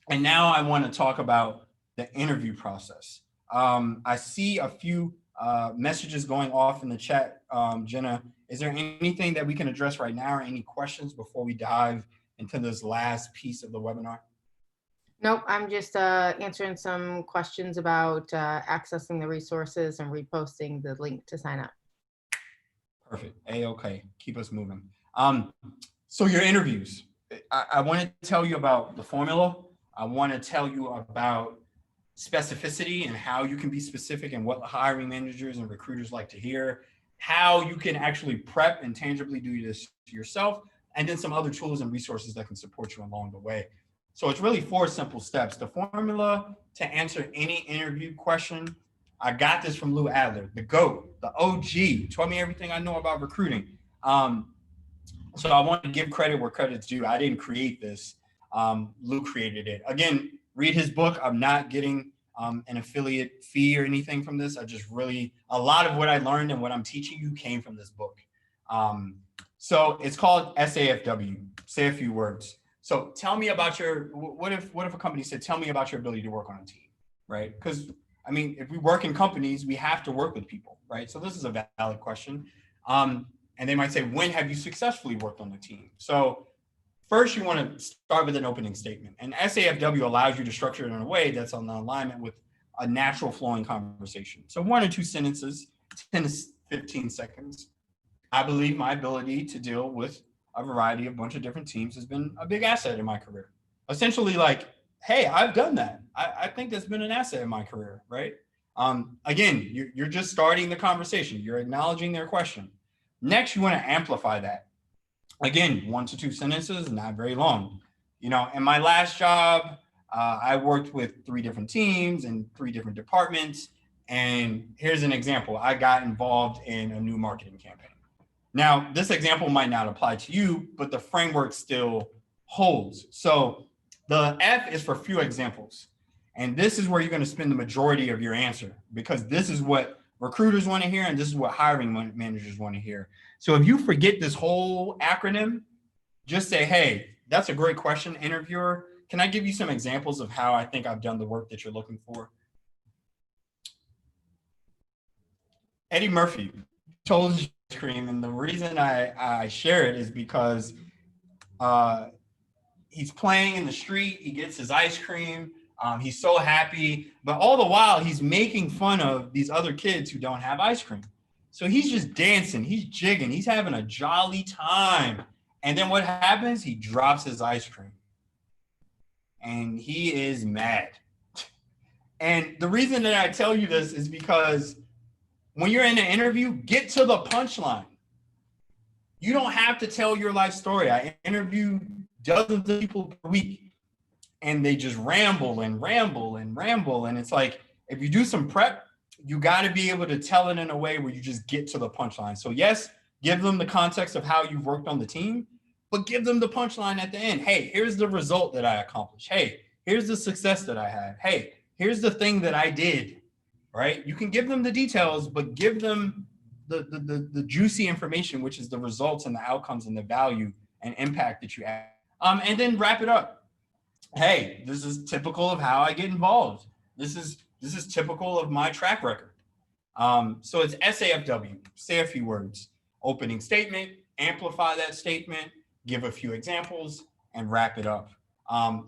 And now I want to talk about the interview process. I see a few messages going off in the chat. Jenna, is there anything that we can address right now or any questions before we dive into this last piece of the webinar? Nope, I'm just answering some questions about accessing the resources and reposting the link to sign up. Perfect. A-okay. Keep us moving. So your interviews, I want to tell you about the formula. I want to tell you about specificity and how you can be specific and what hiring managers and recruiters like to hear, how you can actually prep and tangibly do this yourself, and then some other tools and resources that can support you along the way. So it's really 4 simple steps. The formula to answer any interview question. I got this from Lou Adler, the GOAT, the OG, told me everything I know about recruiting. So I want to give credit where credit's due. I didn't create this. Lou created it. Again, read his book. I'm not getting an affiliate fee or anything from this. I just really, a lot of what I learned and what I'm teaching you came from this book. So it's called SAFW, say a few words. So tell me about your, what if a company said, tell me about your ability to work on a team, right? Because I mean, if we work in companies, we have to work with people, right? So this is a valid question. And they might say, when have you successfully worked on the team? So first you want to start with an opening statement, and SAFW allows you to structure it in a way that's on the alignment with a natural flowing conversation. So 1 or 2 sentences, 10 to 15 seconds. I believe my ability to deal with a variety of bunch of different teams has been a big asset in my career. Essentially like, hey, I've done that. I think that's been an asset in my career, right? Again, you're just starting the conversation. You're acknowledging their question. Next, you want to amplify that. Again, 1 to 2 sentences, not very long. You know, in my last job, I worked with 3 different teams and 3 different departments. And here's an example. I got involved in a new marketing campaign. Now, this example might not apply to you, but the framework still holds. So the F is for few examples. And this is where you're going to spend the majority of your answer, because this is what recruiters want to hear and this is what hiring managers want to hear. So if you forget this whole acronym, just say, hey, that's a great question, interviewer. Can I give you some examples of how I think I've done the work that you're looking for? Eddie Murphy told ice cream, and the reason I share it is because he's playing in the street, he gets his ice cream, he's so happy, but all the while he's making fun of these other kids who don't have ice cream. So he's just dancing, he's jigging, he's having a jolly time. And then what happens? He drops his ice cream. And he is mad. And the reason that I tell you this is because when you're in an interview, get to the punchline. You don't have to tell your life story. I interview dozens of people per week, and they just ramble and ramble and ramble. And it's like, if you do some prep, you got to be able to tell it in a way where you just get to the punchline. So yes, give them the context of how you've worked on the team, but give them the punchline at the end. Hey, here's the result that I accomplished. Hey, here's the success that I had. Hey, here's the thing that I did, right? You can give them the details, but give them the juicy information, which is the results and the outcomes and the value and impact that you add. And then wrap it up. Hey, this is typical of how I get involved. This is typical of my track record. So it's SAFW, say a few words, opening statement, amplify that statement, give a few examples, and wrap it up.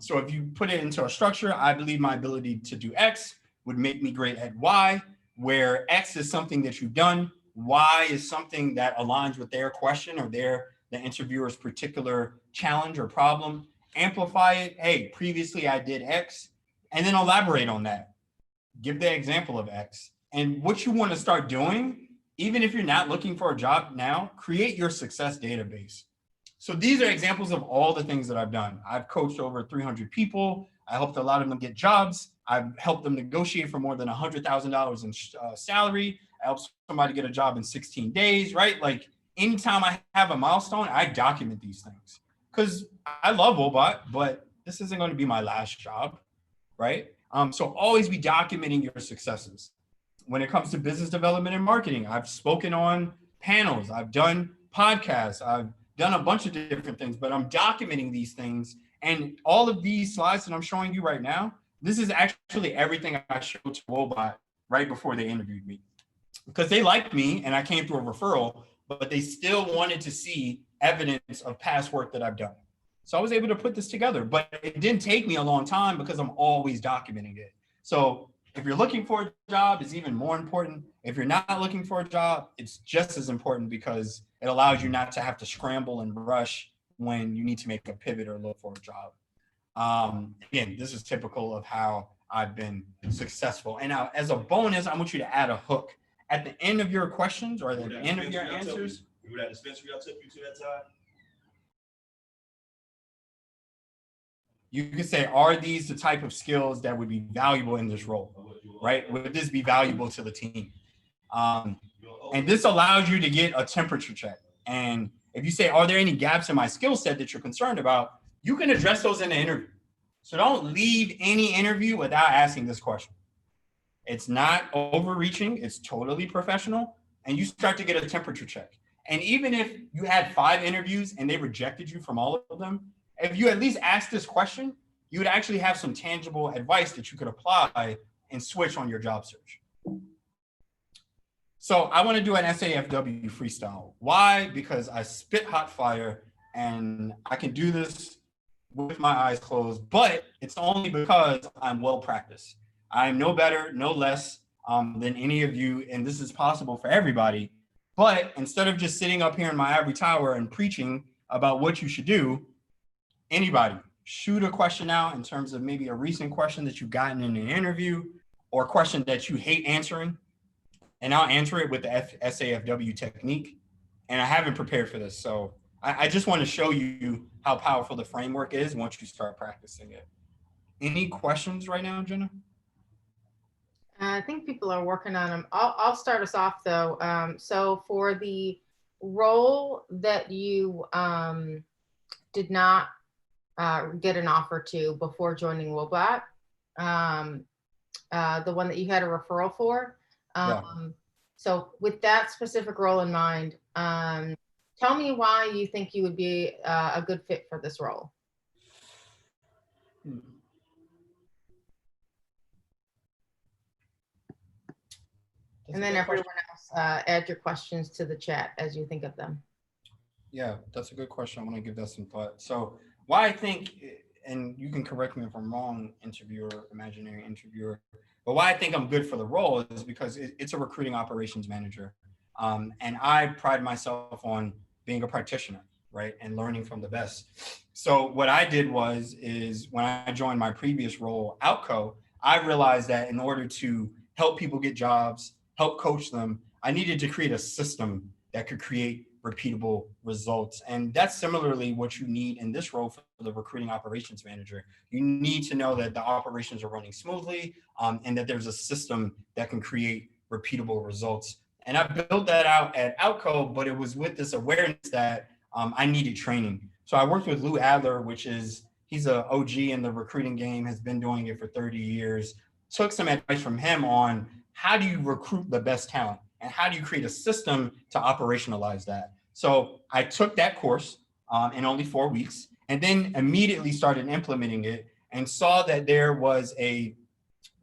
So if you put it into a structure, I believe my ability to do X would make me great at Y, where X is something that you've done, Y is something that aligns with their question or the interviewer's particular challenge or problem. Amplify it. Hey, previously I did X, and then elaborate on that. Give the example of X. And what you want to start doing, even if you're not looking for a job now, create your success database. So these are examples of all the things that I've done. I've coached over 300 people. I helped a lot of them get jobs. I've helped them negotiate for more than $100,000 in salary. I helped somebody get a job in 16 days, right? Like anytime I have a milestone, I document these things because I love Wobot, but this isn't going to be my last job, right? So always be documenting your successes. When it comes to business development and marketing, I've spoken on panels, I've done podcasts, I've done a bunch of different things, but I'm documenting these things. And all of these slides that I'm showing you right now, this is actually everything I showed to Wobot right before they interviewed me. Because they liked me and I came through a referral, but they still wanted to see evidence of past work that I've done. So I was able to put this together, but it didn't take me a long time because I'm always documenting it. So if you're looking for a job, it's even more important. If you're not looking for a job, it's just as important because it allows you not to have to scramble and rush when you need to make a pivot or look for a job. Again, this is typical of how I've been successful. And now as a bonus, I want you to add a hook. At the end of your questions or at the end of your answers. Remember that dispensary I took you to that time? You can say, are these the type of skills that would be valuable in this role, right? Would this be valuable to the team? And this allows you to get a temperature check. And if you say, are there any gaps in my skill set that you're concerned about, you can address those in the interview. So don't leave any interview without asking this question. It's not overreaching, it's totally professional, and you start to get a temperature check. And even if you had 5 interviews and they rejected you from all of them, if you at least ask this question, you would actually have some tangible advice that you could apply and switch on your job search. So I want to do an SAFW freestyle. Why? Because I spit hot fire and I can do this with my eyes closed, but it's only because I'm well practiced. I'm no better, no less than any of you, and this is possible for everybody. But instead of just sitting up here in my ivory tower and preaching about what you should do, anybody shoot a question out in terms of maybe a recent question that you've gotten in an interview or a question that you hate answering, and I'll answer it with the SAFW technique. And I haven't prepared for this, so I just want to show you how powerful the framework is once you start practicing it. Any questions right now, Jenna? I think people are working on them. I'll start us off though. So for the role that you did not get an offer to before joining Wobot, the one that you had a referral for. So with that specific role in mind, tell me why you think you would be a good fit for this role. And then everyone else, add your questions to the chat as you think of them. Yeah, that's a good question. I want to give that some thought. So why I think, and you can correct me if I'm wrong, interviewer, imaginary interviewer, but why I think I'm good for the role is because it's a recruiting operations manager. And I pride myself on being a practitioner, right? And learning from the best. So what I did is when I joined my previous role, Outco, I realized that in order to help people get jobs, help coach them, I needed to create a system that could create repeatable results. And that's similarly what you need in this role for the recruiting operations manager. You need to know that the operations are running smoothly and that there's a system that can create repeatable results. And I built that out at Outco, but it was with this awareness that I needed training. So I worked with Lou Adler, he's a OG in the recruiting game, has been doing it for 30 years. Took some advice from him on how do you recruit the best talent and how do you create a system to operationalize that. So I took that course in only 4 weeks and then immediately started implementing it and saw that there was a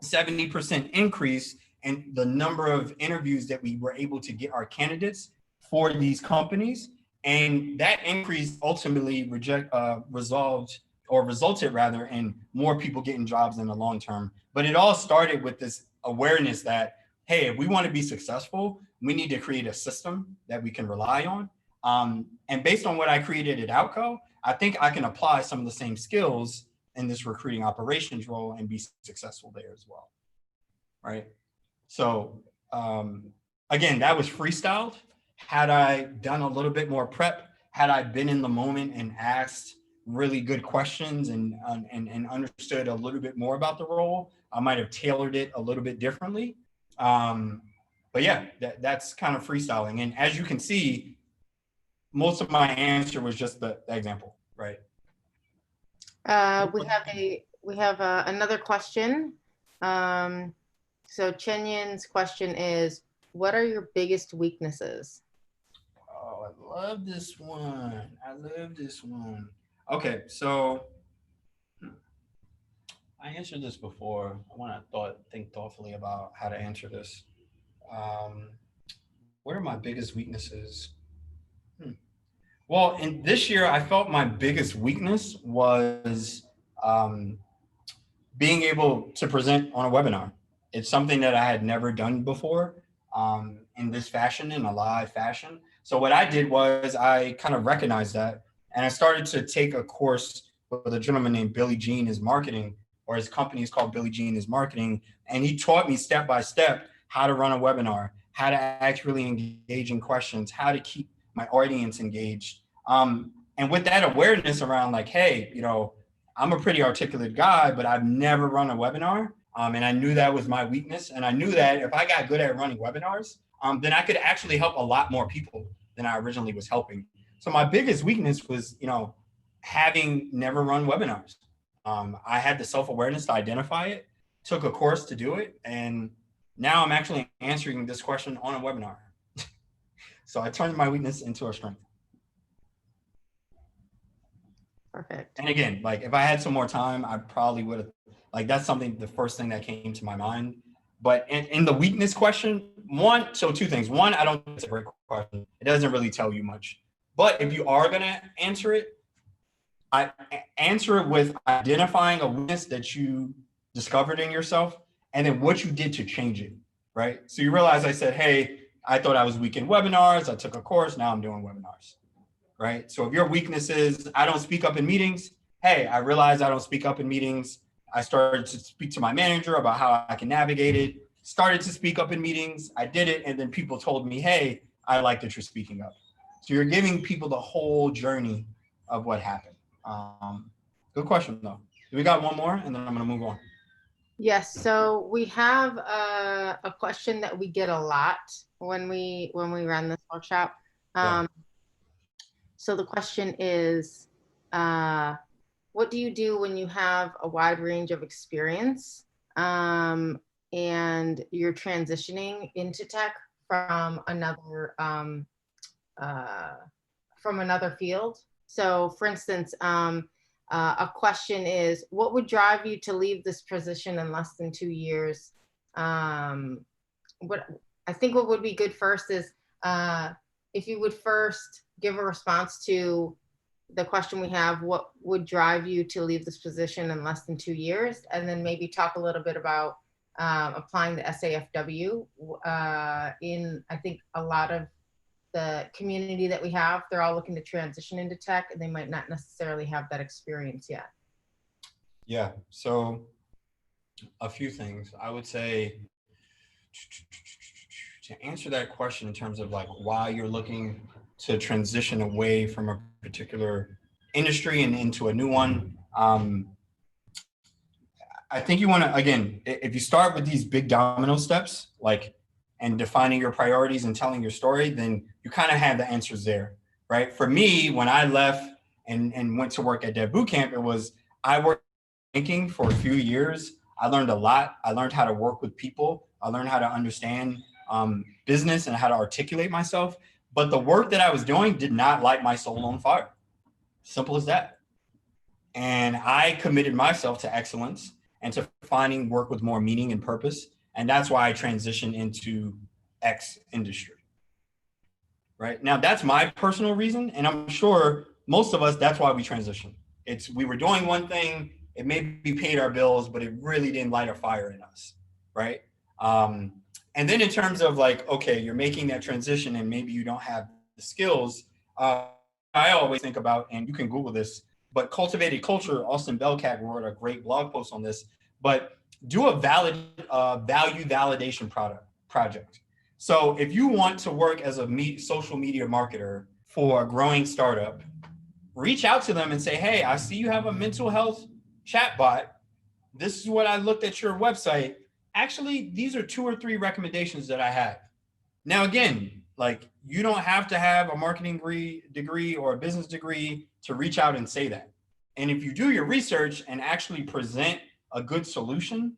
70% increase in the number of interviews that we were able to get our candidates for these companies. And that increase ultimately resulted rather in more people getting jobs in the long term. But it all started with this awareness that, hey, if we want to be successful, we need to create a system that we can rely on. And based on what I created at Outco, I think I can apply some of the same skills in this recruiting operations role and be successful there as well, right? So again, that was freestyled. Had I done a little bit more prep, had I been in the moment and asked really good questions and understood a little bit more about the role, I might have tailored it a little bit differently. But yeah, that's kind of freestyling. And as you can see, most of my answer was just the example, right? We have another question. So Chenyan's question is, what are your biggest weaknesses? Oh, I love this one. Okay, so I answered this before. I want to think thoughtfully about how to answer this. What are my biggest weaknesses? Well, in this year, I felt my biggest weakness was being able to present on a webinar. It's something that I had never done before in this fashion, in a live fashion. So what I did was I kind of recognized that, and I started to take a course with a gentleman named Billy Jean is Marketing, or his company is called Billy Jean is Marketing. And he taught me step by step how to run a webinar, how to actually engage in questions, how to keep my audience engaged. And with that awareness around like, hey, I'm a pretty articulate guy, but I've never run a webinar. And I knew that was my weakness. And I knew that if I got good at running webinars, then I could actually help a lot more people than I originally was helping. So my biggest weakness was, having never run webinars. I had the self-awareness to identify it, took a course to do it. And now I'm actually answering this question on a webinar. So I turned my weakness into a strength. Perfect. And again, like if I had some more time, I probably would have, that's the first thing that came to my mind. But in the weakness question, two things. One, I don't think it's a great question. It doesn't really tell you much. But if you are going to answer it, I answer it with identifying a weakness that you discovered in yourself and then what you did to change it, right? So you realize I said, hey, I thought I was weak in webinars. I took a course. Now I'm doing webinars, right? So if your weakness is I don't speak up in meetings, hey, I realized I don't speak up in meetings. I started to speak to my manager about how I can navigate it, started to speak up in meetings. I did it. And then people told me, hey, I like that you're speaking up. So you're giving people the whole journey of what happened. Good question though. We got one more and then I'm going to move on. Yes. So we have a question that we get a lot when we run this workshop. So the question is, what do you do when you have a wide range of experience and you're transitioning into tech from another field? So for instance, a question is, what would drive you to leave this position in less than 2 years? What would be good first is if you would first give a response to the question we have, what would drive you to leave this position in less than 2 years? And then maybe talk a little bit about applying the SAFW in, I think, a lot of the community that we have. They're all looking to transition into tech and they might not necessarily have that experience yet. Yeah, so a few things. I would say to answer that question in terms of like why you're looking to transition away from a particular industry and into a new one. I think you want to, again, if you start with these big domino steps, and defining your priorities and telling your story, then you kind of have the answers there, right? For me, when I left and went to work at Dev Bootcamp, it was I worked banking for a few years. I learned a lot. I learned how to work with people. I learned how to understand business and how to articulate myself. But the work that I was doing did not light my soul on fire. Simple as that. And I committed myself to excellence and to finding work with more meaning and purpose. And that's why I transitioned into X industry. Right now, that's my personal reason. And I'm sure most of us, that's why we transitioned. We were doing one thing, it maybe paid our bills, but it really didn't light a fire in us. Right. And then in terms of like, okay, you're making that transition and maybe you don't have the skills. I always think about, and you can Google this, but Cultivated Culture, Austin Belkat wrote a great blog post on this, but do a value validation project. So if you want to work as a social media marketer for a growing startup, reach out to them and say, hey, I see you have a mental health chatbot. This is what I looked at your website. Actually, these are 2 or 3 recommendations that I have. Now, again, like you don't have to have a marketing degree or a business degree to reach out and say that. And if you do your research and actually present a good solution,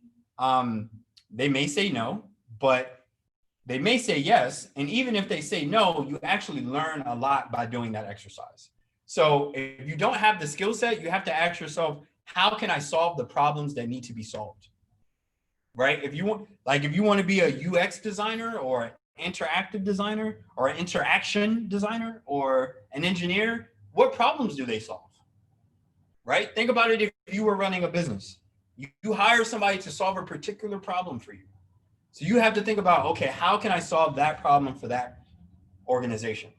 they may say no, but they may say yes. And even if they say no, you actually learn a lot by doing that exercise. So if you don't have the skill set, you have to ask yourself, how can I solve the problems that need to be solved? Right? If you want to be a UX designer or an interactive designer or an interaction designer or an engineer, what problems do they solve? Right? Think about it. If you were running a business, you hire somebody to solve a particular problem for you. So you have to think about, okay, how can I solve that problem for that organization?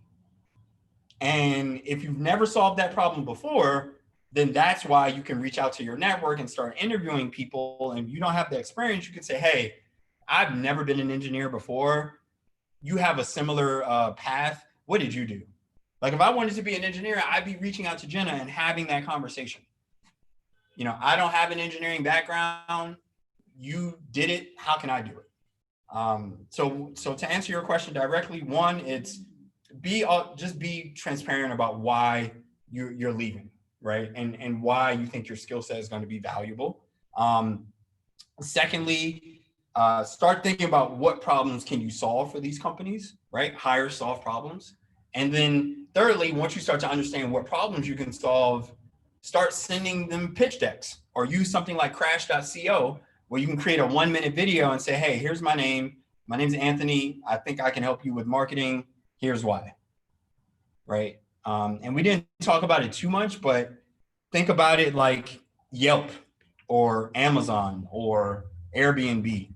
And if you've never solved that problem before, then that's why you can reach out to your network and start interviewing people. And if you don't have the experience, you can say, hey, I've never been an engineer before. You have a similar path. What did you do? Like if I wanted to be an engineer, I'd be reaching out to Jenna and having that conversation. You know, I don't have an engineering background. You did it. How can I do it? So to answer your question directly, one, it's just be transparent about why you're leaving, right? And why you think your skill set is going to be valuable. Secondly, start thinking about what problems can you solve for these companies, right? Hire, solve problems. And then thirdly, once you start to understand what problems you can solve, start sending them pitch decks or use something like crash.co where you can create a 1-minute video and say, hey, here's my name. My name's Anthony. I think I can help you with marketing. Here's why, right? And we didn't talk about it too much, but think about it like Yelp or Amazon or Airbnb.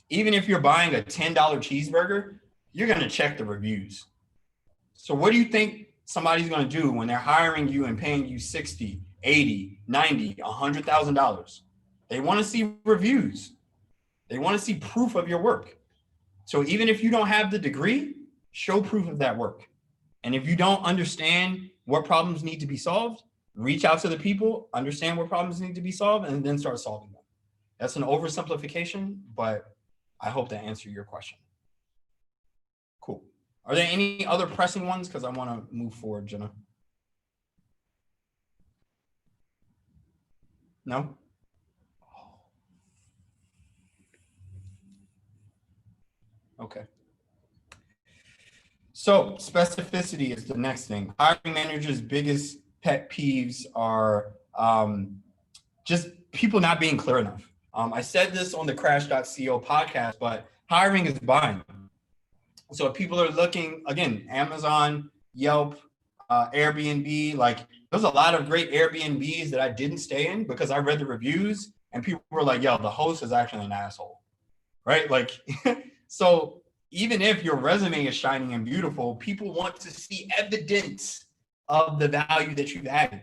Even if you're buying a $10 cheeseburger, you're going to check the reviews. So what do you think somebody's going to do when they're hiring you and paying you $60, $80, $90, $100,000? They want to see reviews. They want to see proof of your work. So even if you don't have the degree, show proof of that work. And if you don't understand what problems need to be solved, reach out to the people, understand what problems need to be solved, and then start solving them. That's an oversimplification, but I hope that answered your question. Cool. Are there any other pressing ones? Because I want to move forward, Jenna. No? Okay. So specificity is the next thing. Hiring managers' biggest pet peeves are just people not being clear enough. I said this on the crash.co podcast, but hiring is buying. So if people are looking, again, Amazon, Yelp, Airbnb, like there's a lot of great Airbnbs that I didn't stay in because I read the reviews and people were like, yo, the host is actually an asshole, right? Like, so even if your resume is shining and beautiful, people want to see evidence of the value that you've added.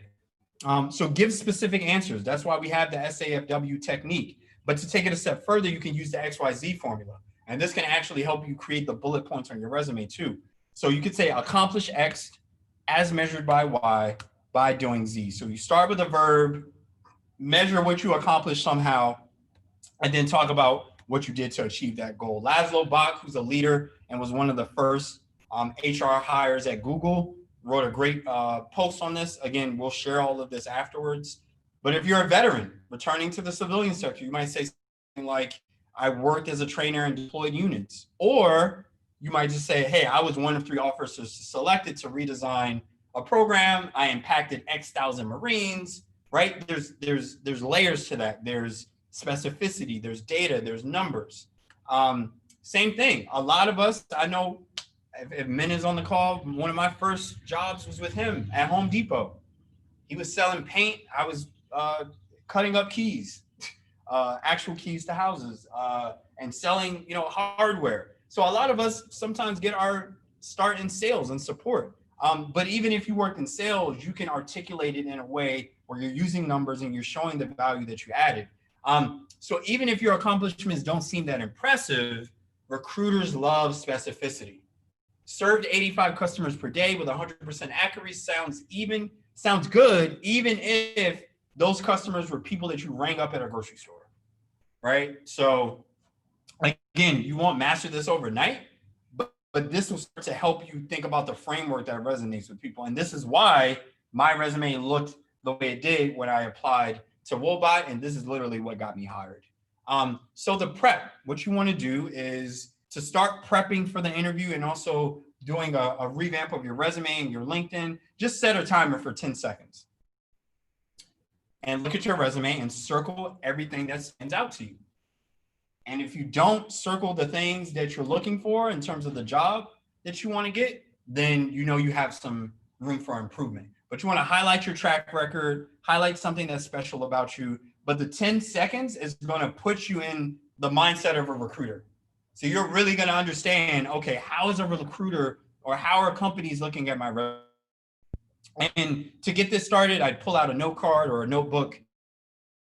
So give specific answers. That's why we have the SAFW technique. But to take it a step further, you can use the XYZ formula. And this can actually help you create the bullet points on your resume too. So you could say accomplish X as measured by Y by doing Z. So you start with a verb, measure what you accomplished somehow, and then talk about what you did to achieve that goal. Laszlo Bock, who's a leader and was one of the first HR hires at Google, wrote a great post on this. Again, we'll share all of this afterwards. But if you're a veteran returning to the civilian sector, you might say something like, I worked as a trainer in deployed units. Or you might just say, hey, I was one of 3 officers selected to redesign a program. I impacted X thousand Marines, right? There's layers to that. There's specificity, there's data, there's numbers. Same thing. A lot of us, I know if Min is on the call, one of my first jobs was with him at Home Depot. He was selling paint. I was cutting up keys, actual keys to houses, and selling, hardware. So a lot of us sometimes get our start in sales and support. But even if you work in sales, you can articulate it in a way where you're using numbers and you're showing the value that you added. So even if your accomplishments don't seem that impressive, recruiters love specificity. Served 85 customers per day with 100% accuracy sounds good, even if those customers were people that you rang up at a grocery store, right? So again, you won't master this overnight, but this will start to help you think about the framework that resonates with people. And this is why my resume looked the way it did when I applied to Wobot, and this is literally what got me hired. So the prep, what you want to do is to start prepping for the interview and also doing a revamp of your resume and your LinkedIn. Just set a timer for 10 seconds and look at your resume and circle everything that stands out to you. And if you don't circle the things that you're looking for in terms of the job that you want to get, then you have some room for improvement. But you want to highlight your track record, highlight something that's special about you. But the 10 seconds is going to put you in the mindset of a recruiter. So you're really going to understand, okay, how is a recruiter or how are companies looking at my resume? And to get this started, I'd pull out a note card or a notebook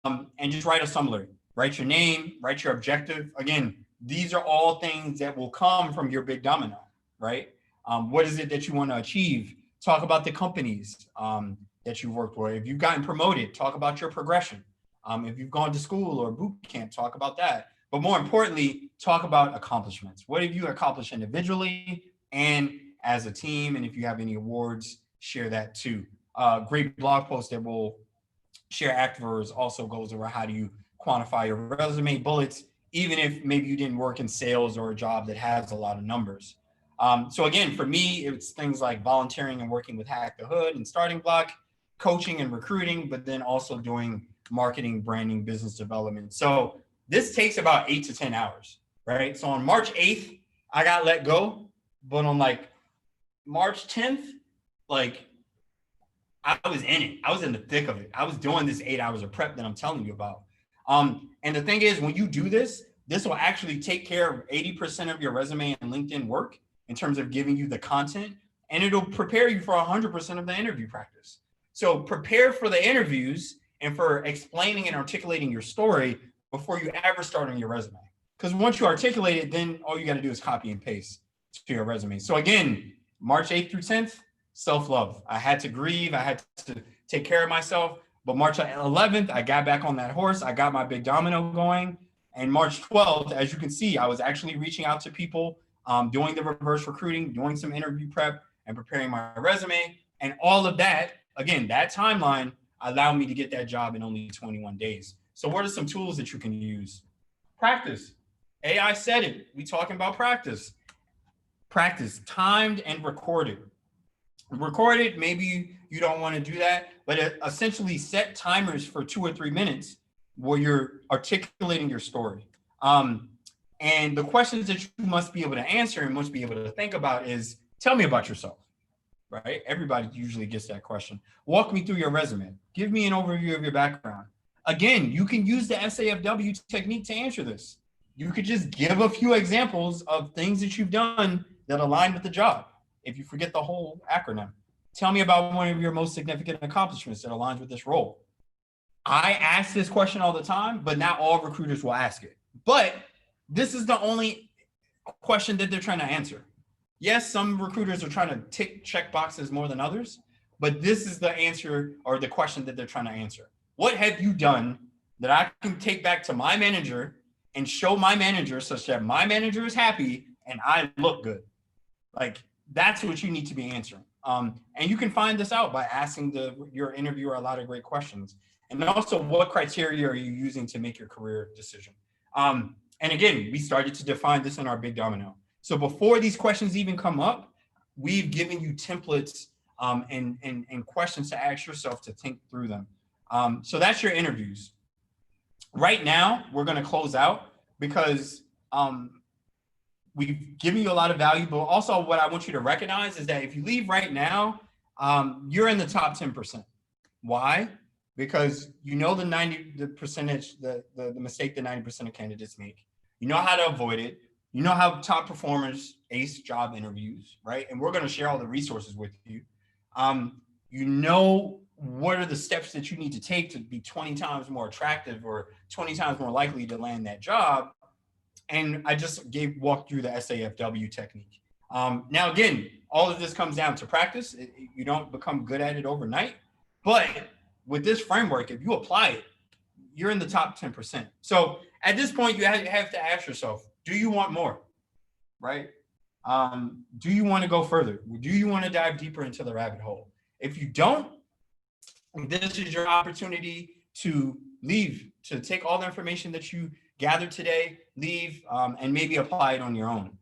and just write a summary. Write your name, write your objective. Again, these are all things that will come from your big domino, right? What is it that you want to achieve? Talk about the companies that you've worked for. If you've gotten promoted, talk about your progression. If you've gone to school or boot camp, talk about that. But more importantly, talk about accomplishments. What have you accomplished individually and as a team? And if you have any awards, share that too. Great blog post that we'll share afterwards also goes over how do you quantify your resume bullets, even if maybe you didn't work in sales or a job that has a lot of numbers. So again, for me, it's things like volunteering and working with Hack the Hood and Starting Block, coaching and recruiting, but then also doing marketing, branding, business development. So this takes about 8 to 10 hours, right? So on March 8th, I got let go, but on March 10th, I was in it. I was in the thick of it. I was doing this 8 hours of prep that I'm telling you about. And the thing is, when you do this, this will actually take care of 80% of your resume and LinkedIn work in terms of giving you the content, and it'll prepare you for 100% of the interview practice. So prepare for the interviews and for explaining and articulating your story before you ever start on your resume. Because once you articulate it, then all you got to do is copy and paste to your resume. So again, March 8th through 10th, self-love. I had to grieve. I had to take care of myself. But March 11th, I got back on that horse. I got my big domino going. And March 12th, as you can see, I was actually reaching out to people, doing the reverse recruiting, doing some interview prep, and preparing my resume. And all of that, again, that timeline allowed me to get that job in only 21 days. So what are some tools that you can use? Practice. AI said it. We talking about practice. Practice, timed and recorded. Recorded, maybe you don't want to do that, but essentially set timers for 2 or 3 minutes where you're articulating your story. And the questions that you must be able to answer and must be able to think about is, tell me about yourself, right? Everybody usually gets that question. Walk me through your resume. Give me an overview of your background. Again, you can use the SAFW technique to answer this. You could just give a few examples of things that you've done that align with the job. If you forget the whole acronym, tell me about one of your most significant accomplishments that aligns with this role. I ask this question all the time, but not all recruiters will ask it. But this is the only question that they're trying to answer. Yes, some recruiters are trying to check boxes more than others, but this is the answer or the question that they're trying to answer. What have you done that I can take back to my manager and show my manager such that my manager is happy and I look good? That's what you need to be answering. And you can find this out by asking your interviewer a lot of great questions. And also, what criteria are you using to make your career decision? And again, we started to define this in our big domino. So before these questions even come up, we've given you templates and questions to ask yourself to think through them. So that's your interviews. Right now, we're going to close out because we've given you a lot of value, but also what I want you to recognize is that if you leave right now, you're in the top 10%. Why? Because you know the mistake that 90% of candidates make. You know how to avoid it. You know how top performers ace job interviews, right? And we're going to share all the resources with you. You know what are the steps that you need to take to be 20 times more attractive or 20 times more likely to land that job. And I just walked through the SAFW technique. Now, again, all of this comes down to practice. You don't become good at it overnight. But with this framework, if you apply it, you're in the top 10%. So at this point, you have to ask yourself, do you want more, right? Do you want to go further? Do you want to dive deeper into the rabbit hole? If you don't, this is your opportunity to leave, to take all the information that you gathered today, leave, and maybe apply it on your own.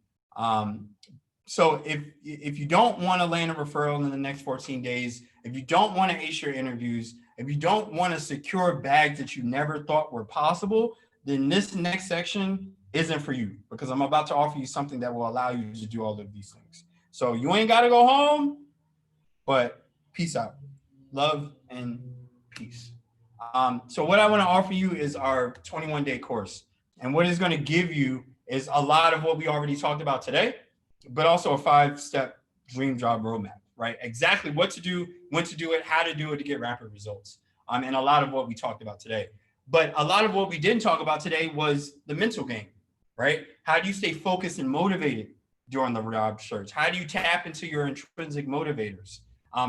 So if you don't want to land a referral in the next 14 days, if you don't want to ace your interviews, if you don't want to secure bags that you never thought were possible, then this next section isn't for you, because I'm about to offer you something that will allow you to do all of these things. So you ain't got to go home, but peace out. Love and peace. So what I want to offer you is our 21-day course. And what it's going to give you is a lot of what we already talked about today, but also a 5-step dream job roadmap, right? Exactly what to do, when to do it, how to do it to get rapid results. And a lot of what we talked about today. But a lot of what we didn't talk about today was the mental game, right? How do you stay focused and motivated during the job search? How do you tap into your intrinsic motivators?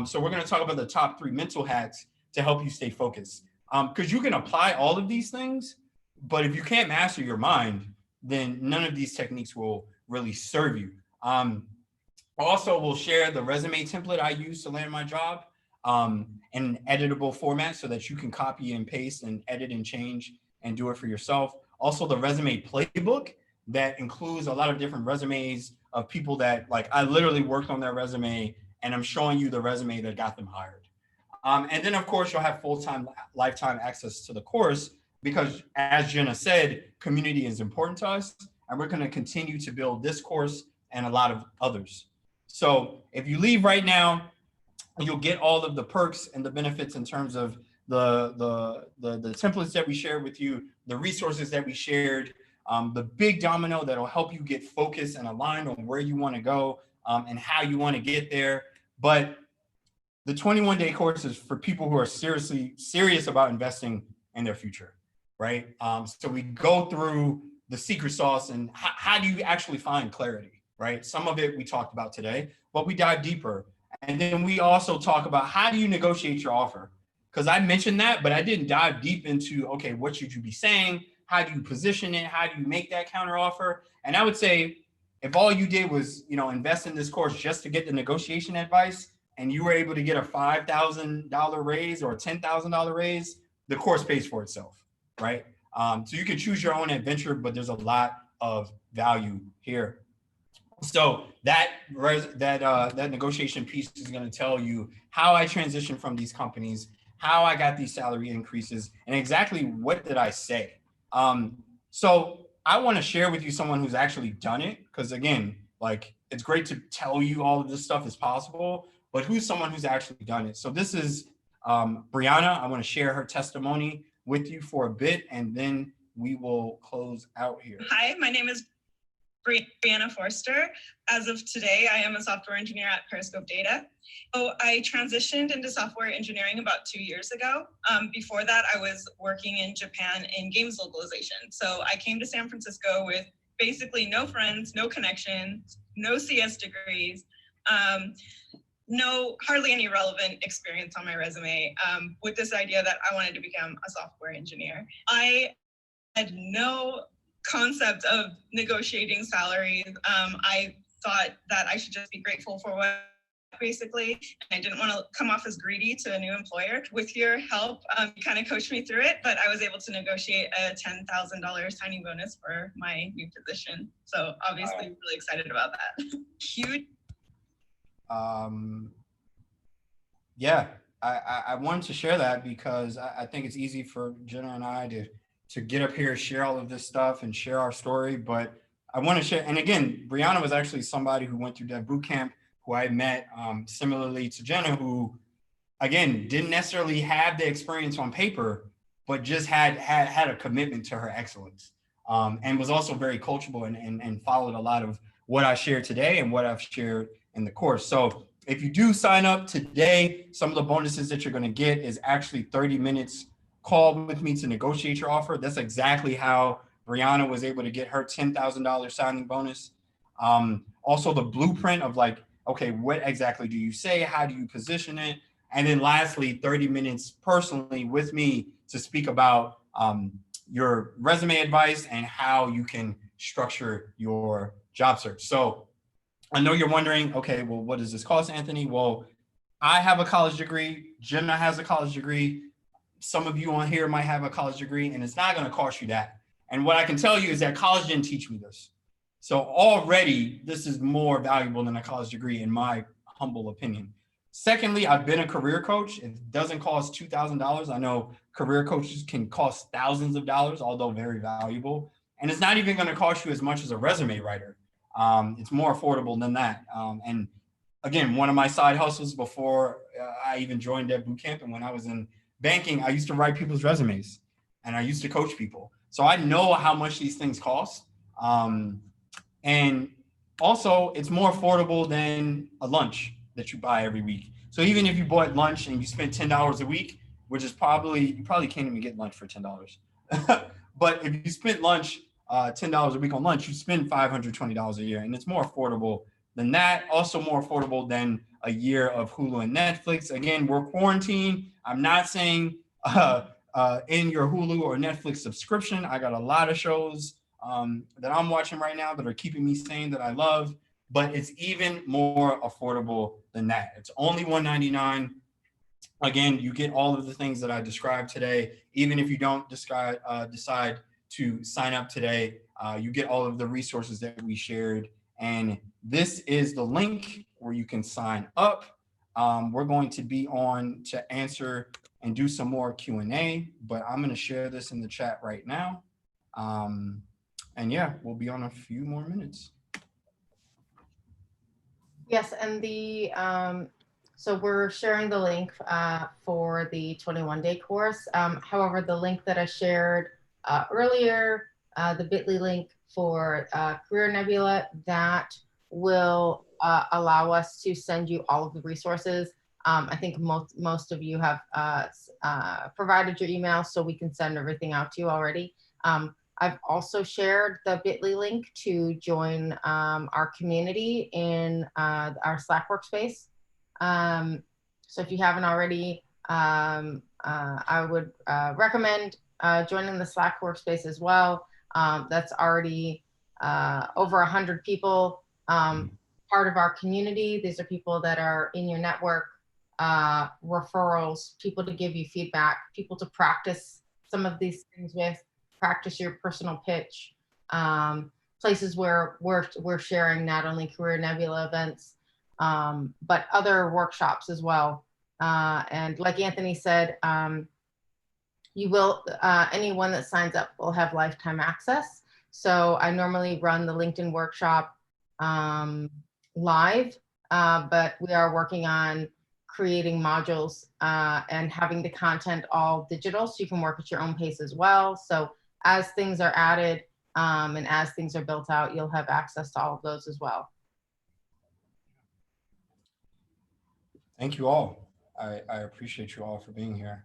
So we're going to talk about the top 3 mental hacks to help you stay focused. Because you can apply all of these things, but if you can't master your mind, then none of these techniques will really serve you. Also, we'll share the resume template I use to land my job in an editable format so that you can copy and paste and edit and change and do it for yourself. Also, the resume playbook that includes a lot of different resumes of people that, like, I literally worked on their resume, and I'm showing you the resume that got them hired. And then, of course, you'll have full-time, lifetime access to the course because, as Jenna said, community is important to us, and we're going to continue to build this course and a lot of others. So if you leave right now, you'll get all of the perks and the benefits in terms of the templates that we shared with you, the resources that we shared, the big domino that'll help you get focused and aligned on where you want to go and how you want to get there. But the 21-day course is for people who are serious about investing in their future, right? So we go through the secret sauce and how do you actually find clarity, right? Some of it we talked about today, but we dive deeper. And then we also talk about how do you negotiate your offer? Because I mentioned that, but I didn't dive deep into, okay, what should you be saying? How do you position it? How do you make that counter offer? And I would say if all you did was, invest in this course just to get the negotiation advice, and you were able to get a $5,000 raise or a $10,000 raise, the course pays for itself, right? So you can choose your own adventure, but there's a lot of value here. So that negotiation piece is going to tell you how I transitioned from these companies, how I got these salary increases, and exactly what did I say. So I want to share with you someone who's actually done it, because again, like, it's great to tell you all of this stuff is possible, but who's someone who's actually done it? So this is Brianna. I want to share her testimony with you for a bit, and then we will close out here. Hi, my name is Brianna Forster. As of today, I am a software engineer at Periscope Data. So I transitioned into software engineering about 2 years ago. Before that, I was working in Japan in games localization. So I came to San Francisco with basically no friends, no connections, no CS degrees, hardly any relevant experience on my resume, with this idea that I wanted to become a software engineer. I had no concept of negotiating salaries. I thought that I should just be grateful for what basically. I didn't want to come off as greedy to a new employer. With your help, you kind of coached me through it, but I was able to negotiate a $10,000 signing bonus for my new position. So obviously really excited about that. Huge. Yeah, I wanted to share that because I think it's easy for Jenna and I to get up here, share all of this stuff and share our story. But I want to share, and again, Brianna was actually somebody who went through Dev Bootcamp, who I met similarly to Jenna, who again didn't necessarily have the experience on paper, but just had a commitment to her excellence, and was also very coachable and followed a lot of what I shared today and what I've shared in the course. So if you do sign up today, some of the bonuses that you're going to get is actually 30 minutes call with me to negotiate your offer. That's exactly how Brianna was able to get her $10,000 signing bonus. Also the blueprint of like, okay, what exactly do you say? How do you position it? And then lastly, 30 minutes personally with me to speak about your resume advice and how you can structure your job search. So I know you're wondering, okay, well, what does this cost, Anthony? Well, I have a college degree. Jenna has a college degree. Some of you on here might have a college degree, and it's not going to cost you that. And what I can tell you is that college didn't teach me this. So already, this is more valuable than a college degree, in my humble opinion. Secondly, I've been a career coach. It doesn't cost $2,000. I know career coaches can cost thousands of dollars, although very valuable. And it's not even going to cost you as much as a resume writer. It's more affordable than that. And again, one of my side hustles before I even joined Dev Bootcamp, and when I was in banking, I used to write people's resumes and I used to coach people. So I know how much these things cost. And also, it's more affordable than a lunch that you buy every week. So even if you bought lunch and you spent $10 a week, which is you probably can't even get lunch for $10. But if you spent lunch, $10 a week on lunch, you spend $520 a year, and it's more affordable than that. Also more affordable than a year of Hulu and Netflix. Again, we're quarantined. I'm not saying in your Hulu or Netflix subscription. I got a lot of shows that I'm watching right now that are keeping me sane that I love, but it's even more affordable than that. It's only $199. Again, you get all of the things that I described today. Even if you don't decide to sign up today, you get all of the resources that we shared. And this is the link where you can sign up. We're going to be on to answer and do some more Q&A, but I'm going to share this in the chat right now. And yeah, we'll be on a few more minutes. Yes, and so we're sharing the link for the 21-day course. However, the link that I shared earlier, the bit.ly link for Career Nebula, that will allow us to send you all of the resources. I think most of you have provided your email, so we can send everything out to you already. I've also shared the bit.ly link to join our community in our Slack workspace. So if you haven't already, I would recommend joining the Slack workspace as well. That's already over 100 people, part of our community. These are people that are in your network, referrals, people to give you feedback, people to practice some of these things with, practice your personal pitch, places where we're sharing not only Career Nebula events, but other workshops as well. And like Anthony said, you will, anyone that signs up will have lifetime access. So I normally run the LinkedIn workshop live, but we are working on creating modules and having the content all digital so you can work at your own pace as well. So as things are added and as things are built out, you'll have access to all of those as well. Thank you all. I appreciate you all for being here.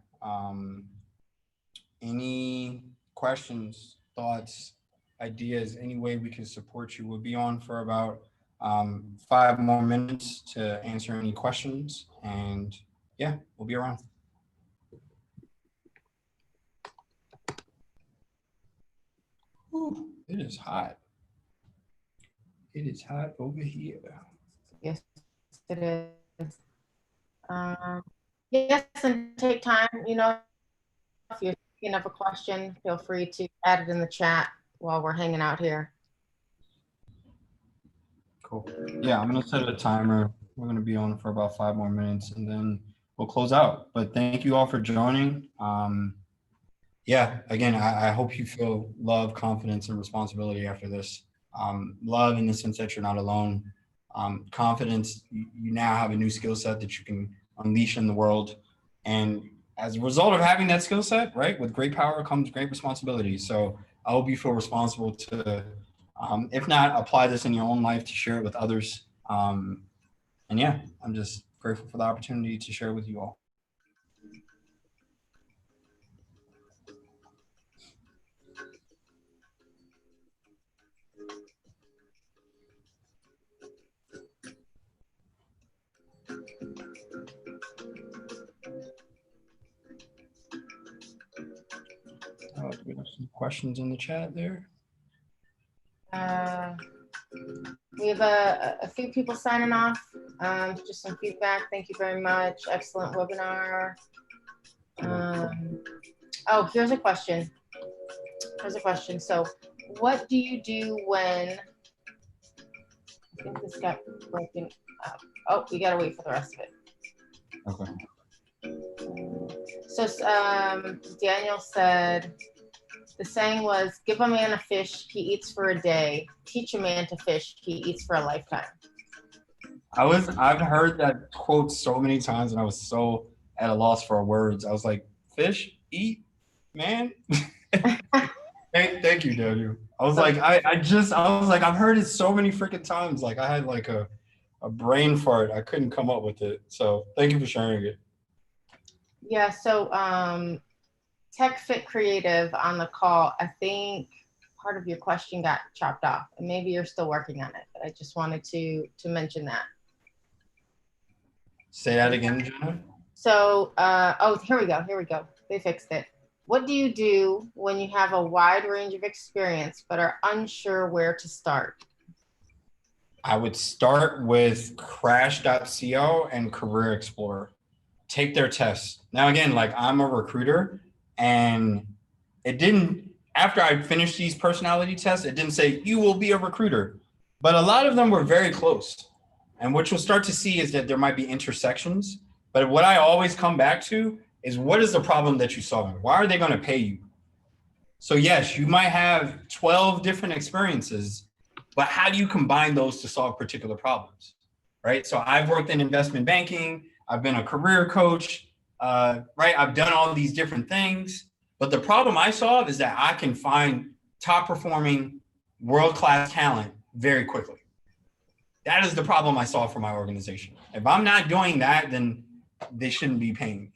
Any questions, thoughts, ideas, any way we can support you? We'll be on for about 5 more minutes to answer any questions. And yeah, we'll be around. Whew, it is hot. It is hot over here. Yes, it is. Yes, and take time, you know, if you're thinking of a question, feel free to add it in the chat while we're hanging out here. Cool. Yeah, I'm gonna set a timer. We're gonna be on for about 5 more minutes and then we'll close out. But thank you all for joining. Yeah, again, I hope you feel love, confidence, and responsibility after this. Love in the sense that you're not alone. Confidence, you now have a new skill set that you can unleash in the world. And as a result of having that skill set, right, with great power comes great responsibility. So I hope you feel responsible to, if not, apply this in your own life, to share it with others. And yeah, I'm just grateful for the opportunity to share with you all. Do we have some questions in the chat there? We have a few people signing off. Just some feedback. Thank you very much. Excellent webinar. Oh, here's a question. So what do you do when, I think this got broken up. Oh, we gotta wait for the rest of it. Okay. So Daniel said, the saying was, give a man a fish, he eats for a day. Teach a man to fish, he eats for a lifetime. I've heard that quote so many times and I was so at a loss for words. I was like, fish, eat, man. Thank you, Daniel. I was like, I've heard it so many freaking times. Like I had like a brain fart. I couldn't come up with it. So thank you for sharing it. Yeah, so Tech Fit Creative on the call, I think part of your question got chopped off and maybe you're still working on it, but I just wanted to mention that. Say that again, Jenna. So, oh, here we go. They fixed it. What do you do when you have a wide range of experience but are unsure where to start? I would start with Crash.co and Career Explorer. Take their tests. Now, again, like I'm a recruiter and it didn't, after I finished these personality tests, it didn't say you will be a recruiter, but a lot of them were very close. And what you'll start to see is that there might be intersections. But what I always come back to is what is the problem that you're solving? Why are they going to pay you? So yes, you might have 12 different experiences, but how do you combine those to solve particular problems, right? So I've worked in investment banking. I've been a career coach, right? I've done all these different things. But the problem I solve is that I can find top performing world-class talent very quickly. That is the problem I solve for my organization. If I'm not doing that, then they shouldn't be paying me.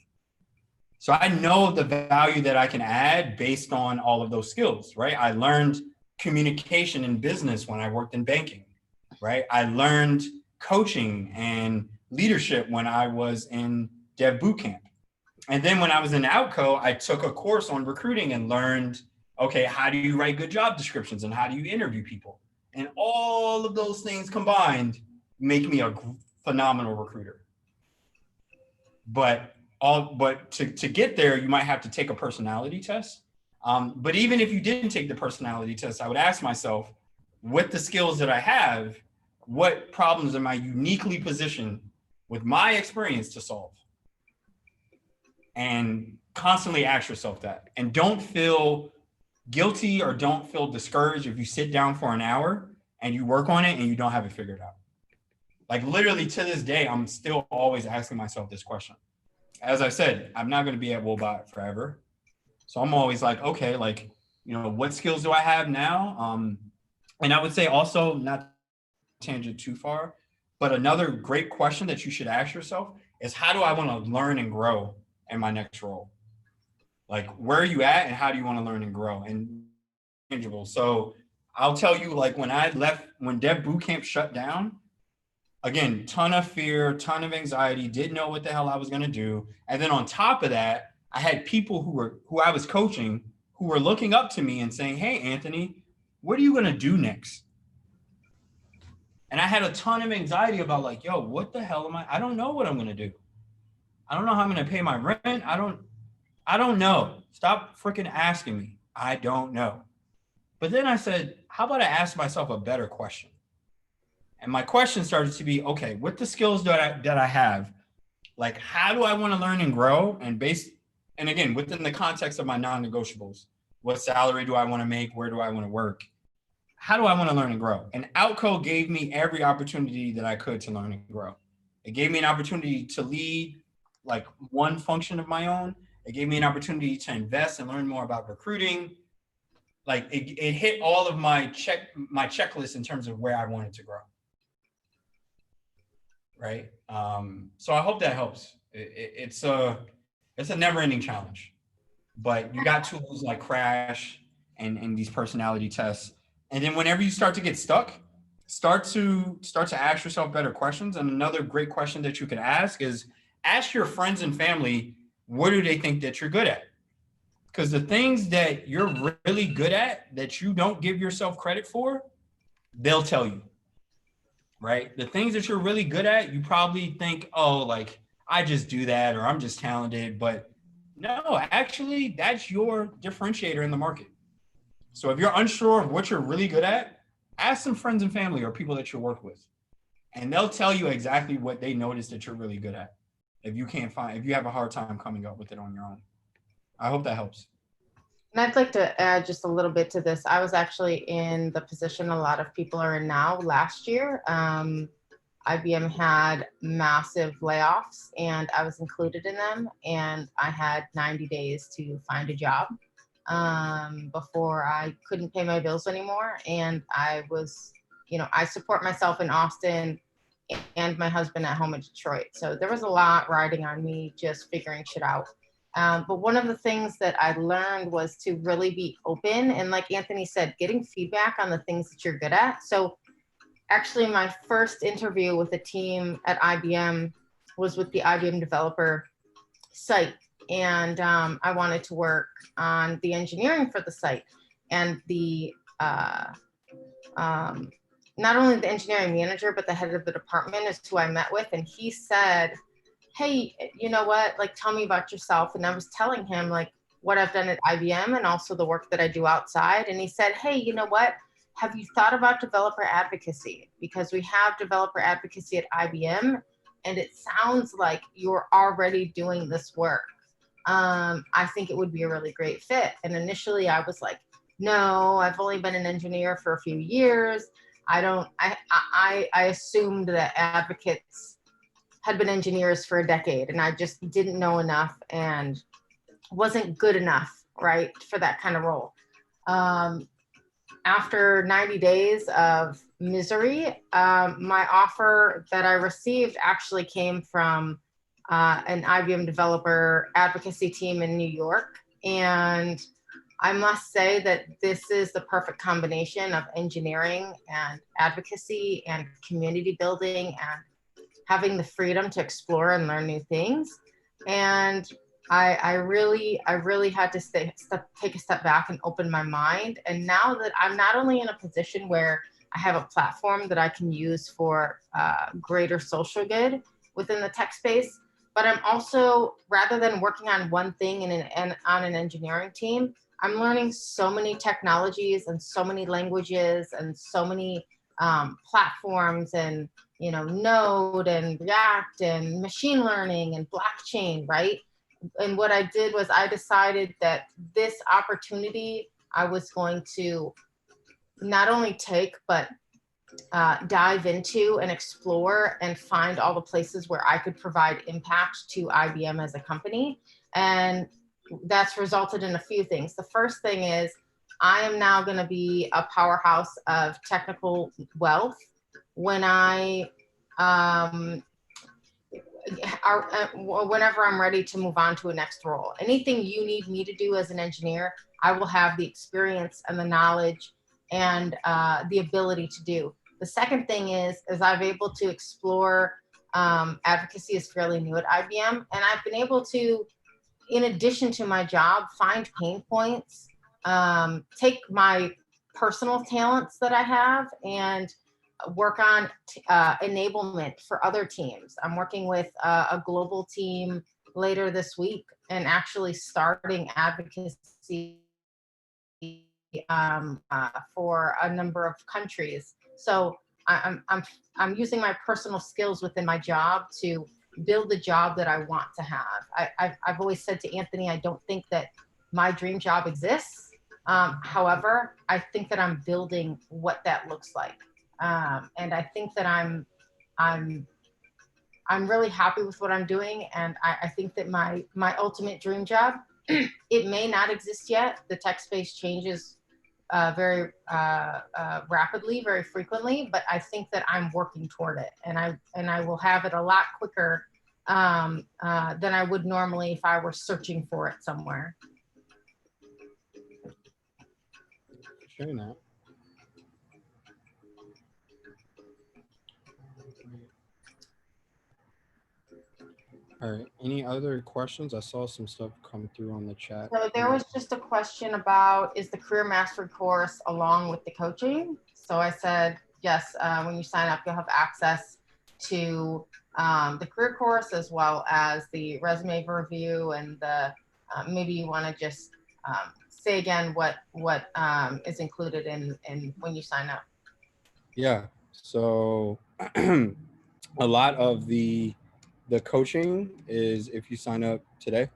So I know the value that I can add based on all of those skills, right? I learned communication in business when I worked in banking, right? I learned coaching and leadership when I was in Dev Bootcamp. And then when I was in Outco, I took a course on recruiting and learned, okay, how do you write good job descriptions and how do you interview people? And all of those things combined make me a phenomenal recruiter. But to get there, you might have to take a personality test. But even if you didn't take the personality test, I would ask myself, with the skills that I have, what problems am I uniquely positioned with my experience to solve? And constantly ask yourself that. And don't feel guilty or don't feel discouraged if you sit down for an hour and you work on it and you don't have it figured out. Like literally to this day, I'm still always asking myself this question. As I said, I'm not going to be at Wobot forever. So I'm always like, okay, like, you know, what skills do I have now? And I would say also, not tangent too far, but another great question that you should ask yourself is, how do I want to learn and grow in my next role? Like, where are you at and how do you want to learn and grow? And tangible. So I'll tell you, like when I left, when Dev Bootcamp shut down, again, ton of fear, ton of anxiety, didn't know what the hell I was going to do. And then on top of that, I had people who I was coaching who were looking up to me and saying, hey, Anthony, what are you going to do next? And I had a ton of anxiety about like, yo, what the hell am I don't know what I'm going to do. I don't know how I'm going to pay my rent. I don't know. Stop freaking asking me. I don't know. But then I said, how about I ask myself a better question? And my question started to be, okay, with the skills that I have, like, how do I want to learn and grow? And again, within the context of my non-negotiables, what salary do I want to make? Where do I want to work? How do I want to learn and grow? And Outco gave me every opportunity that I could to learn and grow. It gave me an opportunity to lead like one function of my own. It gave me an opportunity to invest and learn more about recruiting. Like it hit all of my checklist in terms of where I wanted to grow. Right. So I hope that helps. It's a never-ending challenge, but you got tools like Crash and these personality tests. And then whenever you start to get stuck, start to ask yourself better questions. And another great question that you can ask is ask your friends and family, what do they think that you're good at? Because the things that you're really good at that you don't give yourself credit for, they'll tell you, right? The things that you're really good at, you probably think, oh, like I just do that or I'm just talented. But no, actually, that's your differentiator in the market. So if you're unsure of what you're really good at, ask some friends and family or people that you work with, and they'll tell you exactly what they notice that you're really good at. If you have a hard time coming up with it on your own. I hope that helps. And I'd like to add just a little bit to this. I was actually in the position a lot of people are in now last year. IBM had massive layoffs and I was included in them, and I had 90 days to find a job before I couldn't pay my bills anymore. And I was, I support myself in Austin and my husband at home in Detroit. So there was a lot riding on me just figuring shit out. But one of the things that I learned was to really be open. And like Anthony said, getting feedback on the things that you're good at. So actually my first interview with a team at IBM was with the IBM developer site. And I wanted to work on the engineering for the site. And the not only the engineering manager, but the head of the department is who I met with. And he said, hey, you know what, like, tell me about yourself. And I was telling him like what I've done at IBM and also the work that I do outside. And he said, hey, you know what, have you thought about developer advocacy? Because we have developer advocacy at IBM and it sounds like you're already doing this work. I think it would be a really great fit. And initially I was like, no, I've only been an engineer for a few years. I assumed that advocates had been engineers for a decade and I just didn't know enough and wasn't good enough, right, for that kind of role. After 90 days of misery, my offer that I received actually came from an IBM developer advocacy team in New York. And I must say that this is the perfect combination of engineering and advocacy and community building and having the freedom to explore and learn new things. And I really had to take a step back and open my mind. And now that I'm not only in a position where I have a platform that I can use for greater social good within the tech space, but I'm also, rather than working on one thing and on an engineering team, I'm learning so many technologies and so many languages and so many platforms and, Node and React and machine learning and blockchain, right? And what I did was I decided that this opportunity I was going to not only take, but dive into and explore and find all the places where I could provide impact to IBM as a company. And that's resulted in a few things. The first thing is I am now going to be a powerhouse of technical wealth when whenever I'm ready to move on to a next role. Anything you need me to do as an engineer, I will have the experience and the knowledge and the ability to do. The second thing is I'm able to explore advocacy is fairly new at IBM, and I've been able to, in addition to my job, find pain points, take my personal talents that I have and work on enablement for other teams. I'm working with a global team later this week and actually starting advocacy for a number of countries. So I'm using my personal skills within my job to build the job that I want to have. I've always said to Anthony, I don't think that my dream job exists. However, I think that I'm building what that looks like. And I think that I'm really happy with what I'm doing. And I think that my ultimate dream job, it may not exist yet. The tech space changes very rapidly, very frequently, but I think that I'm working toward it, and I will have it a lot quicker than I would normally if I were searching for it somewhere. Sharing that. All right. Any other questions? I saw some stuff come through on the chat. So there was just a question about, is the career mastery course along with the coaching? So I said, yes, when you sign up, you'll have access to the career course as well as the resume review, and the maybe you want to just say again what is included in when you sign up. Yeah. So a lot of the coaching is if you sign up today.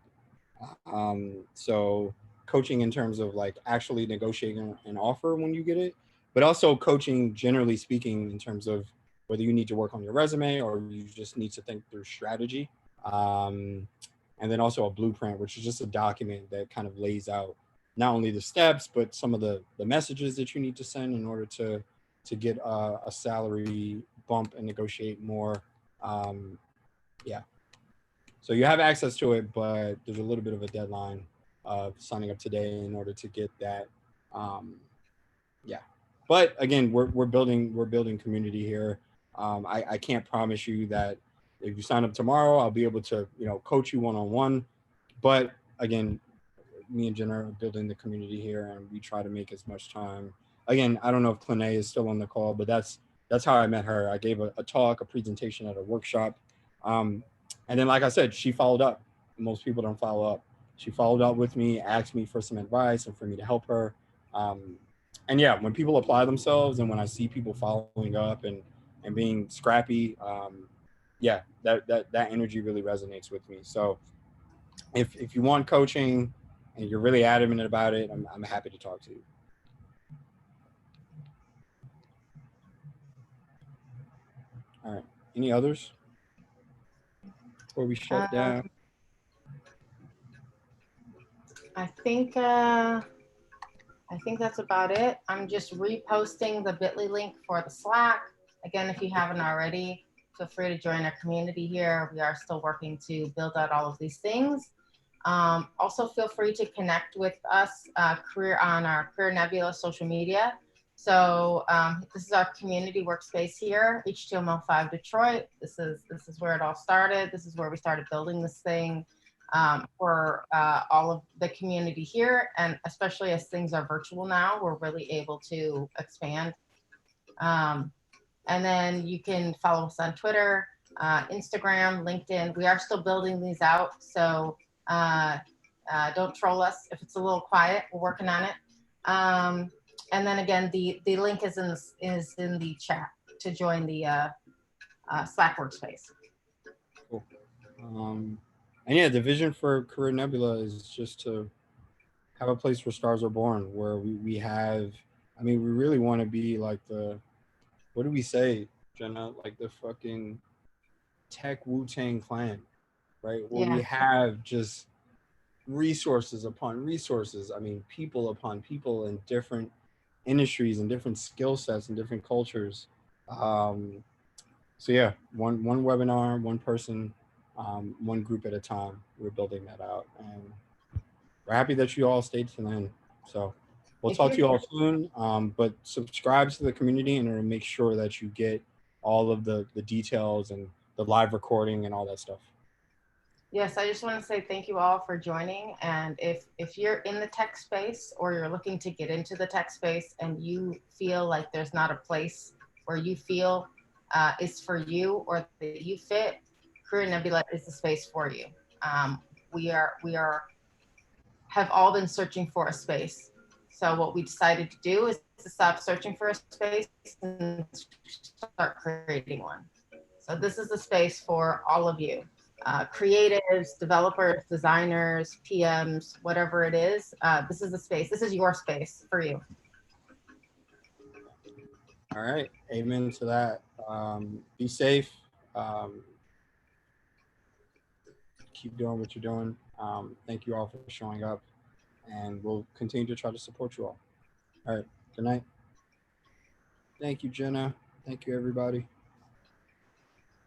So coaching in terms of like actually negotiating an offer when you get it, but also coaching generally speaking in terms of whether you need to work on your resume or you just need to think through strategy. And then also a blueprint, which is just a document that kind of lays out not only the steps, but some of the messages that you need to send in order to get a salary bump and negotiate more. Yeah. So you have access to it, but there's a little bit of a deadline of signing up today in order to get that. Yeah. But again, we're building community here. I can't promise you that if you sign up tomorrow, I'll be able to, coach you one-on-one. But again, me and Jenna are building the community here, and we try to make as much time. Again, I don't know if Clene is still on the call, but that's how I met her. I gave a talk, a presentation at a workshop. And then, like I said, she followed up. Most people don't follow up. She followed up with me, asked me for some advice and for me to help her. And yeah, when people apply themselves and when I see people following up and being scrappy, yeah, that energy really resonates with me. So if you want coaching and you're really adamant about it, I'm happy to talk to you. All right. Any others before we shut down? I think that's about it. I'm just reposting the bit.ly link for the Slack. Again, if you haven't already, feel free to join our community here. We are still working to build out all of these things. Also, feel free to connect with us on our Career Nebula social media. So this is our community workspace here, HTML5 Detroit. This is where it all started. This is where we started building this thing for all of the community here, and especially as things are virtual now, we're really able to expand. And then you can follow us on Twitter, Instagram, LinkedIn. We are still building these out, so don't troll us if it's a little quiet. We're working on it. And then again, the link is in the chat to join the Slack workspace. Cool. And yeah, the vision for Career Nebula is just to have a place where stars are born, where we have, we really want to be like what do we say, Jenna? Like the fucking tech Wu-Tang Clan, right? Where we have just resources upon resources. People upon people in different industries and different skill sets and different cultures. So yeah, one webinar, one person, one group at a time. We're building that out, and we're happy that you all stayed to the end. So we'll talk to you all soon. But subscribe to the community, and it'll make sure that you get all of the details and the live recording and all that stuff. Yes, I just want to say thank you all for joining. And if you're in the tech space or you're looking to get into the tech space and you feel like there's not a place where you feel is for you or that you fit, Career Nebula is the space for you. We have all been searching for a space. So what we decided to do is to stop searching for a space and start creating one. So this is a space for all of you, creatives, developers, designers, PMs, whatever it is. This is the space. This is your space for you. All right. Amen to that. Be safe. Keep doing what you're doing. Thank you all for showing up, and we'll continue to try to support you all. All right. Good night. Thank you, Jenna. Thank you, everybody.